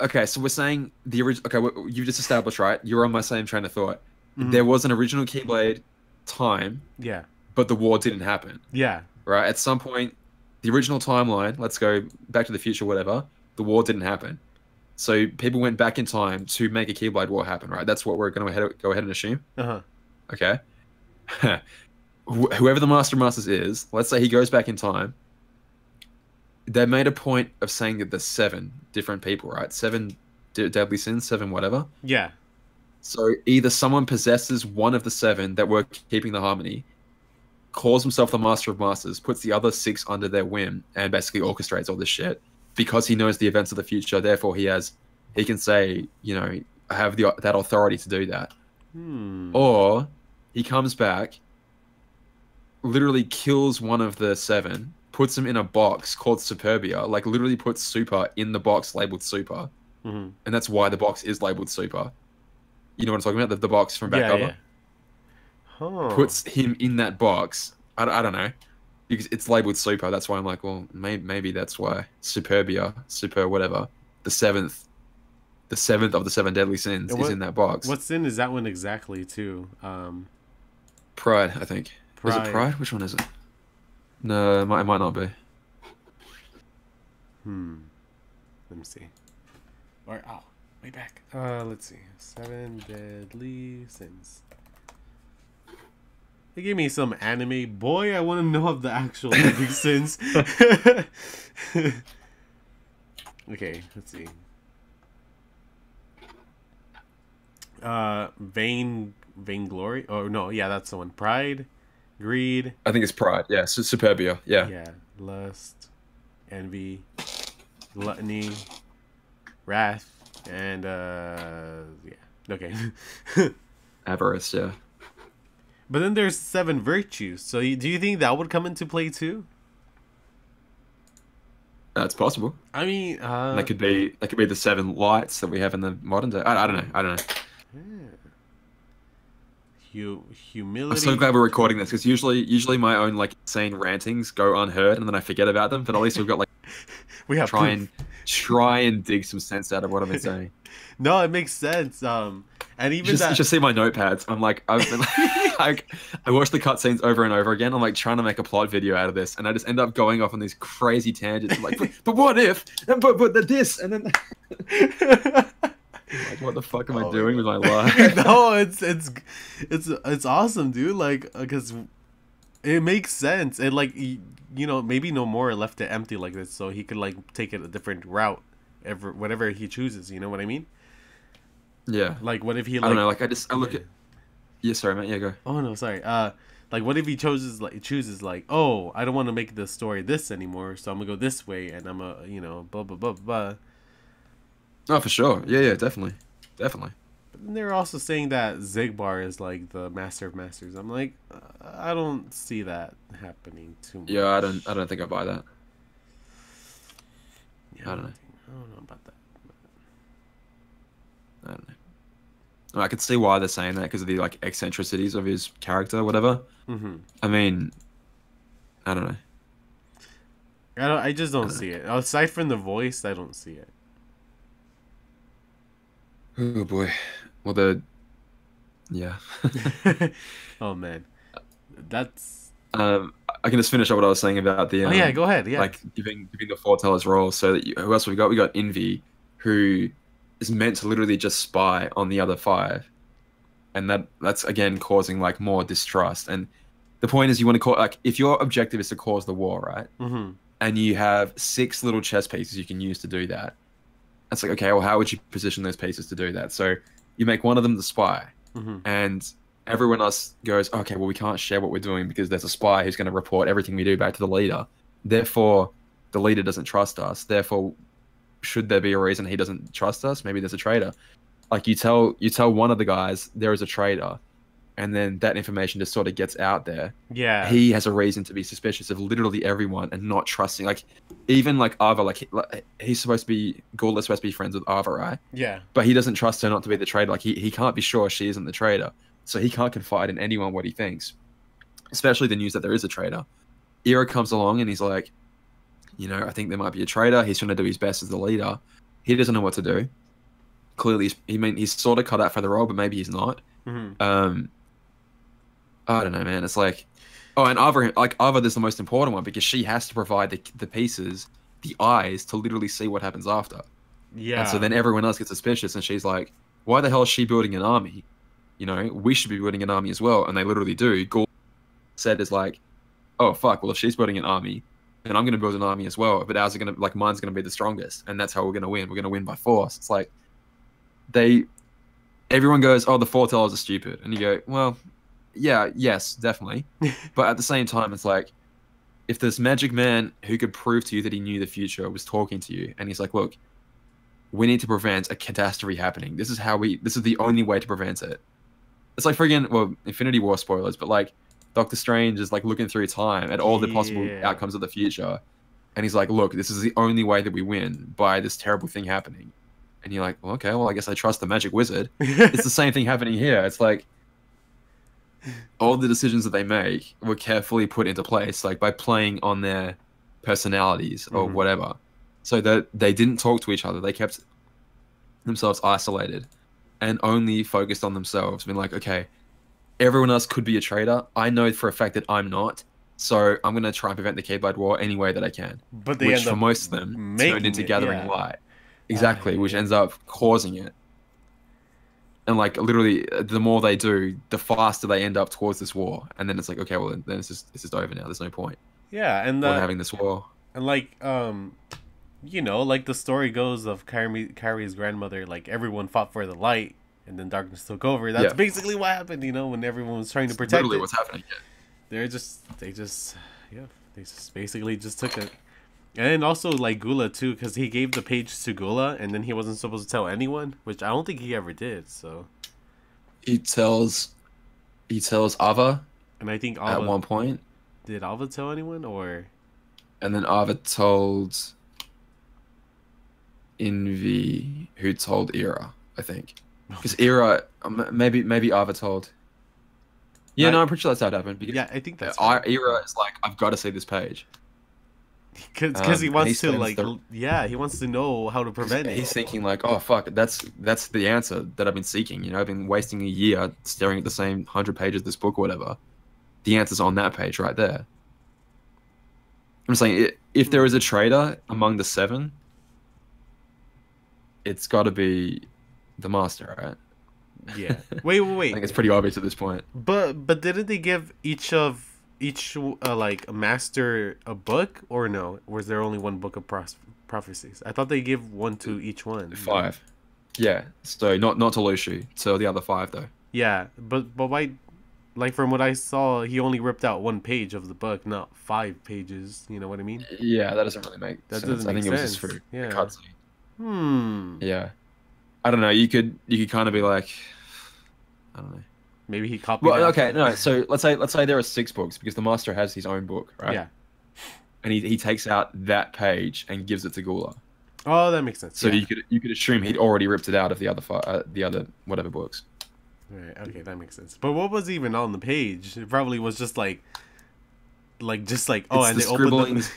Okay, so we're saying the original... Okay, you just established, right? You're on my same train of thought. Mm-hmm. There was an original Keyblade time. Yeah. But the war didn't happen. Yeah. Right? At some point, the original timeline, let's go Back to the Future, whatever, the war didn't happen. So people went back in time to make a Keyblade war happen, right? That's what we're going to go ahead and assume. Uh-huh. Okay. Whoever the Master of Masters is, let's say he goes back in time. They made a point of saying that there's 7 different people, right? 7 deadly sins, 7 whatever. Yeah. So either someone possesses one of the 7 that were keeping the harmony, calls himself the Master of Masters, puts the other 6 under their whim, and basically orchestrates all this shit. Because he knows the events of the future, therefore he can say, you know, I have that authority to do that. Or he comes back, literally kills one of the 7, puts him in a box called Superbia, like literally puts Super in the box labeled Super, and that's why the box is labeled Super. You know what I'm talking about? The box from back cover. Yeah. Puts him in that box. I don't know. Because it's labeled Super, that's why I'm like, well, maybe that's why Superbia, Super whatever, the 7th of the 7 deadly sins is in that box. What sin is that one exactly, too? Pride, I think. Is it Pride? Which one is it? No, it might not be. Let me see. Or way back. Let's see. 7 deadly sins. They gave me some anime. Boy, I want to know of the actual deadly sins. Okay, let's see. Vainglory. Oh no, yeah, that's the one. Pride, greed. I think it's Pride. Yeah, so Superbia. Yeah. Yeah, lust, envy, gluttony, wrath, and yeah. Okay. Avarice. Yeah. But then there's 7 virtues. So do you think that would come into play too? That's possible. I mean, that could be the 7 lights that we have in the modern day. I don't know. Yeah. Humility. I'm so glad we're recording this because usually my own like insane rantings go unheard and then I forget about them. But at least we've got like we have try and dig some sense out of what I've been saying. No, it makes sense. And even just see my notepads. I'm like, I've been like, I watch the cutscenes over and over again. I'm like trying to make a plot video out of this, and I just end up going off on these crazy tangents. I'm like, but what if? But this, and then. Like, what the fuck am I doing with my life? No, it's awesome, dude. Like, because it makes sense, and like you know, maybe no more left it empty like this, so he could like take it a different route, whatever he chooses. You know what I mean? Yeah. Like, what if he? Like, I don't know. Like, I look at. Yeah, sorry, man. Yeah, go. Oh no, sorry. Like, what if he chooses like, oh, I don't want to make the story this anymore, so I'm gonna go this way, and I'm blah blah blah blah. Oh, for sure. Yeah, definitely. But then they're also saying that Zigbar is like the Master of Masters. I'm like, I don't see that happening too much. Yeah, I don't think I buy that. Yeah, I don't know about that. I don't know. I can see why they're saying that because of the like eccentricities of his character, or whatever. I mean, I don't know. I just don't see it. Aside from the voice, I don't see it. Oh boy. Well, yeah. Oh man, that's. I can just finish up what I was saying about the. Oh yeah, go ahead. Yeah. Like giving the Foretellers role. So that who else we got? We got Envy, who is meant to literally just spy on the other 5, and that's again causing like more distrust. And the point is, you want to call like if your objective is to cause the war, right? And you have 6 little chess pieces you can use to do that. It's like, okay, well, how would you position those pieces to do that? So you make one of them the spy, and everyone else goes, okay, well, we can't share what we're doing because there's a spy who's going to report everything we do back to the leader. Therefore, the leader doesn't trust us. Therefore, should there be a reason he doesn't trust us? Maybe there's a traitor. Like you tell one of the guys there is a traitor, and then that information just sort of gets out there. Yeah. He has a reason to be suspicious of literally everyone and not trusting. Like even like Ava, like he's supposed to be Gula's supposed to be friends with Ava, right? Yeah. But he doesn't trust her not to be the traitor. Like he can't be sure she isn't the traitor. So he can't confide in anyone what he thinks, especially the news that there is a traitor. Ira comes along and he's like, you know, I think there might be a traitor. He's trying to do his best as the leader. He doesn't know what to do. Clearly, he's sort of cut out for the role, but maybe he's not. I don't know, man. It's like, oh, and Ava is the most important one because she has to provide the pieces, the eyes to literally see what happens after. Yeah. And so then everyone else gets suspicious, and she's like, why the hell is she building an army? You know, we should be building an army as well. And they literally do. Gul said is like, oh, fuck, well, if she's building an army, then I'm going to build an army as well. But ours are going to, like, mine's going to be the strongest. And that's how we're going to win. We're going to win by force. It's like, everyone goes, oh, the foretellers are stupid. And you go, well, yeah, yes, definitely. But at the same time, it's like, if this magic man who could prove to you that he knew the future was talking to you, and he's like, look, we need to prevent a catastrophe happening. This is the only way to prevent it. It's like friggin', well, Infinity War spoilers, but like Doctor Strange is like looking through time at all the possible outcomes of the future. And he's like, look, this is the only way that we win by this terrible thing happening. And you're like, well, okay, well, I guess I trust the magic wizard. It's the same thing happening here. It's like all the decisions that they make were carefully put into place, like by playing on their personalities or whatever. So that they didn't talk to each other. They kept themselves isolated and only focused on themselves, being like, okay, everyone else could be a traitor. I know for a fact that I'm not. So I'm going to try and prevent the Keyblade War any way that I can. But they which for most of them turned into Gathering Light. Exactly, which ends up causing it. And like literally, the more they do, the faster they end up towards this war. And then it's like, okay, well then it's just over now. There's no point. Yeah, and we're having this war. And like, you know, like the story goes of Kyrie's grandmother, like everyone fought for the light, and then darkness took over. That's basically what happened. You know, when everyone was trying to protect literally it. What's happening. They just basically just took it. And also like Gula too, because he gave the page to Gula, and then he wasn't supposed to tell anyone, which I don't think he ever did. So he tells Ava, and I think Ava, at one point, did Ava tell anyone, or? And then Ava told Envy, who told Ira, I think, because Ira, maybe Ava told. Yeah, no, I'm pretty sure that's how it happened. Because I think that's. Ira is like, I've got to see this page. Because he wants to like, he wants to know how to prevent it. He's thinking like, oh fuck, that's the answer that I've been seeking. You know, I've been wasting a year staring at the same 100 pages of this book or whatever. The answer's on that page right there. I'm saying, if there is a traitor among the 7, it's got to be the master, right? Yeah. Wait. I think it's pretty obvious at this point. But didn't they give each like a master a book, or no? Was there only one book of prophecies? I thought they give one to each one. 5. Yeah. So not to Lushu. So the other 5 though. Yeah, but why? Like from what I saw, he only ripped out 1 page of the book, not 5 pages. You know what I mean? Yeah, that doesn't really make sense. I think it was just for the cutscene. Yeah. I don't know. You could kind of be like, I don't know. Maybe he copied. Well, okay, no. So let's say there are 6 books because the master has his own book, right? Yeah. And he takes out that page and gives it to Gula. Oh, that makes sense. So you could assume he'd already ripped it out of the other whatever books. Right. Okay, that makes sense. But what was even on the page? It probably was just like oh, it's and the they opened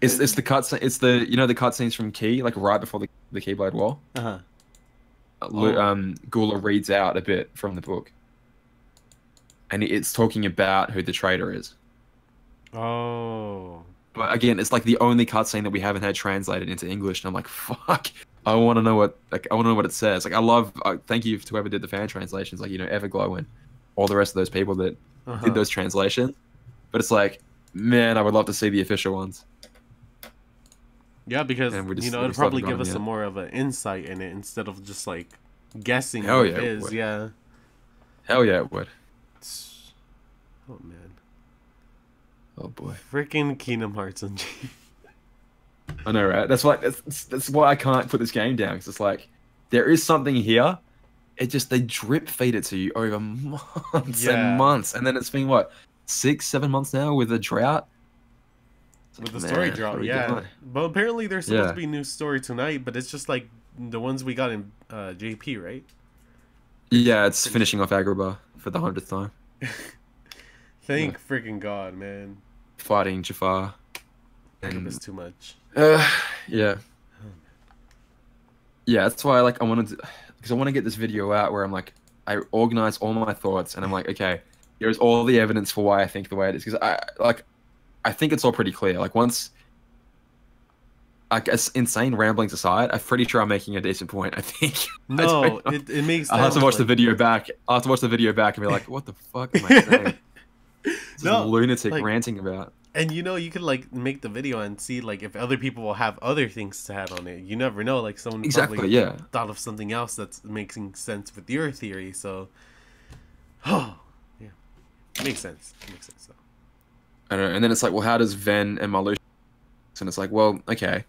it's the cutscene. It's the the cutscenes from Key, like right before the Keyblade War. Gula reads out a bit from the book, and it's talking about who the traitor is. Oh. But again, it's like the only cutscene that we haven't had translated into English, and I'm like, fuck. I want to know what it says. Like, I love. Thank you to whoever did the fan translations, like Everglow and all the rest of those people that did those translations. But it's like, man, I would love to see the official ones. Yeah, because and it'd still haven't probably give gotten us yet. some more of an insight in it instead of just like guessing Hell what yeah, it it is. would. Yeah. Hell yeah, it would. Oh man. Oh boy. Freaking Kingdom Hearts and G. I know, right? That's why I can't put this game down. Because it's like there is something here. It just they drip feed it to you over months and Yeah. months, and then it's been what 6, 7 months now with a drought. It's With like, the story man, what drop, are we yeah. doing? But apparently there's supposed to Yeah, be new story tonight, but it's just like the ones we got in JP, right? yeah. It's Pretty sure. finishing off Agrabah for the 100th time. Yeah. Thank freaking God, man. Fighting Jafar, Agrabah's and too much. yeah, yeah. That's why I wanted to, because I want to get this video out where I'm like, I organize all my thoughts, and I'm like, okay, here's all the evidence for why I think the way it is. Because I think it's all pretty clear. Like once, I guess, insane ramblings aside, I'm pretty sure I'm making a decent point. I think. I No, don't know. it makes I'll have to sense. watch the Like, video back. I'll have to watch the video back and be like, what the fuck am I saying? This is no, lunatic like, ranting about. and you could like make the video and see like if other people will have other things to add on it. You never know. Like someone probably Exactly. Yeah. thought of something else that's making sense with your theory. So, oh, yeah, it makes sense. It makes sense though. I don't know. And then it's like, well, how does Ven and Marluxia? And it's like, well, okay.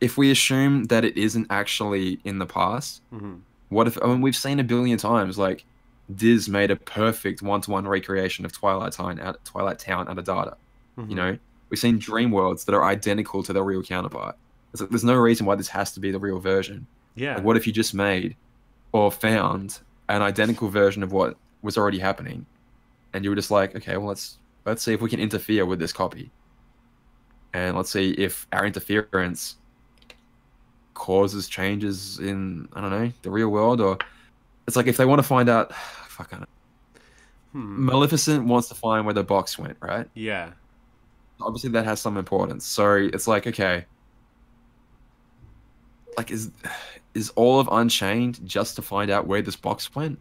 If we assume that it isn't actually in the past, Mm-hmm. what if? I mean, we've seen a billion times. Like, Diz made a perfect one-to-one recreation of Twilight Town out of data. You Mm-hmm. know, we've seen dream worlds that are identical to their real counterpart. It's like, there's no reason why this has to be the real version. Yeah. Like, what if you just made or found an identical version of what was already happening, and you were just like, okay, well, let's see if we can interfere with this copy, and let's see if our interference causes changes in, I don't know, the real world, or it's like if they want to find out, fuck, I don't know. Hmm. Maleficent wants to find where the box went, right? Yeah. Obviously, that has some importance. So it's like, okay, like is all of Unchained just to find out where this box went?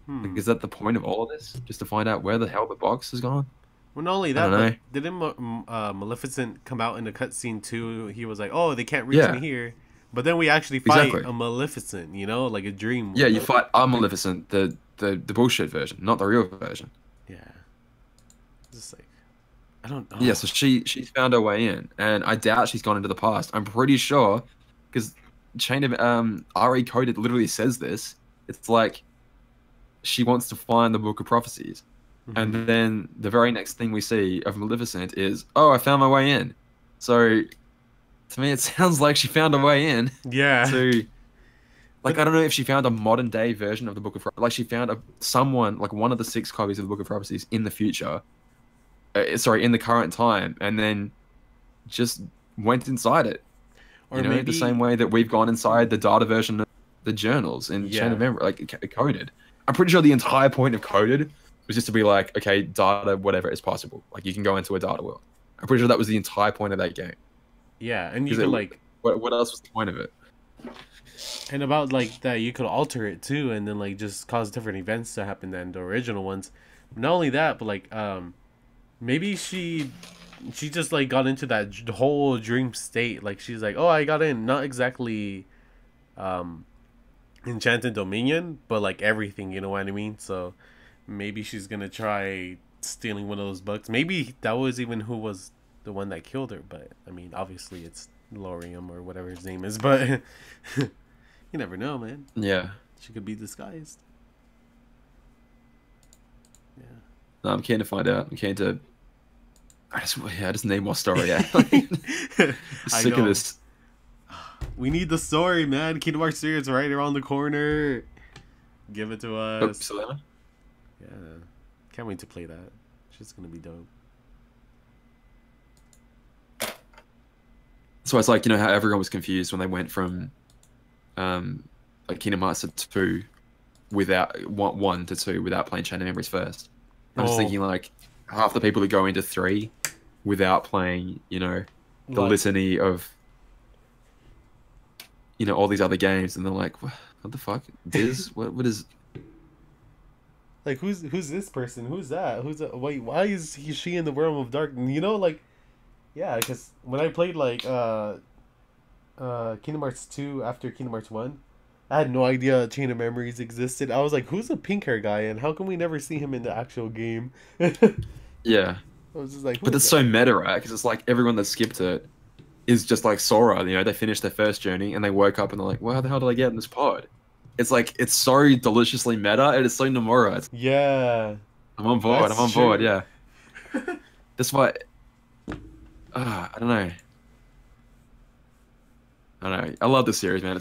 Like, Hmm. is that the point of all of this? Just to find out where the hell the box has gone? Well, not only I don't that, but know. didn't Maleficent come out in the cutscene too? He was like, "Oh, they can't reach me Yeah, here," but then we actually fight exactly. a Maleficent, like a dream Yeah, one. you fight a Maleficent, the bullshit version, not the real version. Yeah, just like I don't. Yeah, Oh. so she's found her way in, and I doubt she's gone into the past. I'm pretty sure, because Chain of RE Coded literally says this. It's like she wants to find the Book of Prophecies, and Mm-hmm. then the very next thing we see of Maleficent is, oh, I found my way in. So to me, it sounds like she found her way in Yeah, to, like, but I don't know if she found a modern day version of the Book of like she found someone, like one of the 6 copies of the Book of Prophecies in the future, sorry, in the current time, and then just went inside it. or The same maybe way that we've gone inside the data version of the journals in Chain of yeah, Memory, like Coded. I'm pretty sure the entire point of Coded was just to be like, okay, data, whatever is possible. Like you can go into a data world. I'm pretty sure that was the entire point of that game. yeah, and you Because could like what else was the point of it? and about like that you could alter it too, and then like just cause different events to happen than the original ones. Not only that, but like maybe she just like got into that whole dream state. Like she's like, oh, I got in, not exactly um Enchanted Dominion, but like everything, you know what I mean? So maybe she's gonna try stealing one of those books. Maybe that was even who was the one that killed her, but I mean obviously it's Lorium or whatever his name is, but you never know, man. Yeah. She could be disguised. Yeah. No, I'm keen to find out. I'm keen to. I just need more story. Yeah. I Sick of know. this. We need the story, man. Kingdom Hearts 3 is right around the corner. Give it to Oh, us. Selena? Yeah. Can't wait to play that. Shit's gonna be dope. So it's like, how everyone was confused when they went from like Kingdom Hearts to 2 without 1 to 2 without playing Chain of Memories first. I'm just Oh, thinking like half the people that go into 3 without playing, the like, litany of all these other games, and they're like, what the fuck? Diz? What is like who's this person? Who's that? Wait, why is she in the realm of dark? Like Yeah, because when I played like Kingdom Hearts 2 after Kingdom Hearts 1, I had no idea Chain of Memories existed. I was like, who's the pink hair guy and how come we never see him in the actual game? I Yeah, was just like, who but is that's that? so meta, right? Because it's like everyone that skipped it is just like Sora. You know, they finished their first journey and they woke up and they're like, "Well, how the hell did I get in this pod?" It's like it's so deliciously meta and it's so Nomura. Yeah, I'm on board. I'm that's on board. true. Yeah, that's why. I don't know. I don't know. I love the series, man.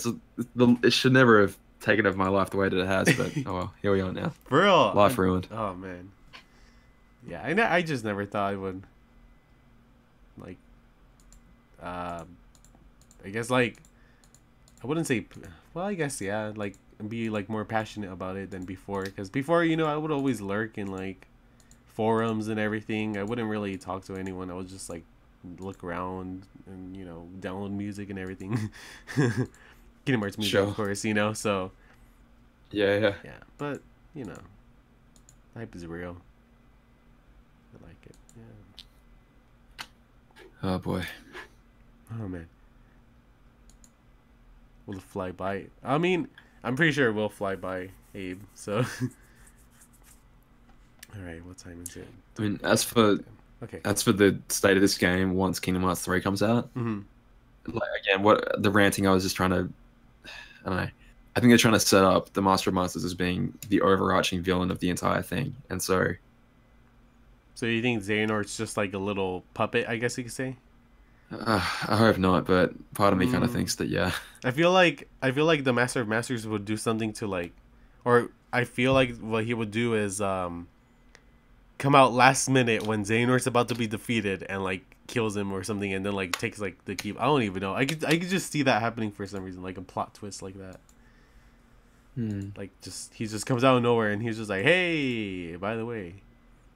It should never have taken over my life the way that it has, but oh well, here we are now. For real. Life ruined. Oh man. Yeah, I just never thought I would like. I guess like I wouldn't say. Well, I guess yeah. Like be like more passionate about it than before. Because before, I would always lurk in like forums and everything. I wouldn't really talk to anyone. I was just like look around and download music and everything. Kingdom Hearts music, Sure. of course. So Yeah, yeah. yeah, but you know, hype is real. I like it. Yeah. Oh boy. Oh man. Will it fly by? I mean, I'm pretty sure it will fly by, Abe. So, all right. What time is it? I mean, Okay. as for the state of this game, once Kingdom Hearts 3 comes out, Mm-hmm. like again, what the ranting I was just trying to, I don't know. I think they're trying to set up the Master of Masters as being the overarching villain of the entire thing, and so So you think Xehanort's just like a little puppet? I guess you could say. I hope not. But part of me kind of Mm. thinks that yeah, I feel like the Master of Masters would do something to like, or I feel like what he would do is come out last minute when Xehanort's about to be defeated and like kills him or something, and then like takes like the keep. I don't even know. I could just see that happening for some reason, like a plot twist like that. Like just he just comes out of nowhere and he's just like, hey, by the way.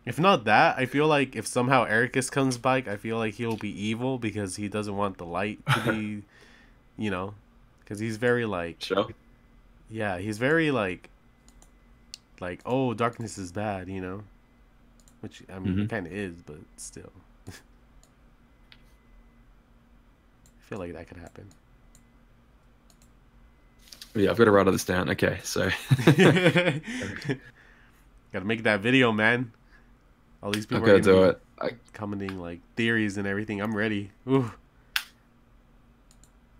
If not that, I feel like if somehow Ericus comes back, I feel like he'll be evil because he doesn't want the light to be, because he's very like, sure. yeah, he's very like, oh, darkness is bad, which I mean it kind of is, but still, I feel like that could happen. Yeah, I've got to write all this down. Okay, so Gotta make that video, man. All these I've people got are to do gonna it. be commenting like theories and everything. I'm ready. Ooh.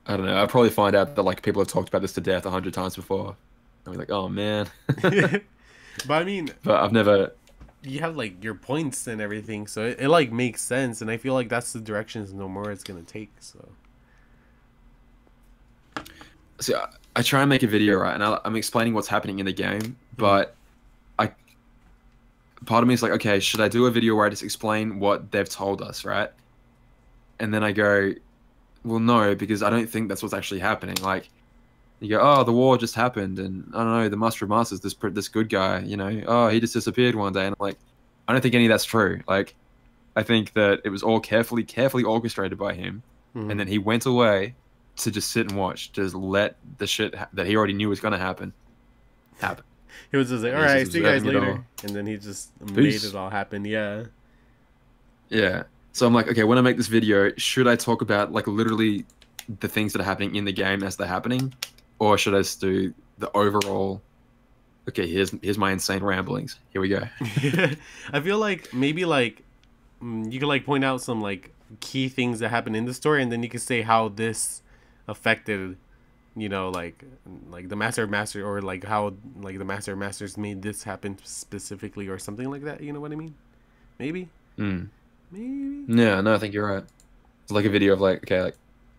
I don't know. I'll probably find out that like people have talked about this to death 100 times before. I'll be like, oh man. But I mean, But I've never. you have like your points and everything, so it like makes sense, and I feel like that's the directions Nomura is gonna take. So See, I try and make a video, right, and I'm explaining what's happening in the game, but I part of me is like, okay, should I do a video where I just explain what they've told us, right? And then I go, well, no, because I don't think that's what's actually happening. Like, you go, oh, the war just happened, and I don't know, the Master of Masters, this good guy, oh, he just disappeared one day, and I'm like, I don't think any of that's true. Like, I think that it was all carefully orchestrated by him, and then he went away to just sit and watch, just let the shit that he already knew was gonna happen. he was just like, all He's right, just see you guys observing it later, all. and then he just Peace. made it all happen. Yeah. Yeah. So I'm like, okay, when I make this video, should I talk about like literally the things that are happening in the game as they're happening, or should I just do the overall? Okay, here's my insane ramblings. Here we go. I feel like maybe like you could like point out some like key things that happen in the story, and then you could say how this affected, like the Master of Masters, or like how like the Master of Masters made this happen specifically, or something like that. You know what I mean? Maybe. Maybe. Yeah, no, I think you're right. It's like a video of like, okay,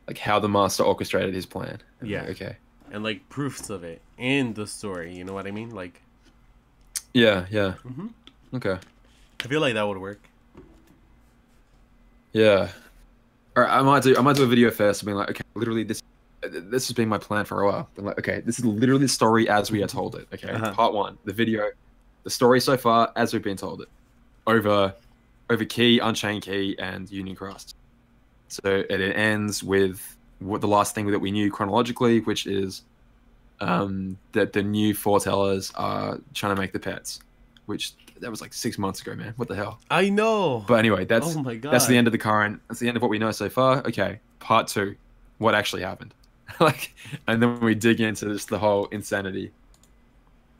like how the master orchestrated his plan. And Yeah. like, okay. And like proofs of it and the story. You know what I mean? Like. Yeah. Okay. I feel like that would work. Yeah. All right, I might do a video first, being like, okay, literally this has been my plan for a while. I'm like, okay, this is literally the story as we are told it. Okay, Part 1, the video, the story so far as we've been told it, over Key, Unchained Key, and Union Cross. So it ends with what the last thing that we knew chronologically, which is that the new Foretellers are trying to make the pets. which that was like 6 months ago, man. What the hell? I know. But anyway, Oh my God. that's the end of the current. That's the end of what we know so far. Okay, part 2, what actually happened? Like, and then we dig into just the whole insanity.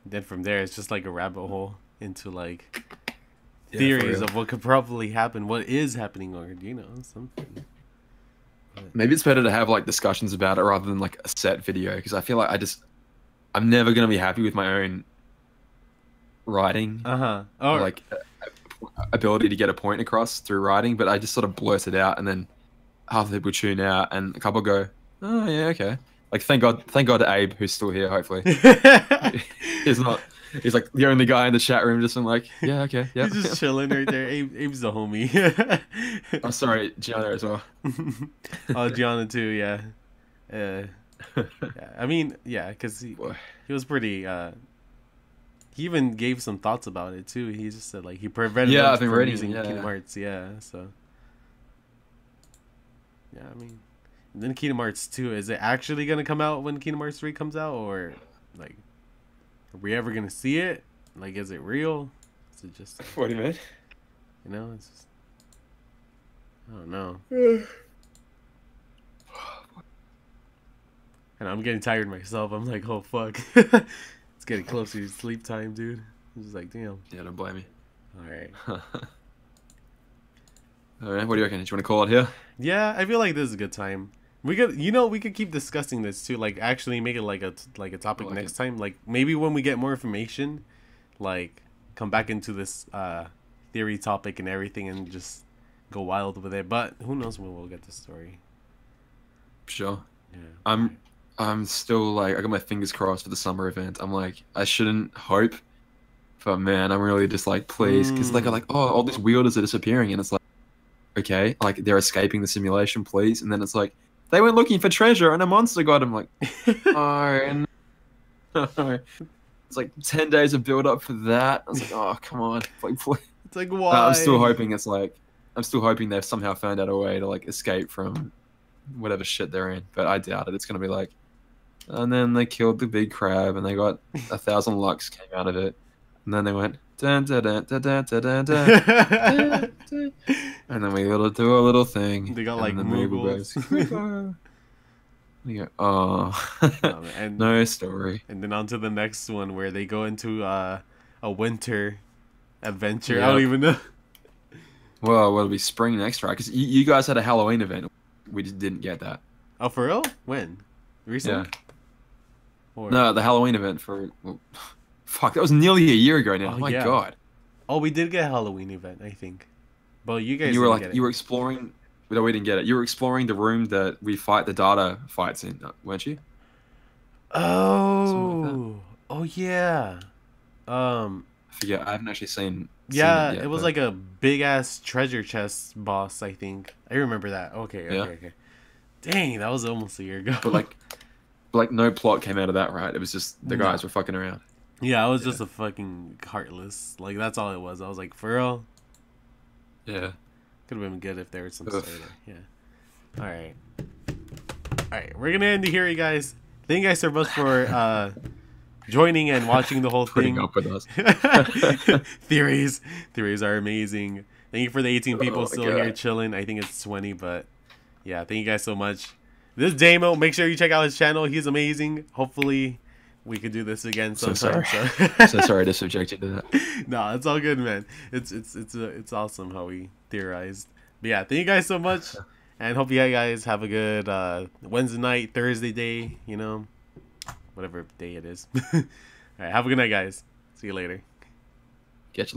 Then from there, it's just like a rabbit hole into like Yeah, theories of what could probably happen, what is happening, or you know, something. Maybe it's better to have like discussions about it rather than like a set video, because I feel like I'm never gonna be happy with my own writing. Or like ability to get a point across through writing, but I just sort of blurt it out, and then half the people tune out, and a couple go, "Oh yeah, okay." Like thank God to Abe, who's still here. Hopefully, he's not. He's like the only guy in the chat room, just been like, "Yeah, okay, yeah." He's just chilling right there. Abe's the homie. Oh, sorry, Gianna as well. Oh, Gianna too. Yeah. Yeah. I mean, yeah, because he was pretty. He even gave some thoughts about it too. He just said like he prevented I've been from reading using it, Kingdom Hearts. Yeah, so yeah, I mean, and then Kingdom Hearts 2, is it actually gonna come out when Kingdom Hearts 3 comes out, or like, are we ever gonna see it? Like, is it real? Is it just? What do you mean? You know, it's just, I don't know. And I'm getting tired myself. I'm like, oh fuck. It's getting closer to sleep time, dude. I'm just like, damn. Yeah, don't blame me. Alright. Alright, what do you reckon? Do you want to call it here? Yeah, I feel like this is a good time. We could keep discussing this too. Like, actually make it like a topic next time. Like, maybe when we get more information, like, come back into this theory topic and everything, and just go wild with it. But who knows when we'll get the story. Sure. Yeah. I'm still like, I got my fingers crossed for the summer event. I'm like, I shouldn't hope, but man, I'm really just like, please, because like, oh, all these wielders are disappearing, and it's like, okay, like they're escaping the simulation, please, and then it's like, they went looking for treasure and a monster got them. Like, oh no. It's like 10 days of build up for that. I was like, oh come on, like, please. It's like, why? I'm still hoping they've somehow found out a way to like escape from whatever shit they're in, but I doubt it. It's gonna be like, and then they killed the big crab, and they got 1,000 lux came out of it, and then they went dun, dun, dun, dun, dun, dun, dun, dun, dun, dun, and then we do a little thing. They got like the Moogles. You go, oh, and no story. And then on to the next one where they go into a winter adventure. Yep. I don't even know. Well, it'll be spring next, right? Because you guys had a Halloween event. We just didn't get that. Oh, for real? When? Recently? Yeah. Or... No, the Halloween event for... Well, fuck, that was nearly a year ago now. Oh my God. Oh, we did get a Halloween event, I think. But you guys you were didn't like, get it. you were exploring... No, we didn't get it. You were exploring the room that we fight the data fights in, weren't you? Oh. Oh, yeah. I forget. I haven't actually seen yeah, it yet, it was like a big-ass treasure chest boss, I think. I remember that. Okay. Dang, that was almost a year ago. But like no plot came out of that, right? It was just the guys were fucking around. Yeah, I was just a fucking heartless. Like, that's all it was. I was like, for real? Yeah. Could have been good if there was some story there. Yeah. Alright, we're gonna end it here, you guys. Thank you guys so much for joining and watching the whole thing. Putting up with us. Theories are amazing. Thank you for the 18 people still God. here chilling. I think it's 20, but yeah, thank you guys so much. This is Damo. Make sure you check out his channel. He's amazing. Hopefully we could do this again sometime. So sorry to subject you to that. No, it's all good, man. It's awesome how we theorized. But yeah, thank you guys so much, and hope you guys have a good Wednesday night, Thursday day, you know, whatever day it is. All right, have a good night, guys. See you later. Catch you later.